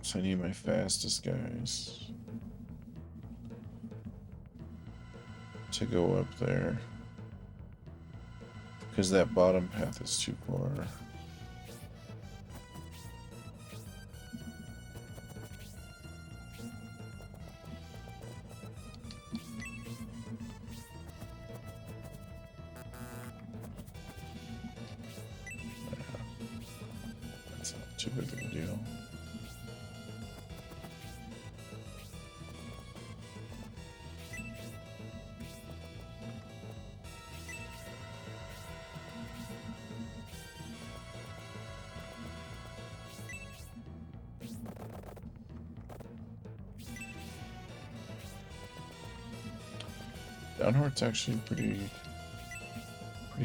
A: So I need my fastest guys to go up there. Because that bottom path is too far. That's not too big of a deal. Downheart's actually pretty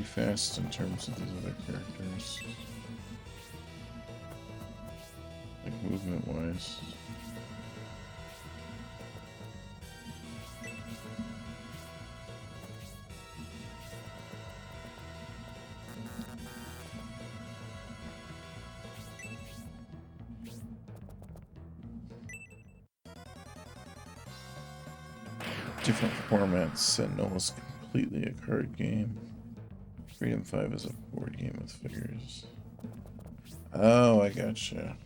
A: fast in terms of these other characters. Like movement wise. Different formats. Sentinel is completely a card game. Freedom 5 is a board game with figures. Oh, I gotcha.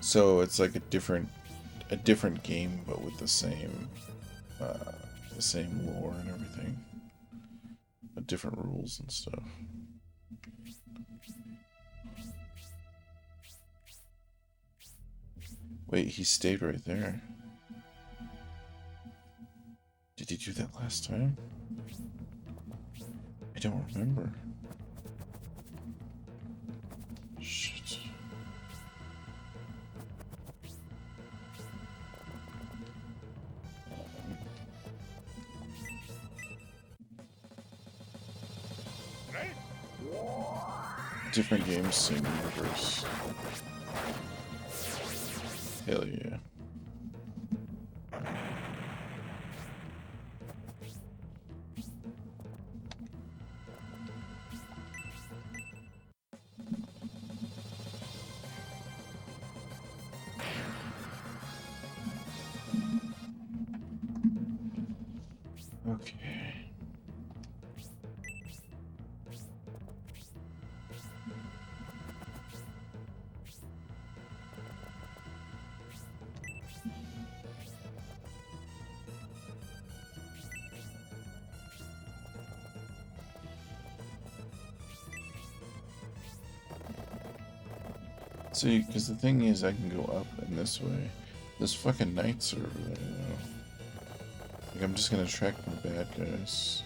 A: So it's like a different game, but with the same lore and everything, but different rules and stuff. Wait, he stayed right there. Did he do that last time? I don't remember. Shit. Different games, same universe. Hell yeah. Okay. See, because the thing is, I can go up and this way. Those fucking knights are over there, though. Like, I'm just gonna track the bad guys.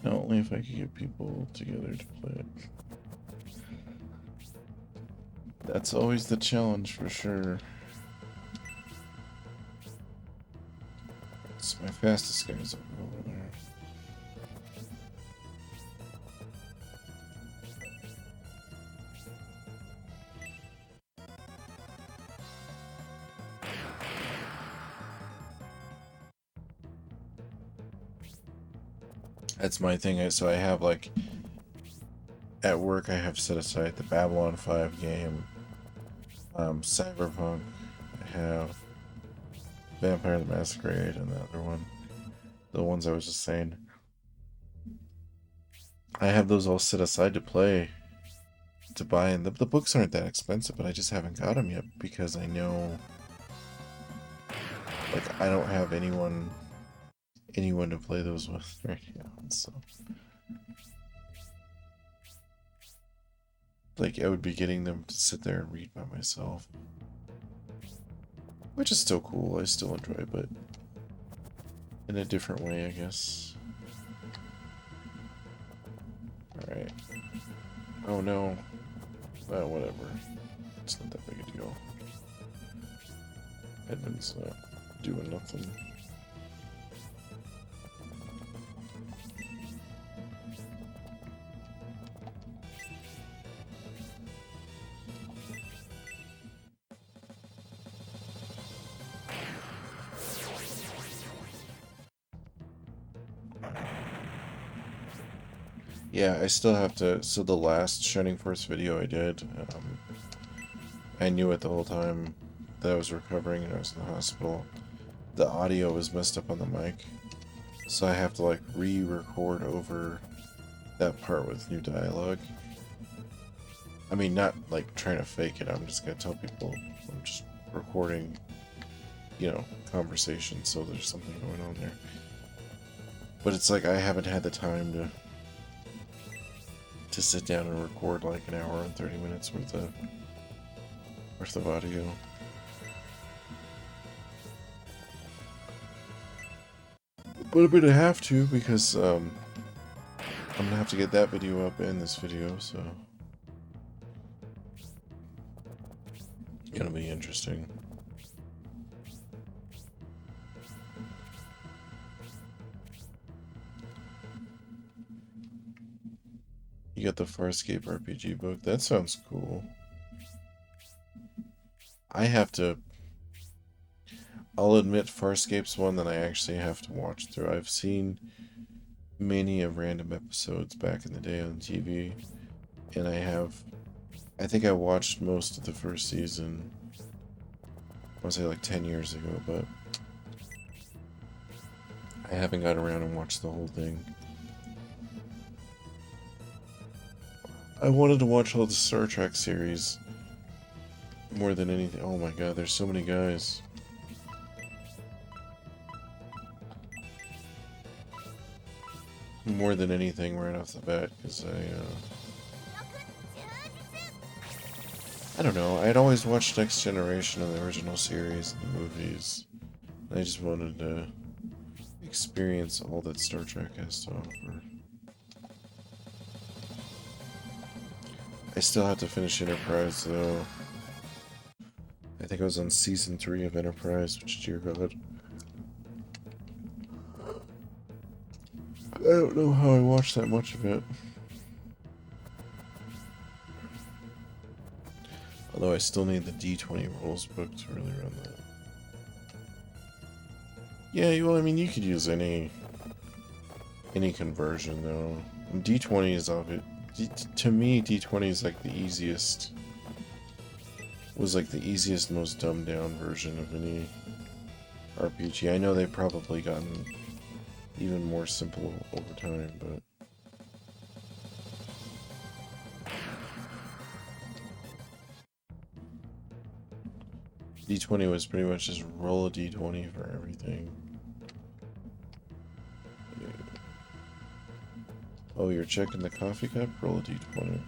A: Now, only if I could get people together to play it. That's always the challenge, for sure. It's my fastest guys over there. That's my thing. So I have, like, at work I have set aside the Babylon 5 game, Cyberpunk, I have Vampire the Masquerade, and the other one, the ones I was just saying. I have those all set aside to play, to buy, and the books aren't that expensive, but I just haven't got them yet because I know, like, I don't have anyone to play those with right now, so like I would be getting them to sit there and read by myself, which is still cool. I still enjoy it, but in a different way, I guess. Alright. Oh no. Well, whatever. It's not that big a deal. Edmund's not doing nothing. Yeah, I still have to. So the last Shining Force video I did, I knew it the whole time that I was recovering and I was in the hospital. The audio was messed up on the mic, so I have to like re-record over that part with new dialogue. I mean, not like trying to fake it. I'm just gonna tell people I'm just recording, you know, conversation, so there's something going on there. But it's like I haven't had the time to sit down and record like an hour and 30 minutes worth of audio. But I'm gonna have to because I'm gonna have to get that video up and this video, so gonna be interesting. You got the Farscape RPG book. That sounds cool. I have to. I'll admit Farscape's one that I actually have to watch through. I've seen many of random episodes back in the day on TV, and I think I watched most of the first season, I want to say like 10 years ago, but I haven't got around and watched the whole thing. I wanted to watch all the Star Trek series more than anything. Oh my god, there's so many guys. More than anything right off the bat, because I don't know, I'd always watched Next Generation and the original series and the movies. I just wanted to experience all that Star Trek has to offer. I still have to finish Enterprise, though. I think I was on Season 3 of Enterprise, which, dear God. I don't know how I watched that much of it. Although I still need the D20 rules book to really run that. Yeah, well, I mean, you could use any conversion, though. And D20 is of it. To me, D20 is like the easiest. Was like the easiest, most dumbed down version of any RPG. I know they've probably gotten even more simple over time, but D20 was pretty much just roll a D20 for everything. Oh, you're checking the coffee cup? Roll a D20.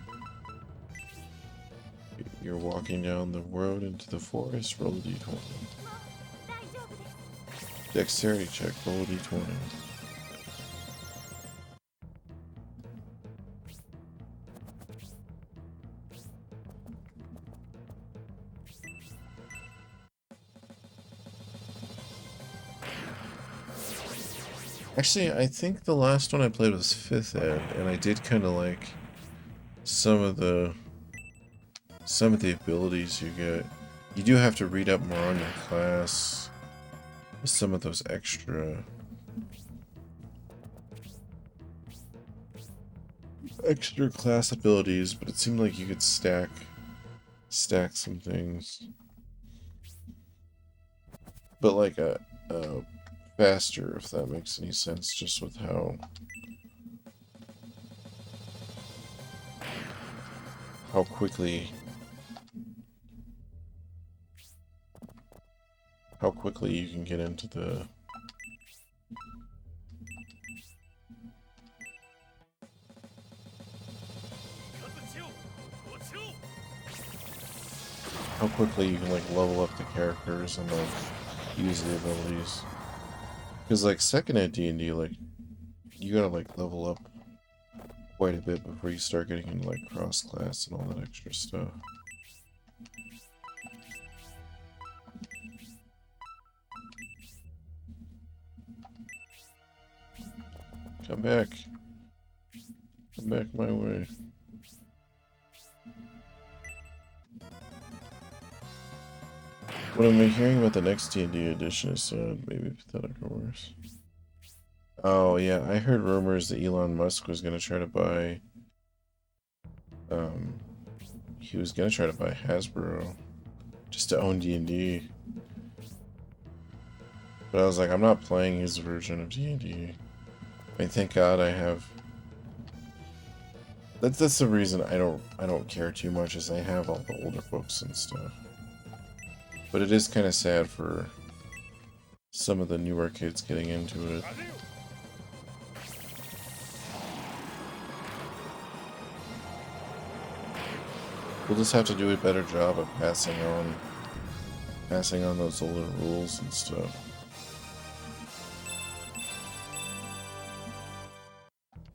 A: You're walking down the road into the forest? Roll a D20. Dexterity check, roll a D20. Actually, I think the last one I played was 5th Ed, and I did kind of like some of the abilities you get. You do have to read up more on your class with some of those extra class abilities, but it seemed like you could stack some things. But like a faster, if that makes any sense, just with how quickly you can get into the like level up the characters and like use the abilities. Because like 2nd Ed D&D, like you gotta like level up quite a bit before you start getting into like cross class and all that extra stuff. Come back my way. What am I hearing about the next D&D edition is sad, maybe pathetic or worse. Oh yeah, I heard rumors that Elon Musk was gonna try to buy. Um, he was gonna try to buy Hasbro just to own D&D. But I was like, I'm not playing his version of D&D. I mean, thank God I have. That's the reason I don't care too much, is I have all the older books and stuff. But it is kind of sad for some of the newer kids getting into it. We'll just have to do a better job of passing on those older rules and stuff.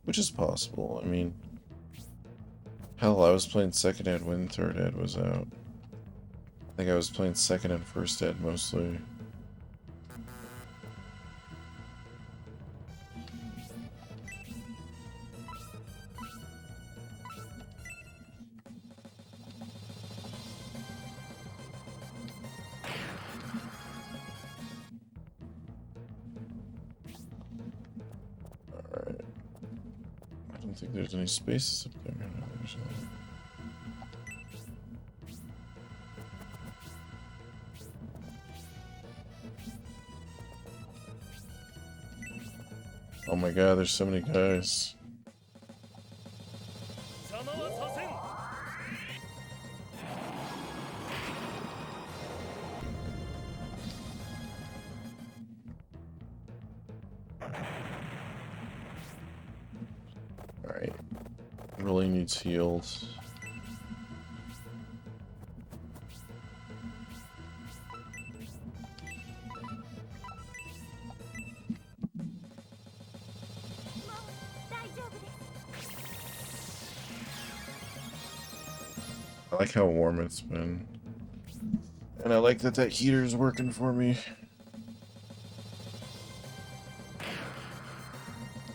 A: Which is possible. I mean, hell, I was playing second ed when third ed was out. I think I was playing second and first ed mostly. Alright. I don't think there's any spaces up there. No, there's not. Oh my god, there's so many guys. Alright. Really needs heals. I like how warm it's been. And I like that heater's working for me.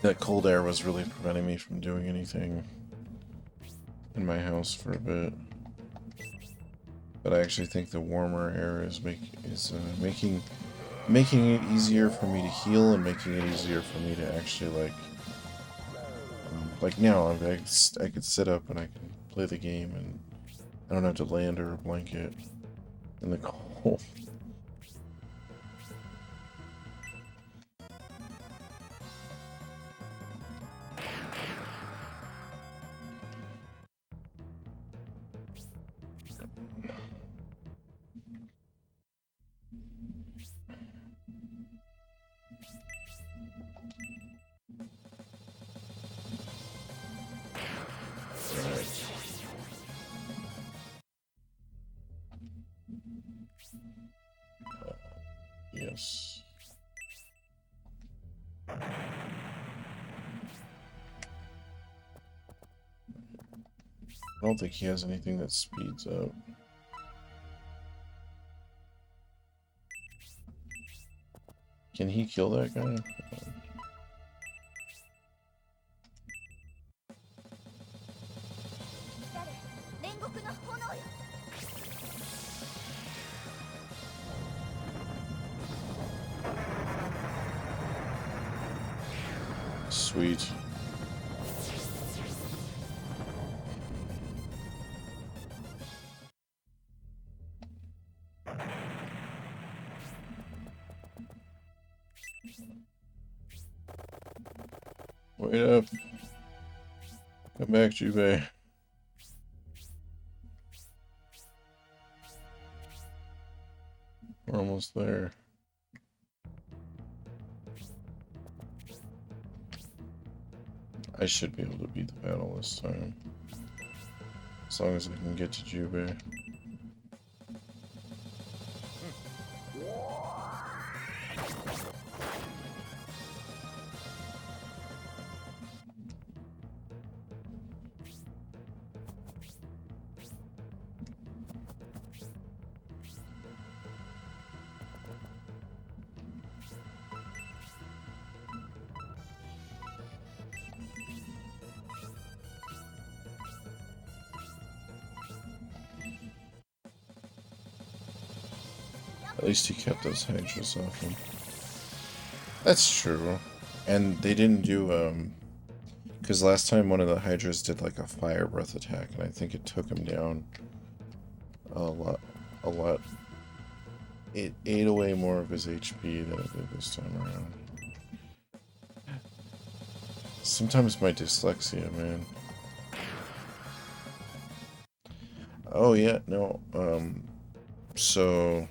A: That cold air was really preventing me from doing anything in my house for a bit. But I actually think the warmer air is making it easier for me to heal, and making it easier for me to actually like now I could sit up and I can play the game, and I don't have to lay under a blanket in the cold. Yes. I don't think he has anything that speeds up. Can he kill that guy? Sweet. Wait up. Come back, Jubei. We're almost there. I should be able to beat the battle this time. As long as I can get to Jubei. At least he kept those hedges off him. That's true. And they didn't do, because last time one of the Hydras did like a fire breath attack, and I think it took him down a lot, a lot. It ate away more of his HP than it did this time around. Sometimes my dyslexia, man. Oh yeah, no, so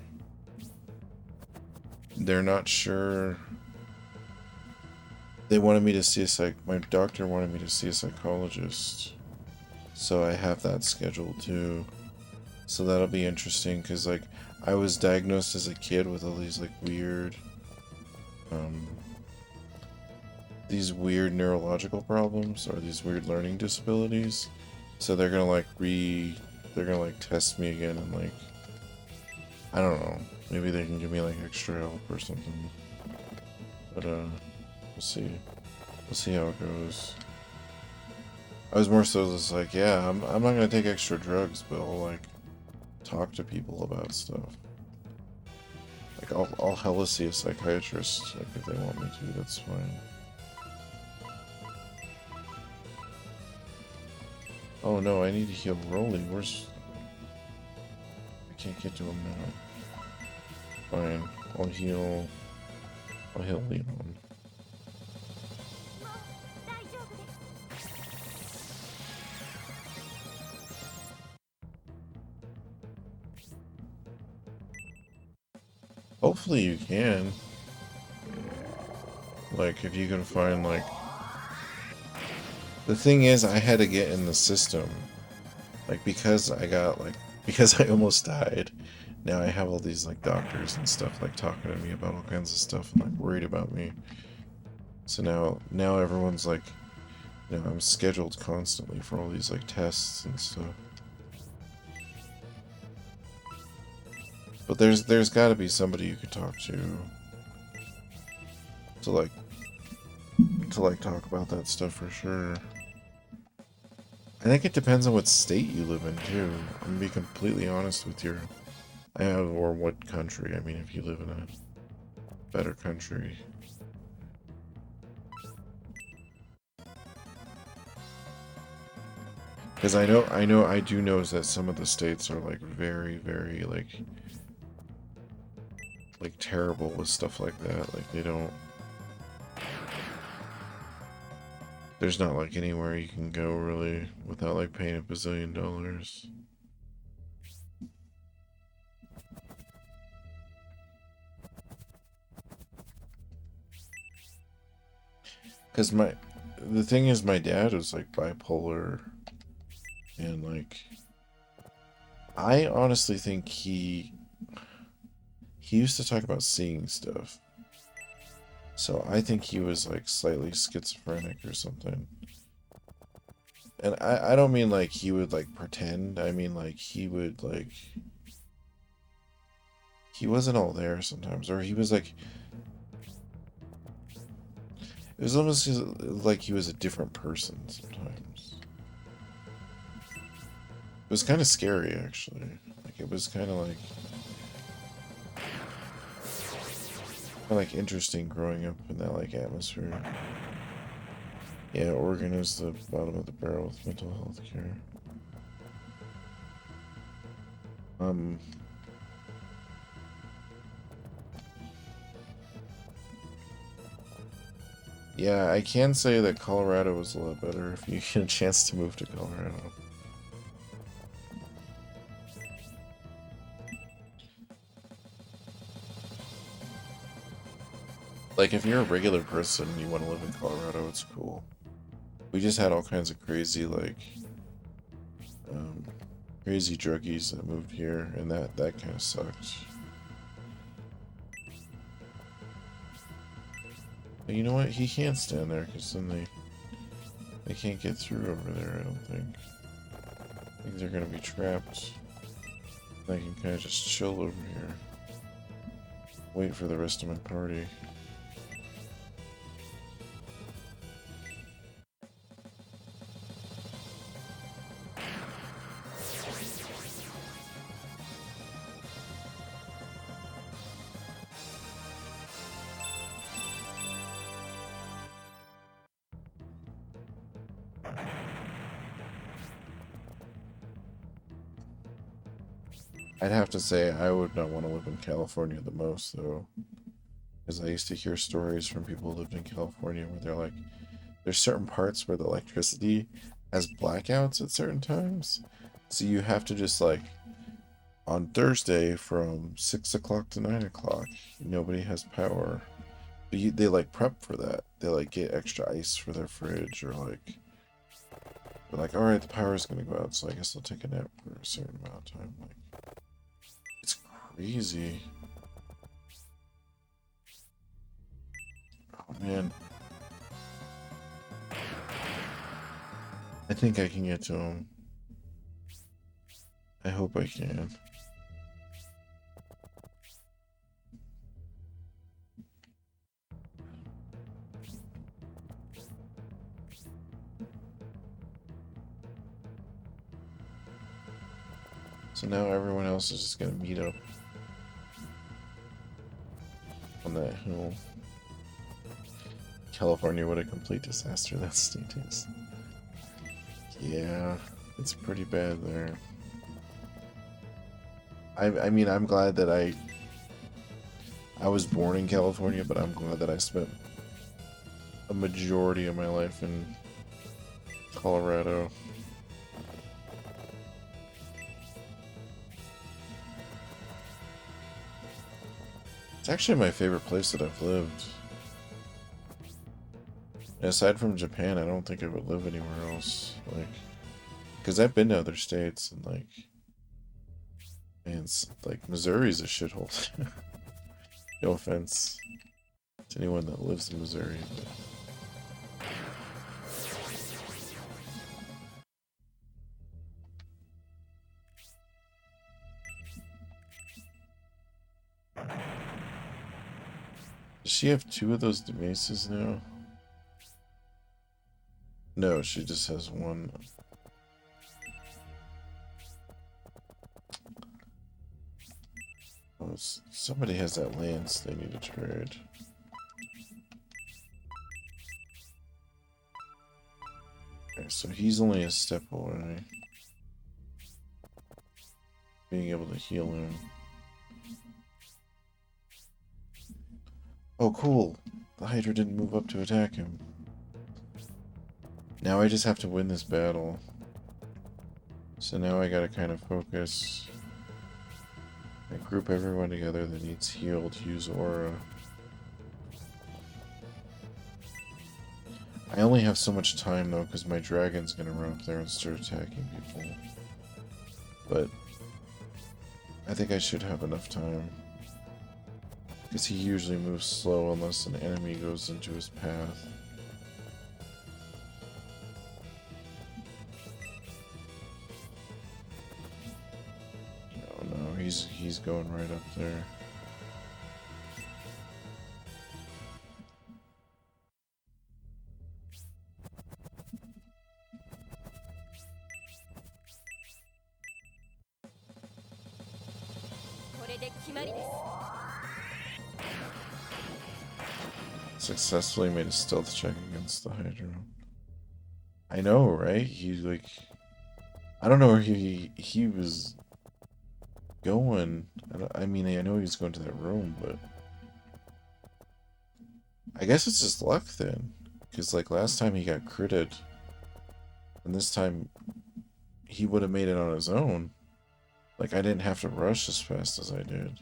A: they're not sure. They wanted me to see my doctor wanted me to see a psychologist. So I have that scheduled too. So that'll be interesting, because like I was diagnosed as a kid with all these like weird neurological problems, or these weird learning disabilities. So they're gonna like test me again, and like I don't know, maybe they can give me like extra help or something. But we'll see. We'll see how it goes. I was more so just like, yeah, I'm not gonna take extra drugs, but I'll like talk to people about stuff. Like I'll hella see a psychiatrist, like if they want me to, that's fine. Oh no, I need to heal Rolly. Where's... I can't get to him now. Fine. I'll heal Leon. Hopefully you can. Like, if you can find, like... The thing is, I had to get in the system. Like, because I almost died, now I have all these, like, doctors and stuff, like, talking to me about all kinds of stuff and, like, worried about me. So now everyone's, like, you know, I'm scheduled constantly for all these, like, tests and stuff. But there's gotta be somebody you could talk to like talk about that stuff for sure. I think it depends on what state you live in too. I'm gonna be completely honest with you. Or what country. I mean, if you live in a better country. Because I do know that some of the states are like very, very like terrible with stuff like that. Like they don't... There's not like anywhere you can go really without like paying $1 bazillion. Because the thing is, my dad was like bipolar, and like I honestly think he used to talk about seeing stuff. So I think he was like slightly schizophrenic or something. And I don't mean like he would like pretend. I mean like he would like... He wasn't all there sometimes, or he was like... It was almost like he was a different person sometimes. It was kind of scary, actually. Like, it was kind of like interesting growing up in that like atmosphere. Yeah, Oregon is the bottom of the barrel with mental health care. Yeah, I can say that Colorado was a lot better if you get a chance to move to Colorado. Like, if you're a regular person and you want to live in Colorado, it's cool. We just had all kinds of crazy, like, crazy druggies that moved here, and that kind of sucked. But you know what? He can't stand there, because then they can't get through over there, I don't think. I think they're gonna be trapped. I can kind of just chill over here. Wait for the rest of my party. I'd have to say I would not want to live in California the most, though. Because I used to hear stories from people who lived in California where they're like, there's certain parts where the electricity has blackouts at certain times. So you have to just like, on Thursday from 6 o'clock to 9 o'clock, nobody has power. But they like prep for that. They like get extra ice for their fridge, or like, they're like, all right, the power's gonna go out, so I guess I'll take a nap for a certain amount of time. Like, it's crazy. Oh man. I think I can get to him. I hope I can. So now everyone else is just gonna meet up on that hill. California, what a complete disaster that state is. Yeah, it's pretty bad there. I mean, I'm glad that I was born in California, but I'm glad that I spent a majority of my life in Colorado. It's actually my favorite place that I've lived. And aside from Japan, I don't think I would live anywhere else. Like, because I've been to other states, and like, man, it's like Missouri's a shithole. No offense to anyone that lives in Missouri, but does she have 2 of those devices now? No, she just has 1. Oh, somebody has that lance they need to trade. Okay, so he's only a step away. Being able to heal him. Oh, cool. The Hydra didn't move up to attack him. Now I just have to win this battle. So now I gotta kind of focus and group everyone together that needs healed, use aura. I only have so much time though, because my dragon's gonna run up there and start attacking people. But I think I should have enough time, because he usually moves slow unless an enemy goes into his path. No, he's going right up there. Successfully made a stealth check against the Hydra. I know, right? He like, I don't know where he was going. I mean, I know he was going to that room, but I guess it's just luck then, because like last time he got critted, and this time he would have made it on his own. Like, I didn't have to rush as fast as I did.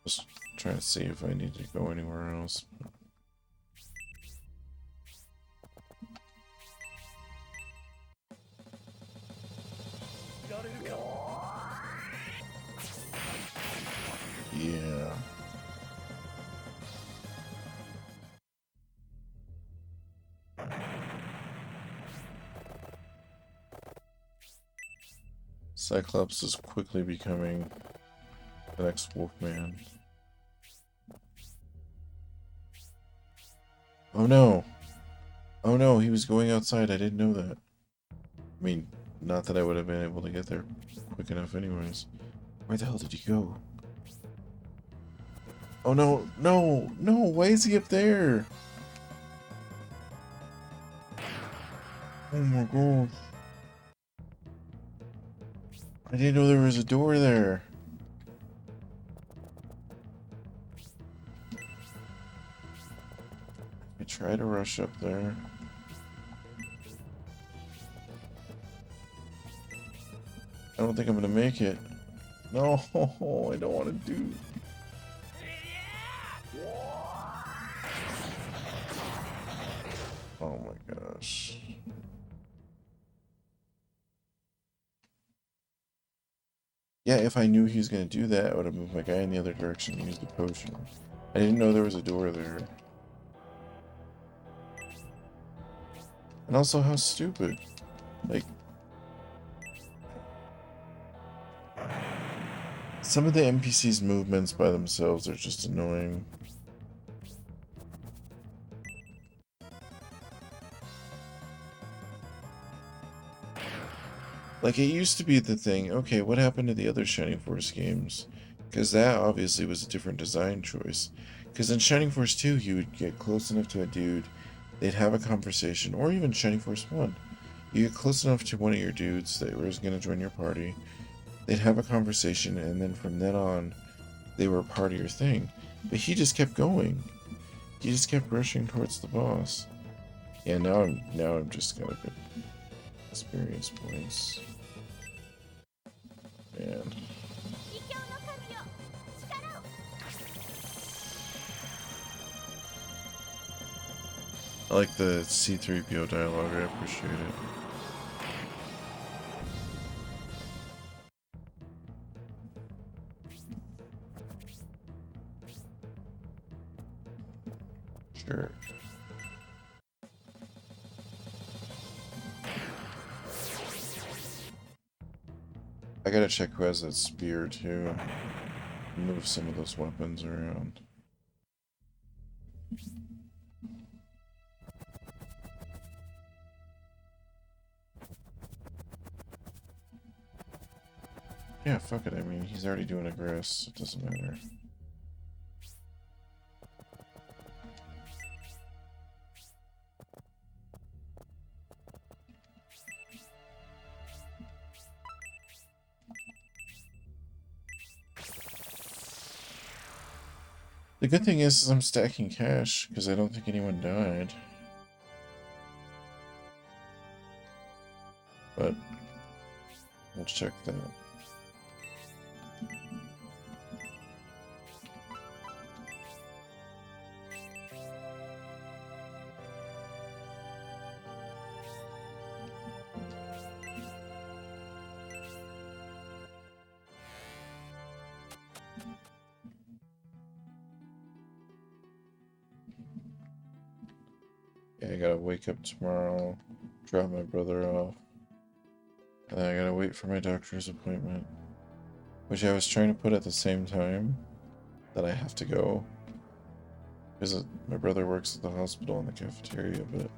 A: Just trying to see if I need to go anywhere else. Yeah. Cyclops is quickly becoming the next Wolfman. Oh no! Oh no, he was going outside. I didn't know that. I mean, not that I would have been able to get there quick enough anyways. Where the hell did he go? Oh no, no, no, why is he up there? Oh my god. I didn't know there was a door there. I try to rush up there. I don't think I'm gonna make it. No, I don't want to do. Oh my gosh. Yeah, if I knew he was gonna do that, I would have moved my guy in the other direction and used the potion. I didn't know there was a door there. And also, how stupid. Like, some of the NPC's movements by themselves are just annoying. Like, it used to be the thing, okay, what happened to the other Shining Force games? Because that obviously was a different design choice. Because in Shining Force 2, you would get close enough to a dude, they'd have a conversation, or even Shining Force 1. You get close enough to one of your dudes that was going to join your party, they'd have a conversation, and then from then on, they were a part of your thing. But he just kept going. He just kept rushing towards the boss. Yeah, now I'm just got a good experience points. Man. I like the C-3PO dialogue, I appreciate it. Sure. I gotta check who has that spear too. Move some of those weapons around. Yeah, fuck it. I mean, he's already doing a grass. It doesn't matter. The good thing is I'm stacking cash, because I don't think anyone died. But we'll check that. Yeah, I gotta wake up tomorrow, drop my brother off, and then I gotta wait for my doctor's appointment, which I was trying to put at the same time that I have to go, because my brother works at the hospital in the cafeteria, but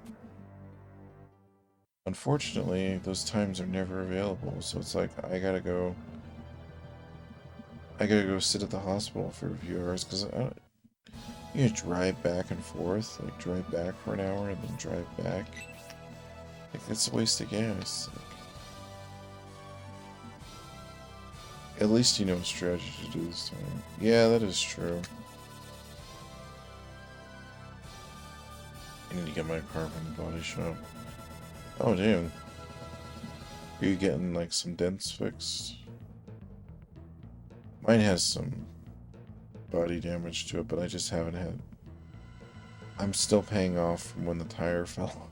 A: unfortunately those times are never available, so it's like I gotta go sit at the hospital for a few hours, because you drive back and forth, like drive back for an hour and then drive back. Like, it's a waste of gas. At least you know a strategy to do this time. Yeah, that is true. I need to get my car from the body shop. Oh, damn. Are you getting, like, some dents fixed? Mine has some body damage to it, but I just haven't had... I'm still paying off from when the tire fell.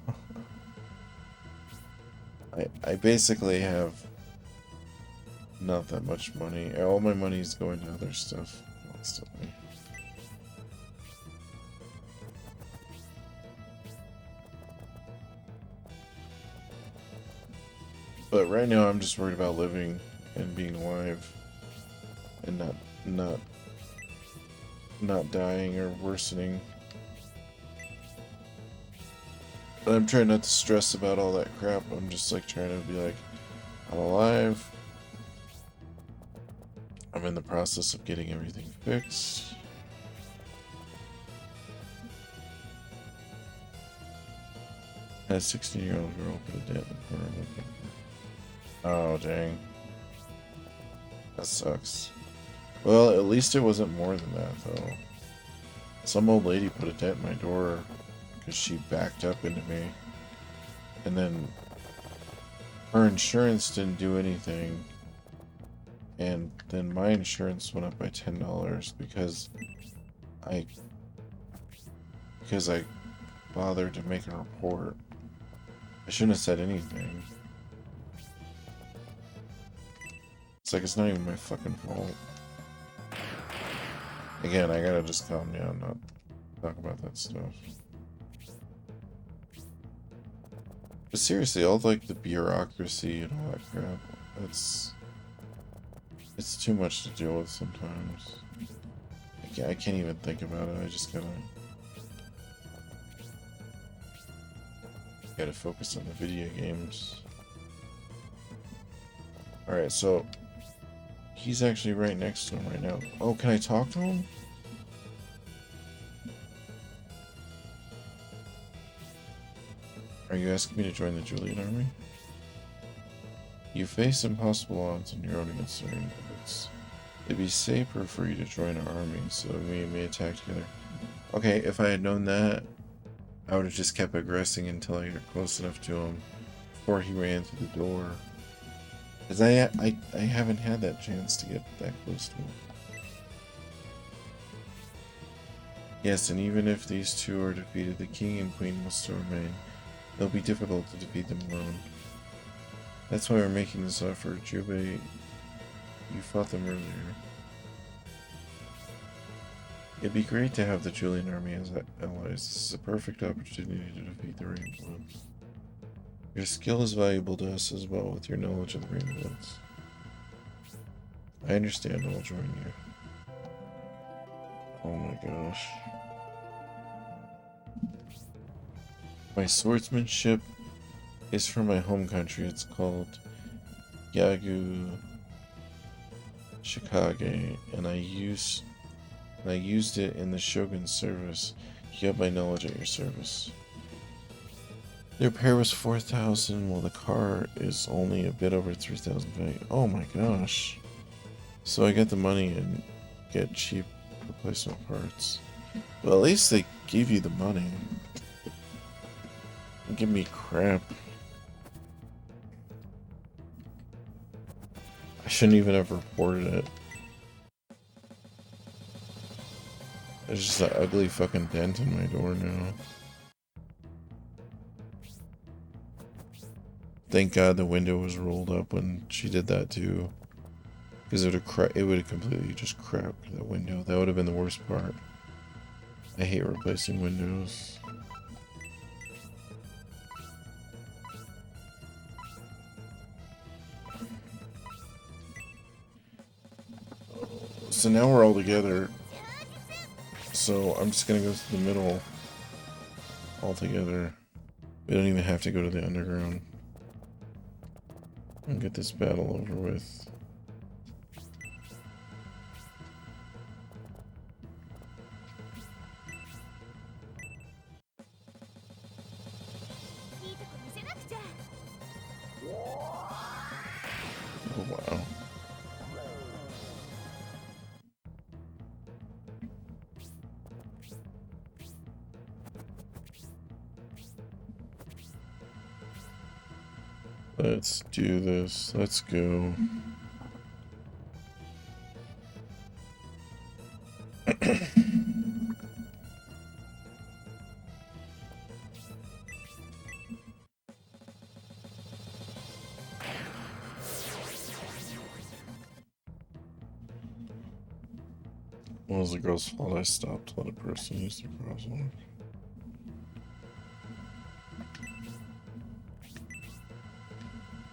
A: I basically have not that much money. All my money is going to other stuff constantly. But right now I'm just worried about living and being alive and not dying or worsening. But I'm trying not to stress about all that crap. I'm just like trying to be like, I'm alive. I'm in the process of getting everything fixed. Had a 16-year-old girl put a dent in the corner of my finger. Oh, dang. That sucks. Well, at least it wasn't more than that, though. Some old lady put a dent in my door because she backed up into me. And then her insurance didn't do anything. And then my insurance went up by $10 because I bothered to make a report. I shouldn't have said anything. It's like it's not even my fucking fault. Again, I gotta just calm down, not talk about that stuff. But seriously, all like the bureaucracy and all that crap, it's too much to deal with sometimes. I can't even think about it. I just gotta focus on the video games. Alright, so he's actually right next to him right now. Oh, can I talk to him? Are you asking me to join the Julian army? You face impossible odds in your own concern. It'd be safer for you to join our army, so we may attack together. Okay, if I had known that, I would have just kept aggressing until I got close enough to him before he ran through the door. Because I haven't had that chance to get that close to him. Yes, and even if these two are defeated, the king and queen will still remain. It'll be difficult to defeat them alone. That's why we're making this offer. Jubei, you fought them earlier. It'd be great to have the Julian army as allies. This is a perfect opportunity to defeat the Rainbloods. Your skill is valuable to us as well with your knowledge of the Rainbloods. I understand, I'll join you. Oh my gosh. My swordsmanship is from my home country. It's called Yagu Shikage, and I used it in the Shogun's service. You have my knowledge at your service. Their pair was 4,000, while the car is only a bit over 3,000 value. Oh my gosh. So I get the money and get cheap replacement parts. Well, at least they give you the money. Give me crap. I shouldn't even have reported it. There's just an ugly fucking dent in my door now. Thank God the window was rolled up when she did that too. Because it would have completely just cracked the window. That would have been the worst part. I hate replacing windows. So now we're all together. So I'm just gonna go to the middle all together. We don't even have to go to the underground. And get this battle over with. Oh wow. Let's do this. Let's go. What was the girl's fault? I stopped to let a person use the crosswalk.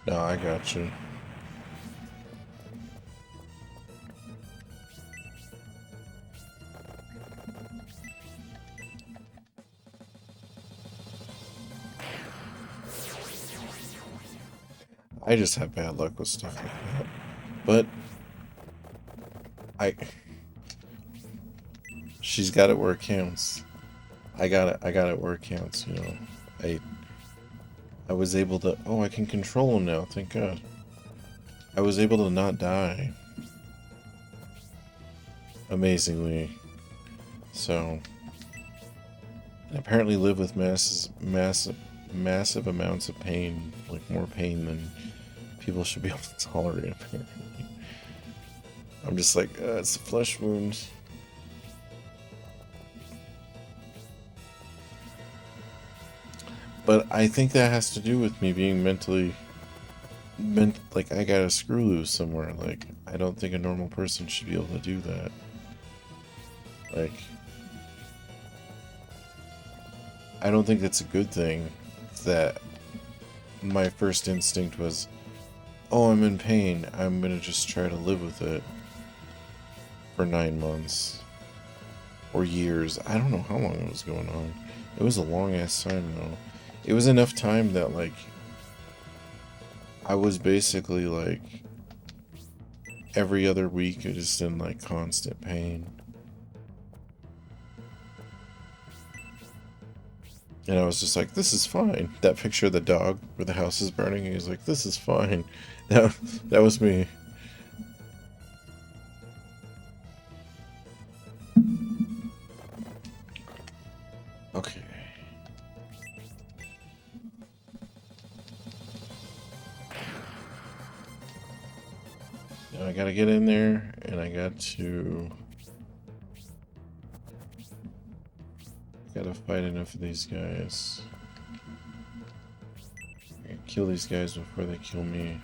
A: No, I got you. I just have bad luck with stuff like that. But she's got it where it counts. I got it where it counts, you know. I was able to... Oh, I can control him now, thank God. I was able to not die. amazingly. So, I apparently live with massive amounts of pain, like more pain than people should be able to tolerate, apparently. I'm just like, it's a flesh wound. But I think that has to do with me being like I got a screw loose somewhere. Like, I don't think a normal person should be able to do that. Like, I don't think it's a good thing that my first instinct was, oh, I'm in pain, I'm gonna just try to live with it for 9 months. Or years. I don't know how long it was going on. It was a long ass time though. It was enough time that, like, I was basically like every other week just in like constant pain. And I was just like, this is fine. That picture of the dog where the house is burning, he was like, this is fine. That was me. Okay. Now I gotta get in there, and I gotta fight enough of these guys. I gotta kill these guys before they kill me.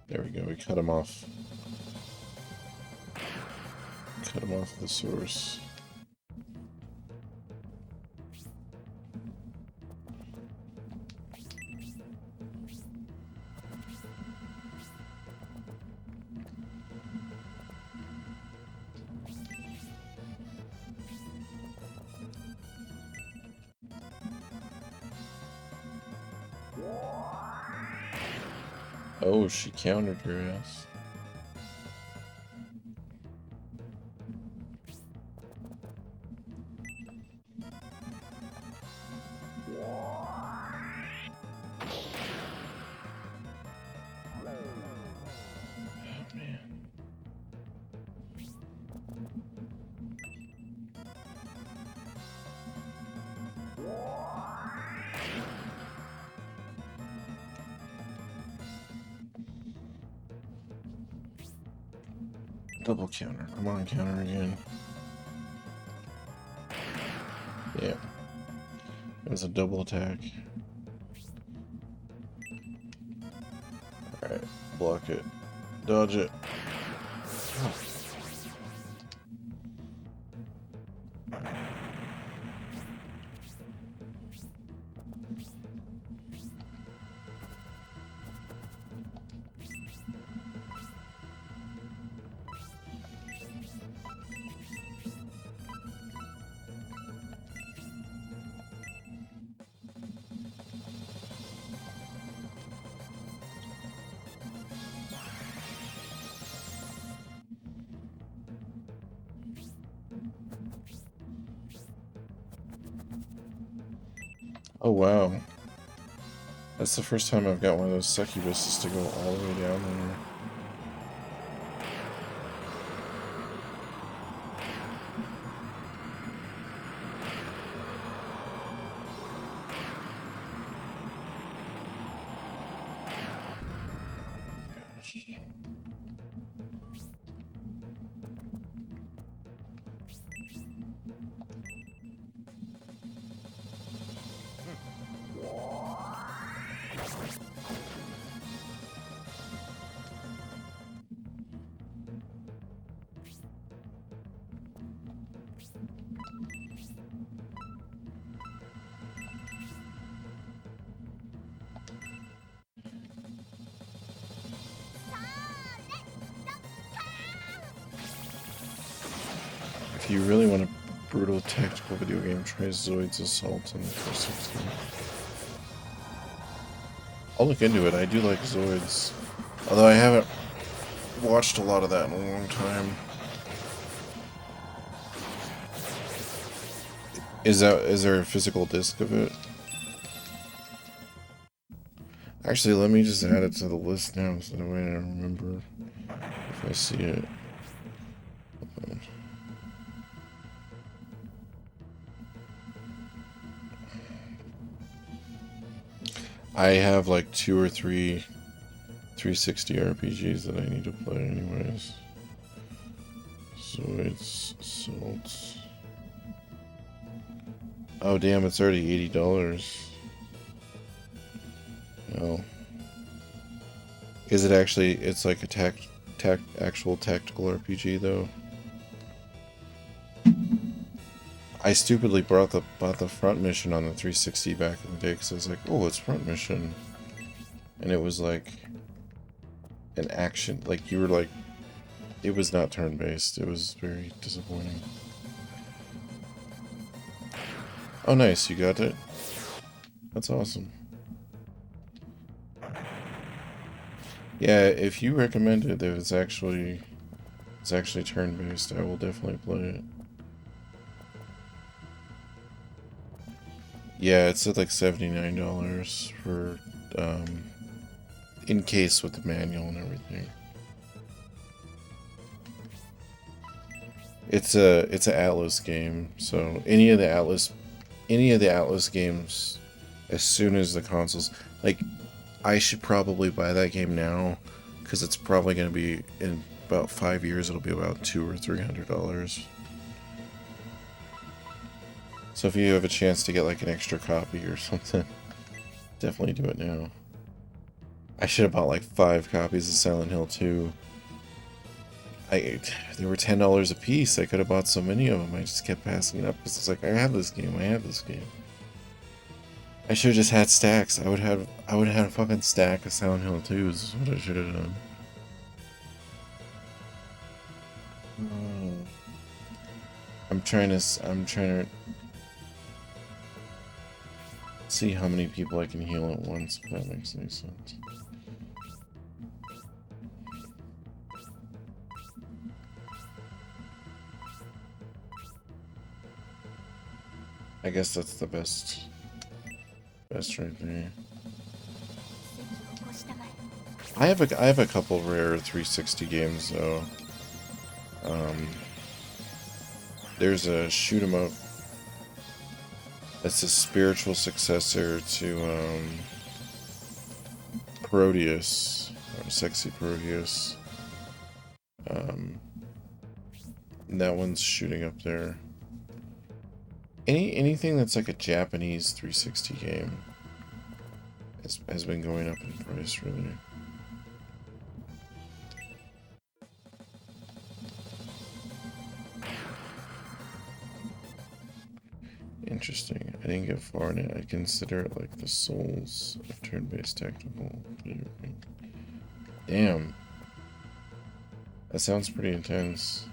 A: There we go, we cut him off. Cut him off at the source. Oh, she countered her ass. Double counter. Come on, counter again. Yeah. It was a double attack. Alright. Block it. Dodge it. Oh. Oh wow. That's the first time I've got one of those succubuses to go all the way down there. If you really want a brutal tactical video game, try Zoid's Assault on the 460. I'll look into it. I do like Zoids. Although I haven't watched a lot of that in a long time. Is there a physical disc of it? Actually, let me just add it to the list now so that way I remember if I see it. I have like 2 or 3 360 RPGs that I need to play anyways. So it's Salt. Oh damn, it's already $80. Well, is it actually? It's like a actual tactical RPG though. I stupidly bought the front mission on the 360 back in the day because I was like, oh, it's front mission, and it was like an action. Like you were like, it was not turn-based. It was very disappointing. Oh, nice, you got it. That's awesome. Yeah, if you recommend it, if it's actually turn-based, I will definitely play it. Yeah, it's at like $79 for in case with the manual and everything. It's an Atlas game, so any of the Atlas games, as soon as the consoles, like, I should probably buy that game now because it's probably going to be in about 5 years. It'll be about $200 or $300. So if you have a chance to get like an extra copy or something, definitely do it now. I should have bought like 5 copies of Silent Hill 2. They were $10 a piece. I could have bought so many of them. I just kept passing it up because it's like, I have this game. I have this game. I should have just had stacks. I would have had a fucking stack of Silent Hill 2s. Is what I should have done. I'm trying to see how many people I can heal at once, if that makes any sense. I guess that's the best right there. I have a couple rare 360 games though. There's a shoot 'em up. It's a spiritual successor to Proteus, or Sexy Proteus. And that one's shooting up there. Anything that's like a Japanese 360 game has been going up in price, really. Interesting. I didn't get far in it. I consider it like the Souls of turn-based tactical. Damn. That sounds pretty intense.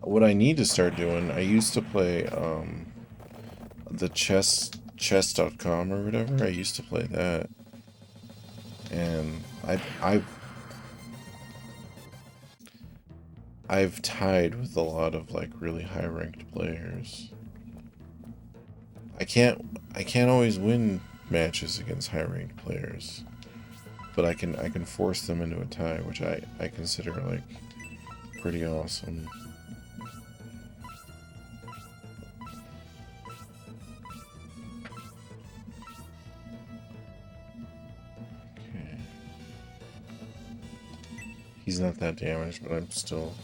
A: What I need to start doing, I used to play the chess.com or whatever. I used to play that, and I've tied with a lot of like really high ranked players. I can't always win matches against high ranked players, but I can force them into a tie, which I consider like pretty awesome. He's not that damaged, but I'm still...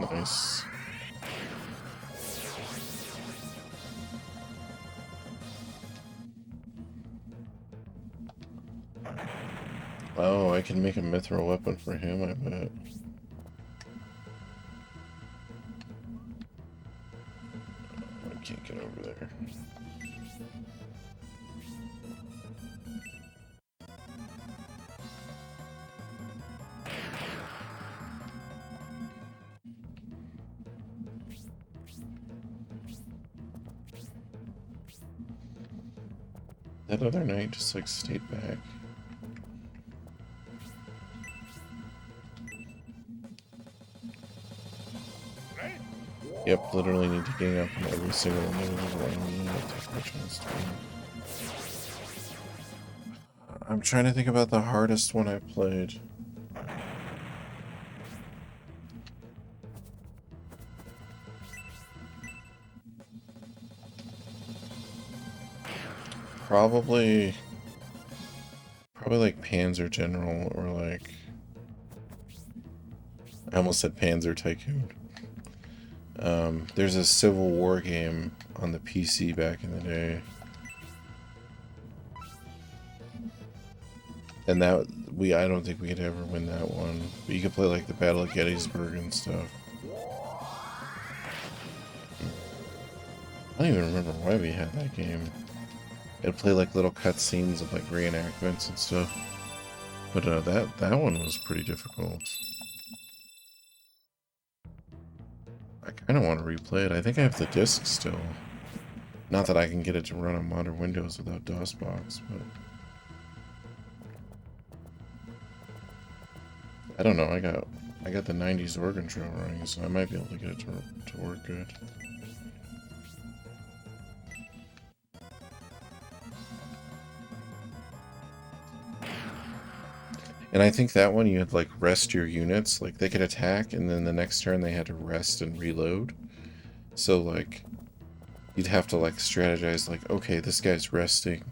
A: Nice. Oh, I can make a mithril weapon for him, I bet. over there. That other night just like stayed back. Yep, literally need to gang up on every single enemy. I'm trying to think about the hardest one I played. Probably like Panzer General or like... I almost said Panzer Tycoon. There's a Civil War game on the PC back in the day. And that, I don't think we could ever win that one. But you could play like the Battle of Gettysburg and stuff. I don't even remember why we had that game. It'd play like little cutscenes of like reenactments and stuff. But that one was pretty difficult. I kind of want to replay it. I think I have the disc still. Not that I can get it to run on modern Windows without DOSBox, but... I don't know, I got the 90s organ trail running, so I might be able to get it to work good. And I think that one you had like rest your units, like they could attack and then the next turn they had to rest and reload. So like you'd have to like strategize like, okay, this guy's resting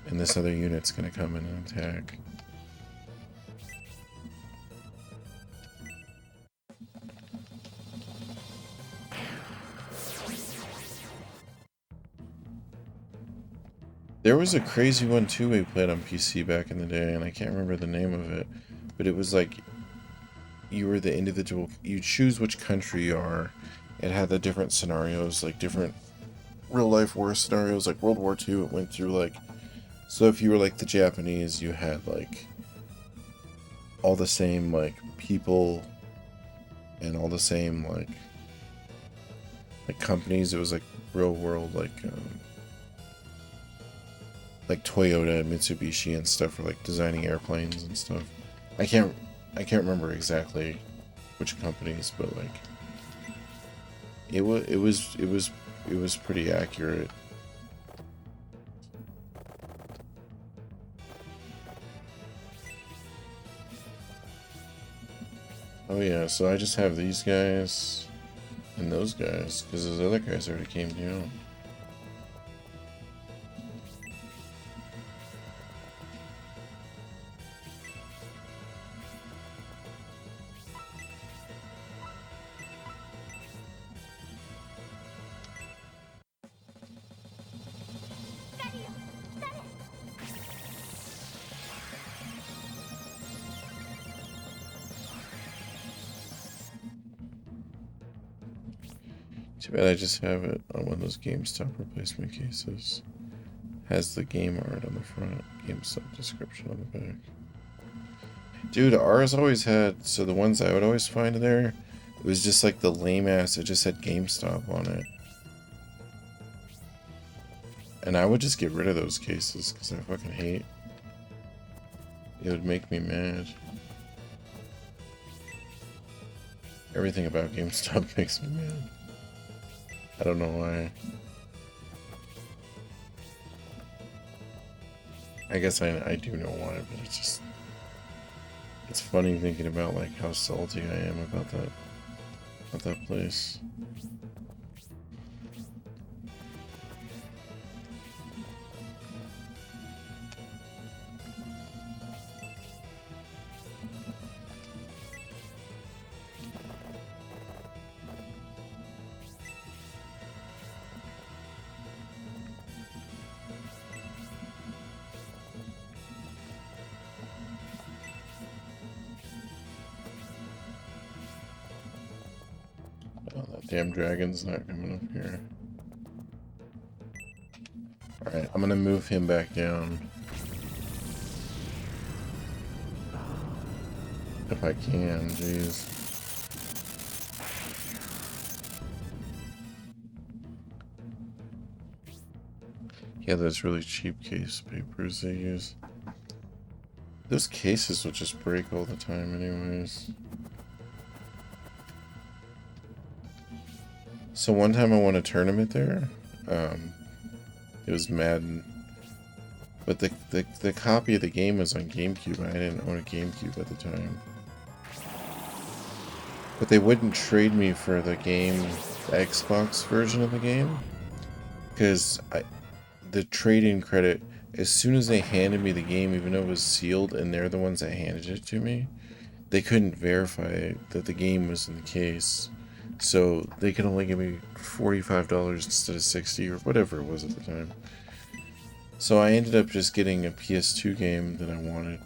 A: and this other unit's gonna come in and attack. There was a crazy one too we played on PC back in the day, and I can't remember the name of it, but it was like you were the individual, you choose which country you are. It had the different scenarios, like different real life war scenarios, like World War II. It went through like, so if you were like the Japanese, you had like all the same like people and all the same like companies. It was like real world like Toyota and Mitsubishi and stuff for like designing airplanes and stuff. I can't remember exactly which companies, but like it was pretty accurate. Oh yeah, so I just have these guys and those guys because those other guys already came down. Too bad I just have it on one of those GameStop replacement cases. Has the game art on the front, GameStop description on the back. Dude, ours always had, so the ones I would always find there, it was just like the lame ass, it just had GameStop on it. And I would just get rid of those cases because I fucking hate. It would make me mad. Everything about GameStop makes me mad. I don't know why. I guess I do know why, but it's just... It's funny thinking about like how salty I am about that place. Oh, that damn dragon's not coming up here. Alright, I'm gonna move him back down. If I can, jeez. Yeah, those really cheap case papers they use. Those cases will just break all the time anyways. So one time I won a tournament there. It was Madden. But the copy of the game was on GameCube. I didn't own a GameCube at the time. But they wouldn't trade me for the game, the Xbox version of the game. Because the trade-in credit, as soon as they handed me the game, even though it was sealed and they're the ones that handed it to me, they couldn't verify that the game was in the case. So they could only give me $45 instead of $60 or whatever it was at the time. So I ended up just getting a PS2 game that I wanted.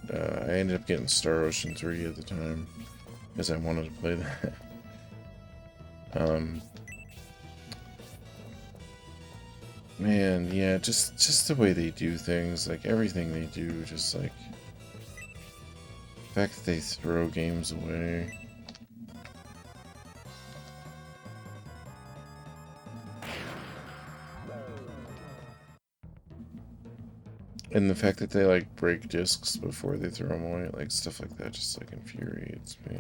A: I ended up getting Star Ocean 3 at the time, because I wanted to play that. Man, yeah, just the way they do things, like everything they do, just like the fact that they throw games away. And the fact that they like break discs before they throw them away, like stuff like that, just like infuriates me.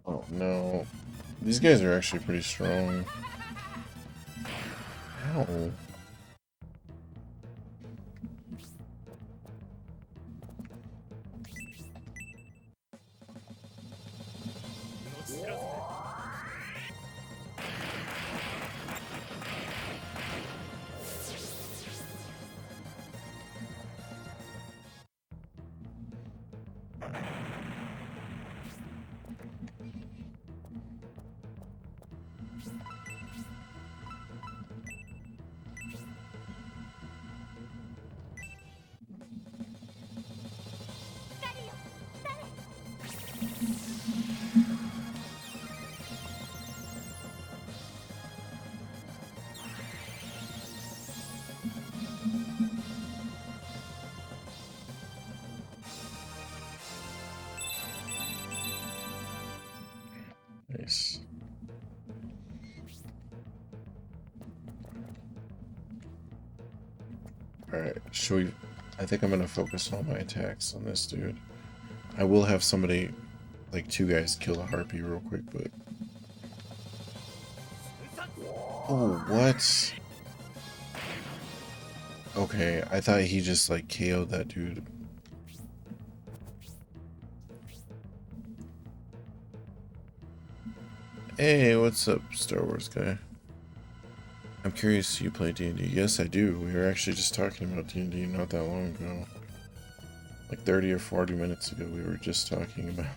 A: Oh no. These guys are actually pretty strong. Ow. Nice. Alright, should we... I think I'm gonna focus all my attacks on this dude. I will have somebody, like 2 guys, kill the harpy real quick, but... Oh, what? Okay, I thought he just, like, KO'd that dude. Hey, what's up, Star Wars guy? I'm curious, you play D&D? Yes, I do. We were actually just talking about D&D not that long ago. Like 30 or 40 minutes ago, we were just talking about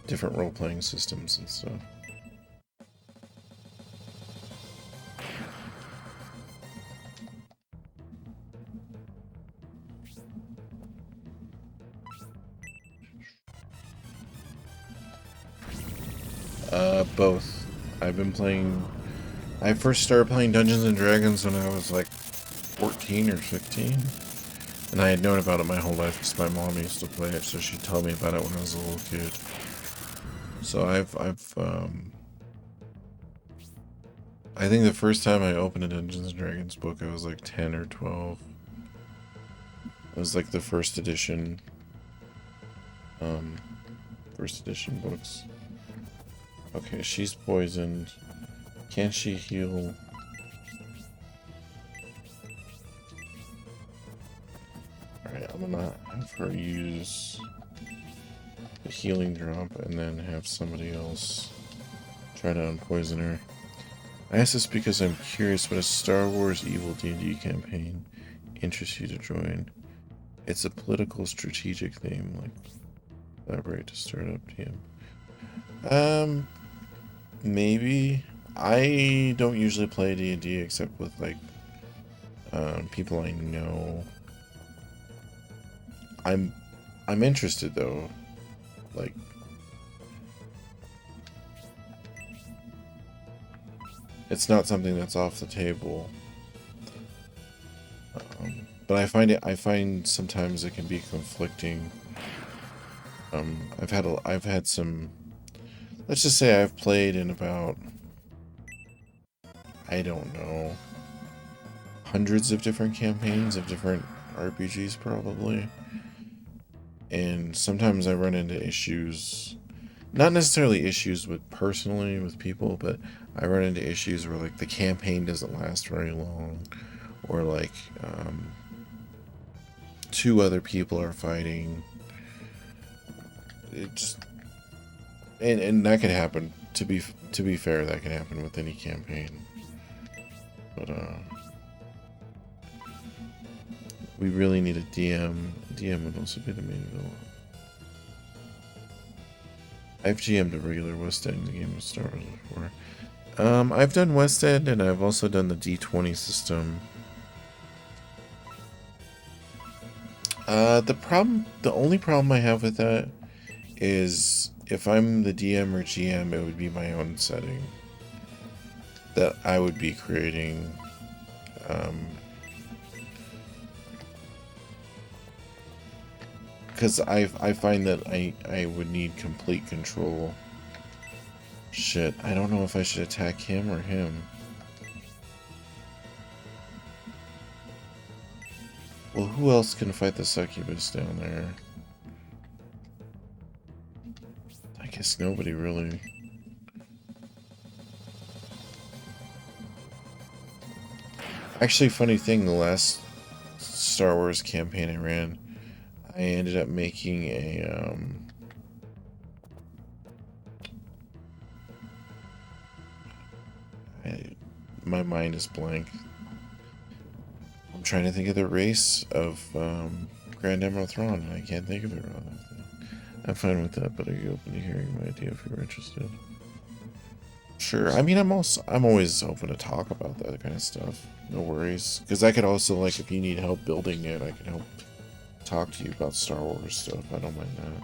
A: different role-playing systems and stuff. Both. I've been playing... I first started playing Dungeons and Dragons when I was like 14 or 15. And I had known about it my whole life because my mom used to play it, so she told me about it when I was a little kid. So I think the first time I opened a Dungeons and Dragons book, I was like 10 or 12. It was like the first edition books. Okay, she's poisoned. Can she heal? Alright, I'm gonna have her use the healing drop and then have somebody else try to unpoison her. I ask this because I'm curious what a Star Wars Evil D&D campaign interests you to join. It's a political strategic theme, like collaborate to start up DM. Maybe. I don't usually play D&D except with like people I know. I'm interested though. Like, it's not something that's off the table. But I find sometimes it can be conflicting. I've had some, let's just say I've played in about, I don't know, hundreds of different campaigns of different RPGs probably. And sometimes I run into issues, not necessarily issues with personally with people, but I run into issues where like the campaign doesn't last very long, or like two other people are fighting. It just, and that can happen. To be fair, that can happen with any campaign. But we really need a DM. DM would also be the main villain. I've GM'd a regular West End game of Star Wars before. I've done West End, and I've also done the D20 system. The only problem I have with that is if I'm the DM or GM, it would be my own setting that I would be creating. Because I find that I would need complete control. Shit, I don't know if I should attack him or him. Well, who else can fight the succubus down there? I guess nobody really. Actually, funny thing, the last Star Wars campaign I ran, I ended up making a my mind is blank. I'm trying to think of the race of Grand Admiral Thrawn, and I can't think of it right now. I'm fine with that, but are you open to hearing my idea if you're interested? Sure. I mean, I'm always open to talk about that kind of stuff. No worries. Because I could also, like, if you need help building it, I can help talk to you about Star Wars stuff. I don't mind that.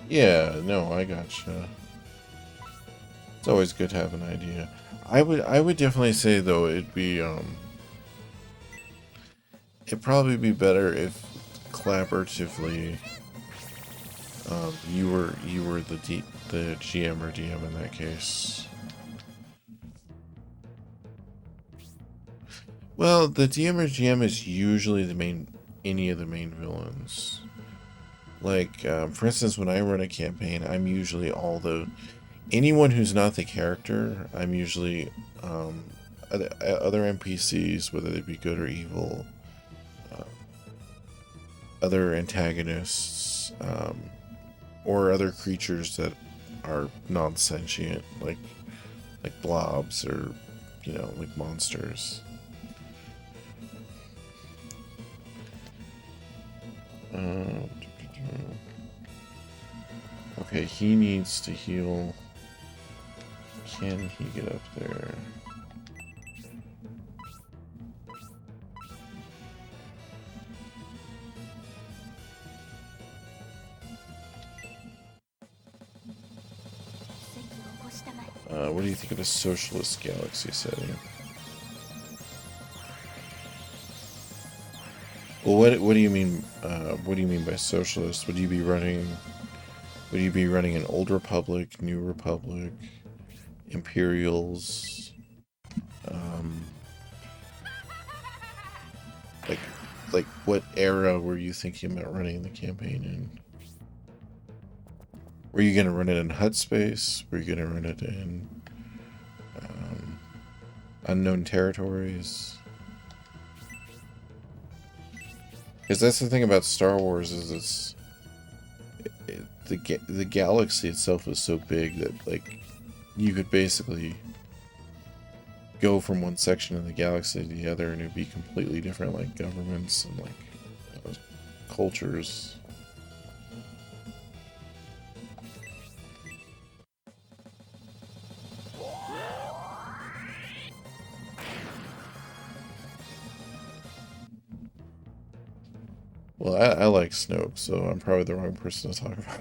A: Yeah, no, I gotcha. It's always good to have an idea. I would definitely say though it'd probably be better if collaboratively you were the GM or DM in that case. Well, the DM or GM is usually any of the main villains. Like, for instance, when I run a campaign, I'm usually anyone who's not the character, I'm usually other NPCs, whether they be good or evil, other antagonists, or other creatures that are non-sentient, like blobs or, like monsters. Okay, he needs to heal. Can he get up there? What do you think of a socialist galaxy setting? Well, what do you mean? What do you mean by socialist? Would you be running an old republic, new republic, imperials? Like what era were you thinking about running the campaign in? Were you gonna run it in Hut space? Were you gonna run it in unknown territories? Because that's the thing about Star Wars is the galaxy itself is so big that like you could basically go from one section of the galaxy to the other and it'd be completely different, like governments and like cultures. Well, I like Snoke, so I'm probably the wrong person to talk about.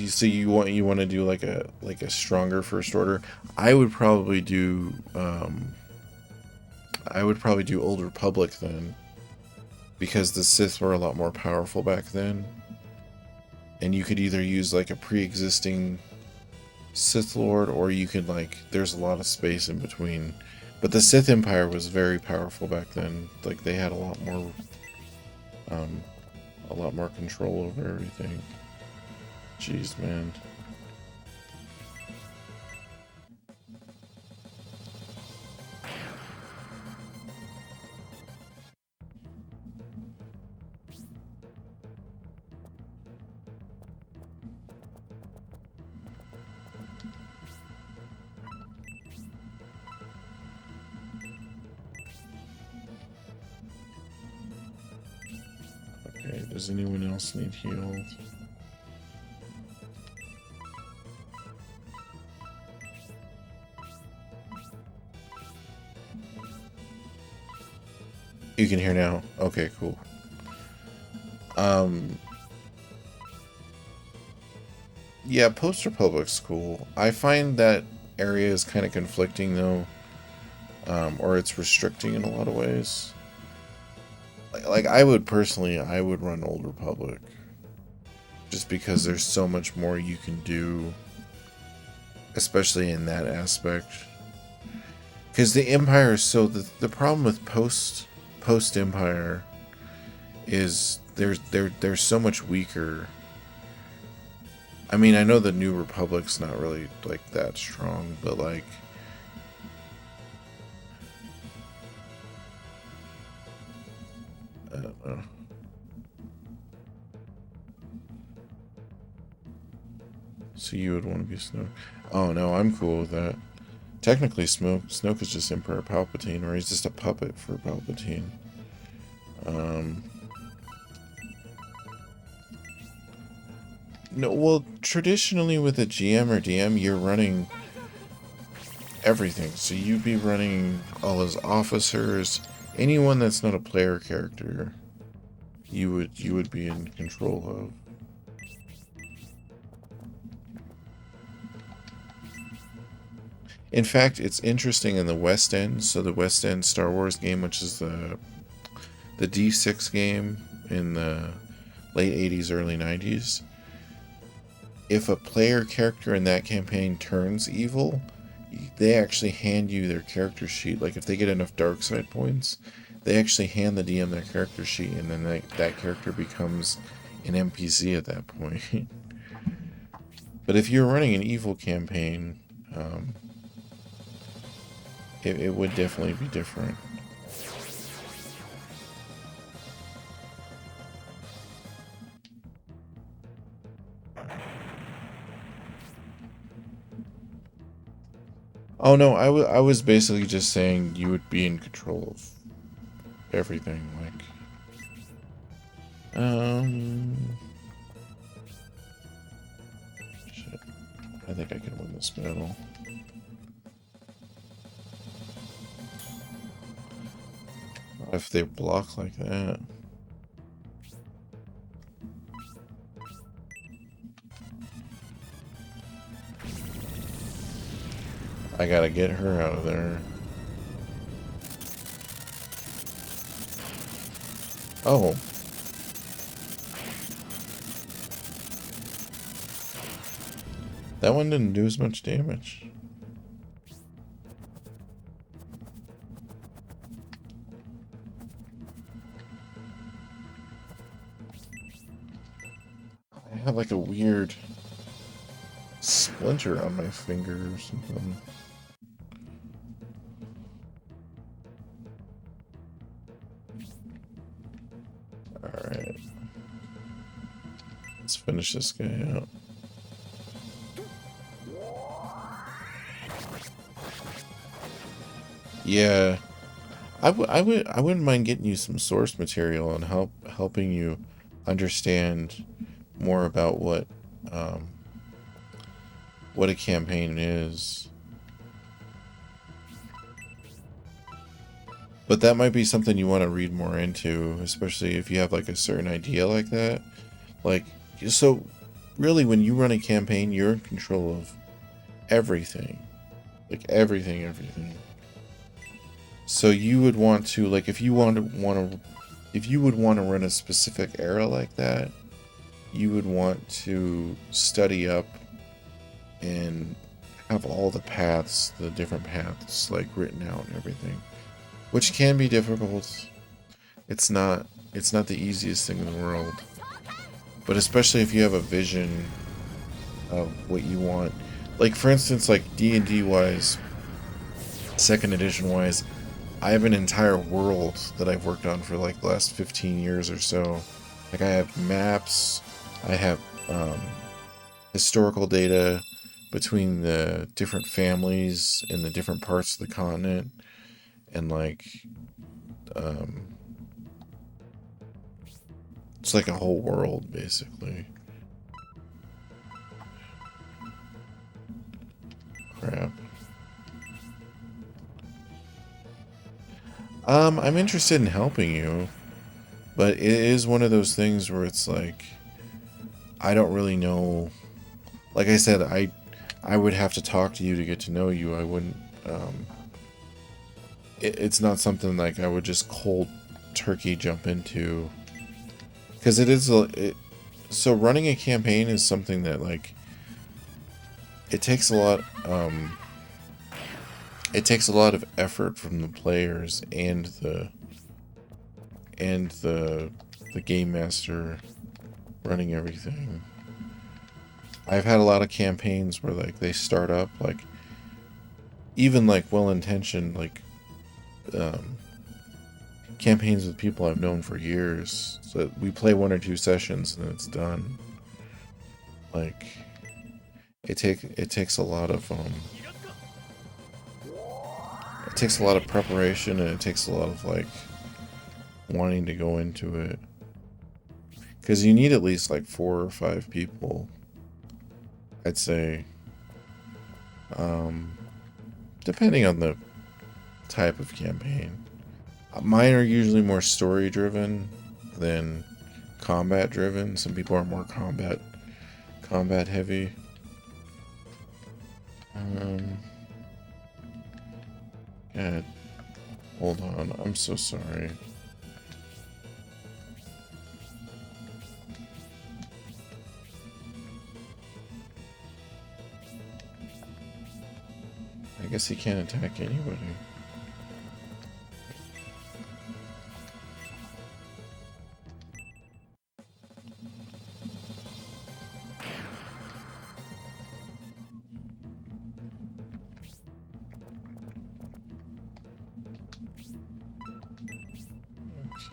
A: So you want to do like a stronger first order? I would probably do Old Republic then, because the Sith were a lot more powerful back then, and you could either use like a pre-existing Sith Lord, or you could like there's a lot of space in between. But the Sith Empire was very powerful back then. Like they had a lot more control over everything. Jeez, man. Okay, does anyone else need healed? You can hear now. Okay, cool. Yeah, Post-Republic's cool. I find that area is kind of conflicting though, or it's restricting in a lot of ways. Like I would run Old Republic, just because there's so much more you can do, especially in that aspect. Because the Empire is so the problem with post Empire is they're so much weaker. I mean, I know the New Republic's not really like that strong, but like I don't know. So you would want to be Snoke? Oh no, I'm cool with that. Technically, Snoke is just Emperor Palpatine, or he's just a puppet for Palpatine. No, well, traditionally with a GM or DM, you're running everything. So you'd be running all his officers, anyone that's not a player character. You would be in control of. In fact, it's interesting in the West End. So the West End Star Wars game, which is the D6 game in the late 80s, early 90s. If a player character in that campaign turns evil, they actually hand you their character sheet. Like if they get enough dark side points, they actually hand the DM their character sheet, and then that character becomes an NPC at that point. But if you're running an evil campaign, it would definitely be different. Oh no, I was basically just saying you would be in control of everything, like shit. I think I can win this battle. If they block like that. I gotta get her out of there. Oh. That one didn't do as much damage. I have like a weird splinter on my finger or something. Let's finish this guy out. Yeah, I wouldn't mind getting you some source material and helping you understand more about what a campaign is. But that might be something you want to read more into, especially if you have like a certain idea like that. Like, so really when you run a campaign, you're in control of everything. Like everything. So you would want to, like, if you would want to run a specific era like that, you would want to study up and have all the paths, the different paths, like written out and everything, which can be difficult. It's not the easiest thing in the world, but especially if you have a vision of what you want. Like, for instance, like D&D wise, 2nd edition wise, I have an entire world that I've worked on for like the last 15 years or so. Like, I have maps, I have historical data between the different families in the different parts of the continent, and like it's like a whole world basically. Crap. I'm interested in helping you, but it is one of those things where it's like, I don't really know. Like I said, I would have to talk to you to get to know you. I wouldn't, it's not something like I would just cold turkey jump into, because it is so running a campaign is something that, like, it takes a lot of effort from the players and the game master running everything. I've had a lot of campaigns where, like, they start up, like, even like well-intentioned, like campaigns with people I've known for years, so we play 1 or 2 sessions and then it's done. Like, it takes a lot of preparation, and it takes a lot of, like, wanting to go into it, because you need at least like 4 or 5 people, I'd say, depending on the type of campaign. Mine are usually more story driven than combat driven. Some people are more combat heavy. God, hold on, I'm so sorry. I guess he can't attack anybody.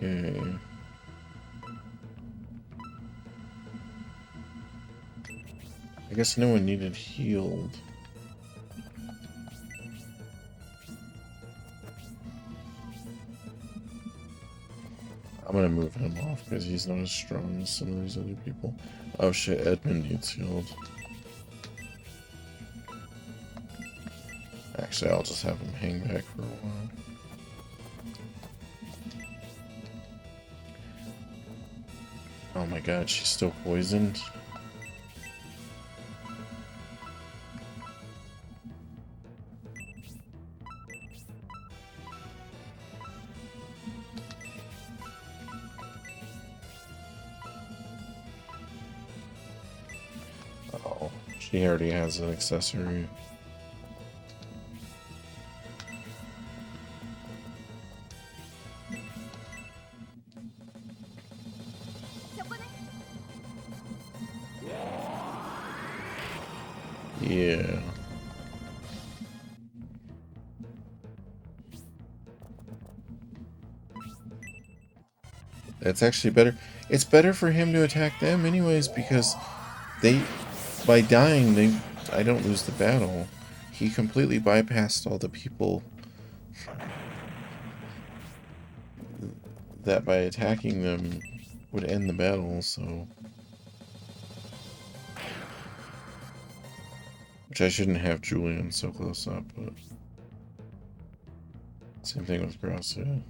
A: Okay. I guess no one needed healed. I'm gonna move him off because he's not as strong as some of these other people. Oh shit, Edmund needs healed. Actually, I'll just have him hang back for a while. Oh my god, she's still poisoned? Oh, she already has an accessory. Yeah. That's actually better. It's better for him to attack them anyways, because by dying, I don't lose the battle. He completely bypassed all the people that by attacking them would end the battle, so... Which I shouldn't have Julian so close up, but... Same thing with Gracia.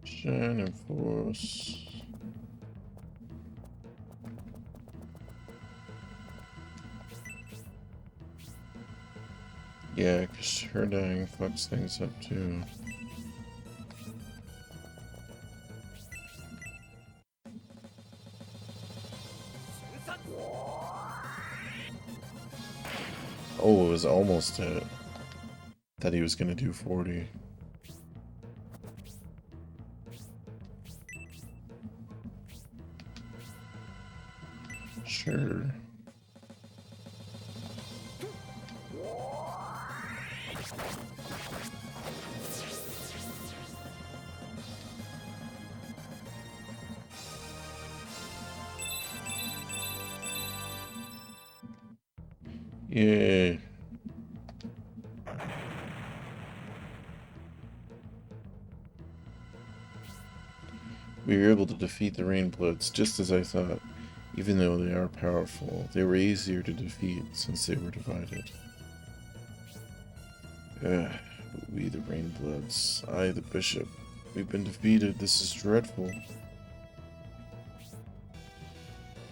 A: Shine and Force. Yeah, because her dying fucks things up too. Oh, it was almost hit. Thought he was gonna do 40. Sure. Yeah. We were able to defeat the Rainbloods just as I thought. Even though they are powerful, they were easier to defeat since they were divided. We the Rainbloods, I the Bishop. We've been defeated, this is dreadful.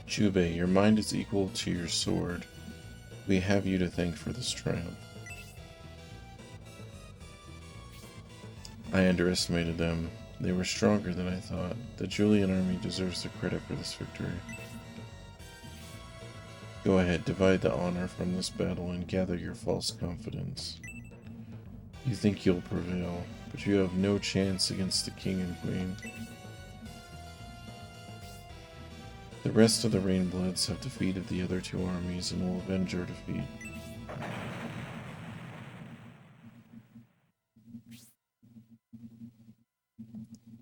A: Jubei, your mind is equal to your sword. We have you to thank for this triumph. I underestimated them. They were stronger than I thought. The Julian army deserves the credit for this victory. Go ahead, divide the honor from this battle and gather your false confidence. You think you'll prevail, but you have no chance against the king and queen. The rest of the Rainbloods have defeated the other two armies and will avenge our defeat.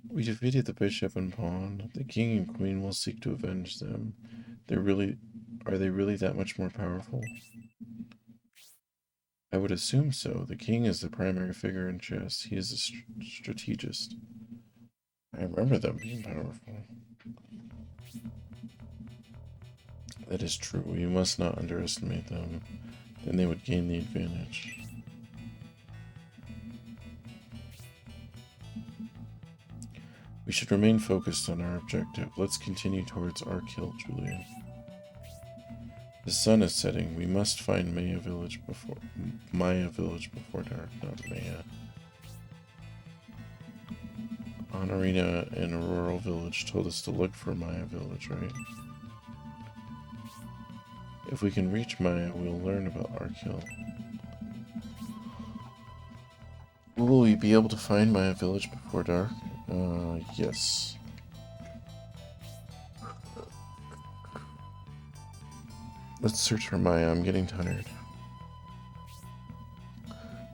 A: We defeated the bishop and pawn. The king and queen will seek to avenge them. Are they really that much more powerful? I would assume so. The king is the primary figure in chess. He is a strategist. I remember them being powerful. That is true. We must not underestimate them. Then they would gain the advantage. We should remain focused on our objective. Let's continue towards our kill, Julian. The sun is setting. We must find Maya Village before dark, not Maya. Honorina in a rural village told us to look for Maya Village, right? If we can reach Maya, we'll learn about our kill. Will we be able to find Maya Village before dark? Yes. Let's search for Maya. I'm getting tired.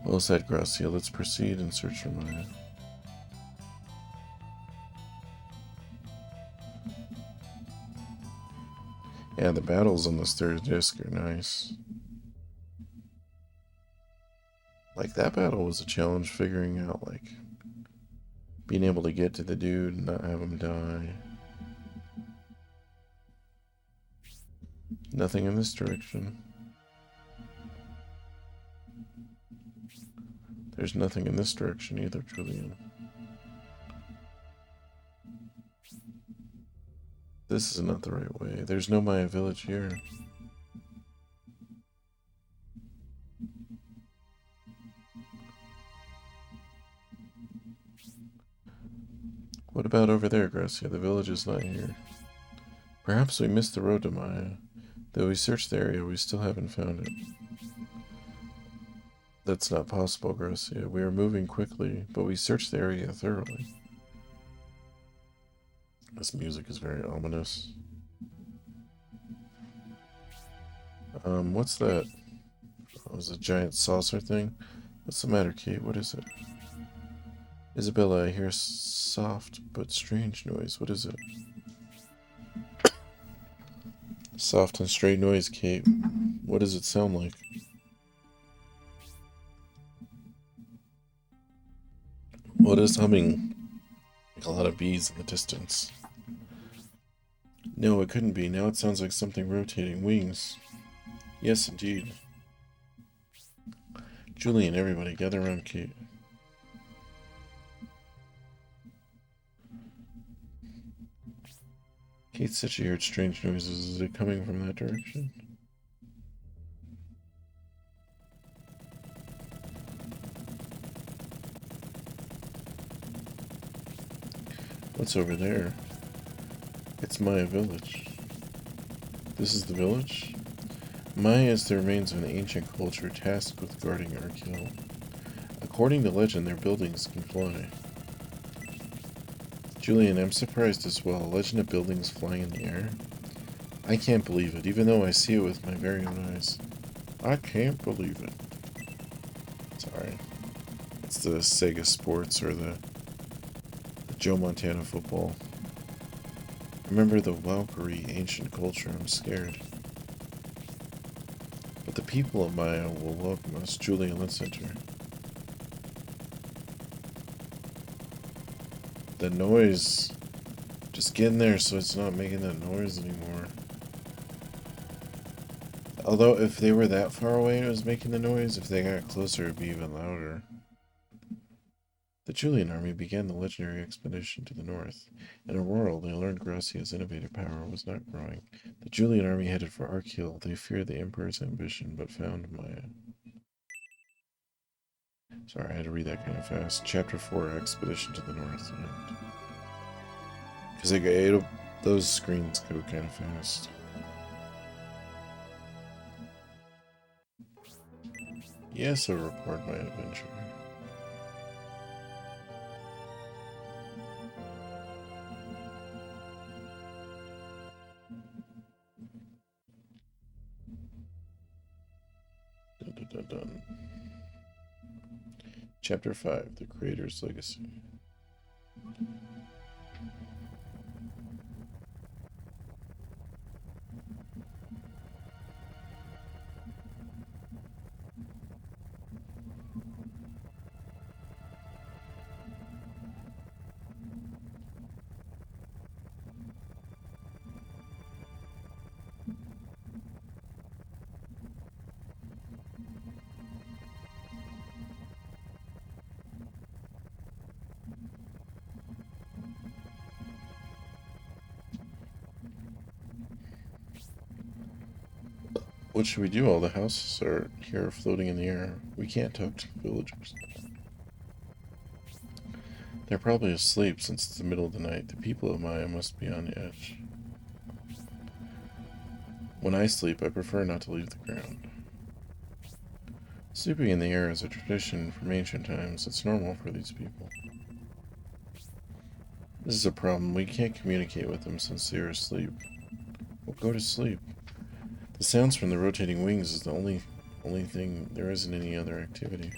A: Well said, Gracia. Let's proceed and search for Maya. Yeah, the battles on this third disc are nice. Like, that battle was a challenge figuring out, like, being able to get to the dude and not have him die. Nothing in this direction. There's nothing in this direction either, Julian. This is not the right way. There's no Maya Village here. What about over there, Gracia? The village is not here. Perhaps we missed the road to Maya. Though we searched the area, we still haven't found it. That's not possible, Gracia. We are moving quickly, but we searched the area thoroughly. This music is very ominous. What's that? Oh, is it a giant saucer thing? What's the matter, Kate? What is it? Isabella, I hear a soft but strange noise. What is it? Soft and strange noise, Kate. What does it sound like? What is humming? Like a lot of bees in the distance. No, it couldn't be. Now it sounds like something rotating wings. Yes, indeed. Julie and everybody, gather around Kate. Kate said she heard strange noises. Is it coming from that direction? What's over there? It's Maya Village. This is the village? Maya is the remains of an ancient culture tasked with guarding Arkhill. According to legend, their buildings can fly. Julian, I'm surprised as well. A legend of buildings flying in the air? I can't believe it, even though I see it with my very own eyes. I can't believe it. Sorry. It's the Sega Sports or the Joe Montana football. Remember the Valkyrie ancient culture. I'm scared. But the people of Maya will welcome us. Julian, let's enter. The noise. Just get in there so it's not making that noise anymore. Although, if they were that far away and it was making the noise, if they got closer, it'd be even louder. The Julian army began the legendary expedition to the north. In Aurora, they learned Gracia's innovative power was not growing. The Julian army headed for Arkhill. They feared the Emperor's ambition, but found Maya. Sorry, I had to read that kind of fast. Chapter 4, Expedition to the North. Because those screens go kind of fast. Yes, I'll record my adventure. Dun, dun, dun, dun. Chapter 5, The Creator's Legacy. What should we do? All the houses are here floating in the air. We can't talk to the villagers. They're probably asleep since it's the middle of the night. The people of Maya must be on the edge. When I sleep, I prefer not to leave the ground. Sleeping in the air is a tradition from ancient times. It's normal for these people. This is a problem. We can't communicate with them since they are asleep. Well, go to sleep. The sounds from the rotating wings is the only thing. There isn't any other activity.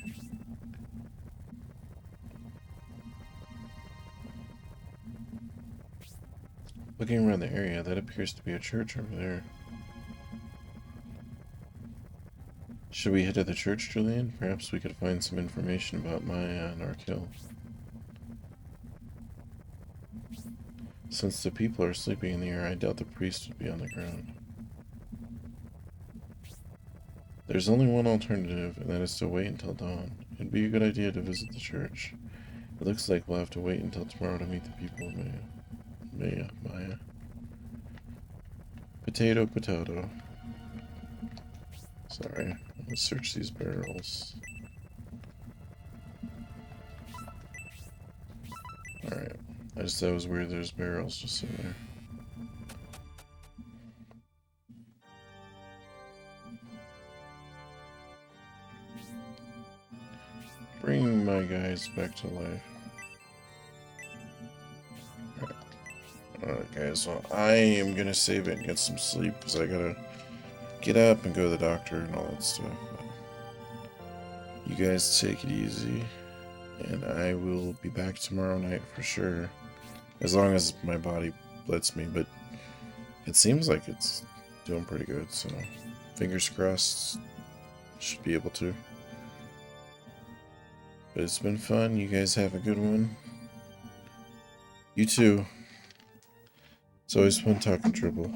A: Looking around the area, that appears to be a church over there. Should we head to the church, Julian? Perhaps we could find some information about Maya and Arkhill. Since the people are sleeping in the air, I doubt the priest would be on the ground. There's only one alternative, and that is to wait until dawn. It'd be a good idea to visit the church. It looks like we'll have to wait until tomorrow to meet the people of Maya. Potato, potato. Sorry, let's search these barrels. Alright, I just thought it was weird there's barrels just sitting there. Bring my guys back to life. Alright guys, well I am gonna save it and get some sleep because I gotta get up and go to the doctor and all that stuff. You guys take it easy, and I will be back tomorrow night for sure. As long as my body lets me, but it seems like it's doing pretty good, so fingers crossed, should be able to. But it's been fun. You guys have a good one. You too. It's always fun talking Triple.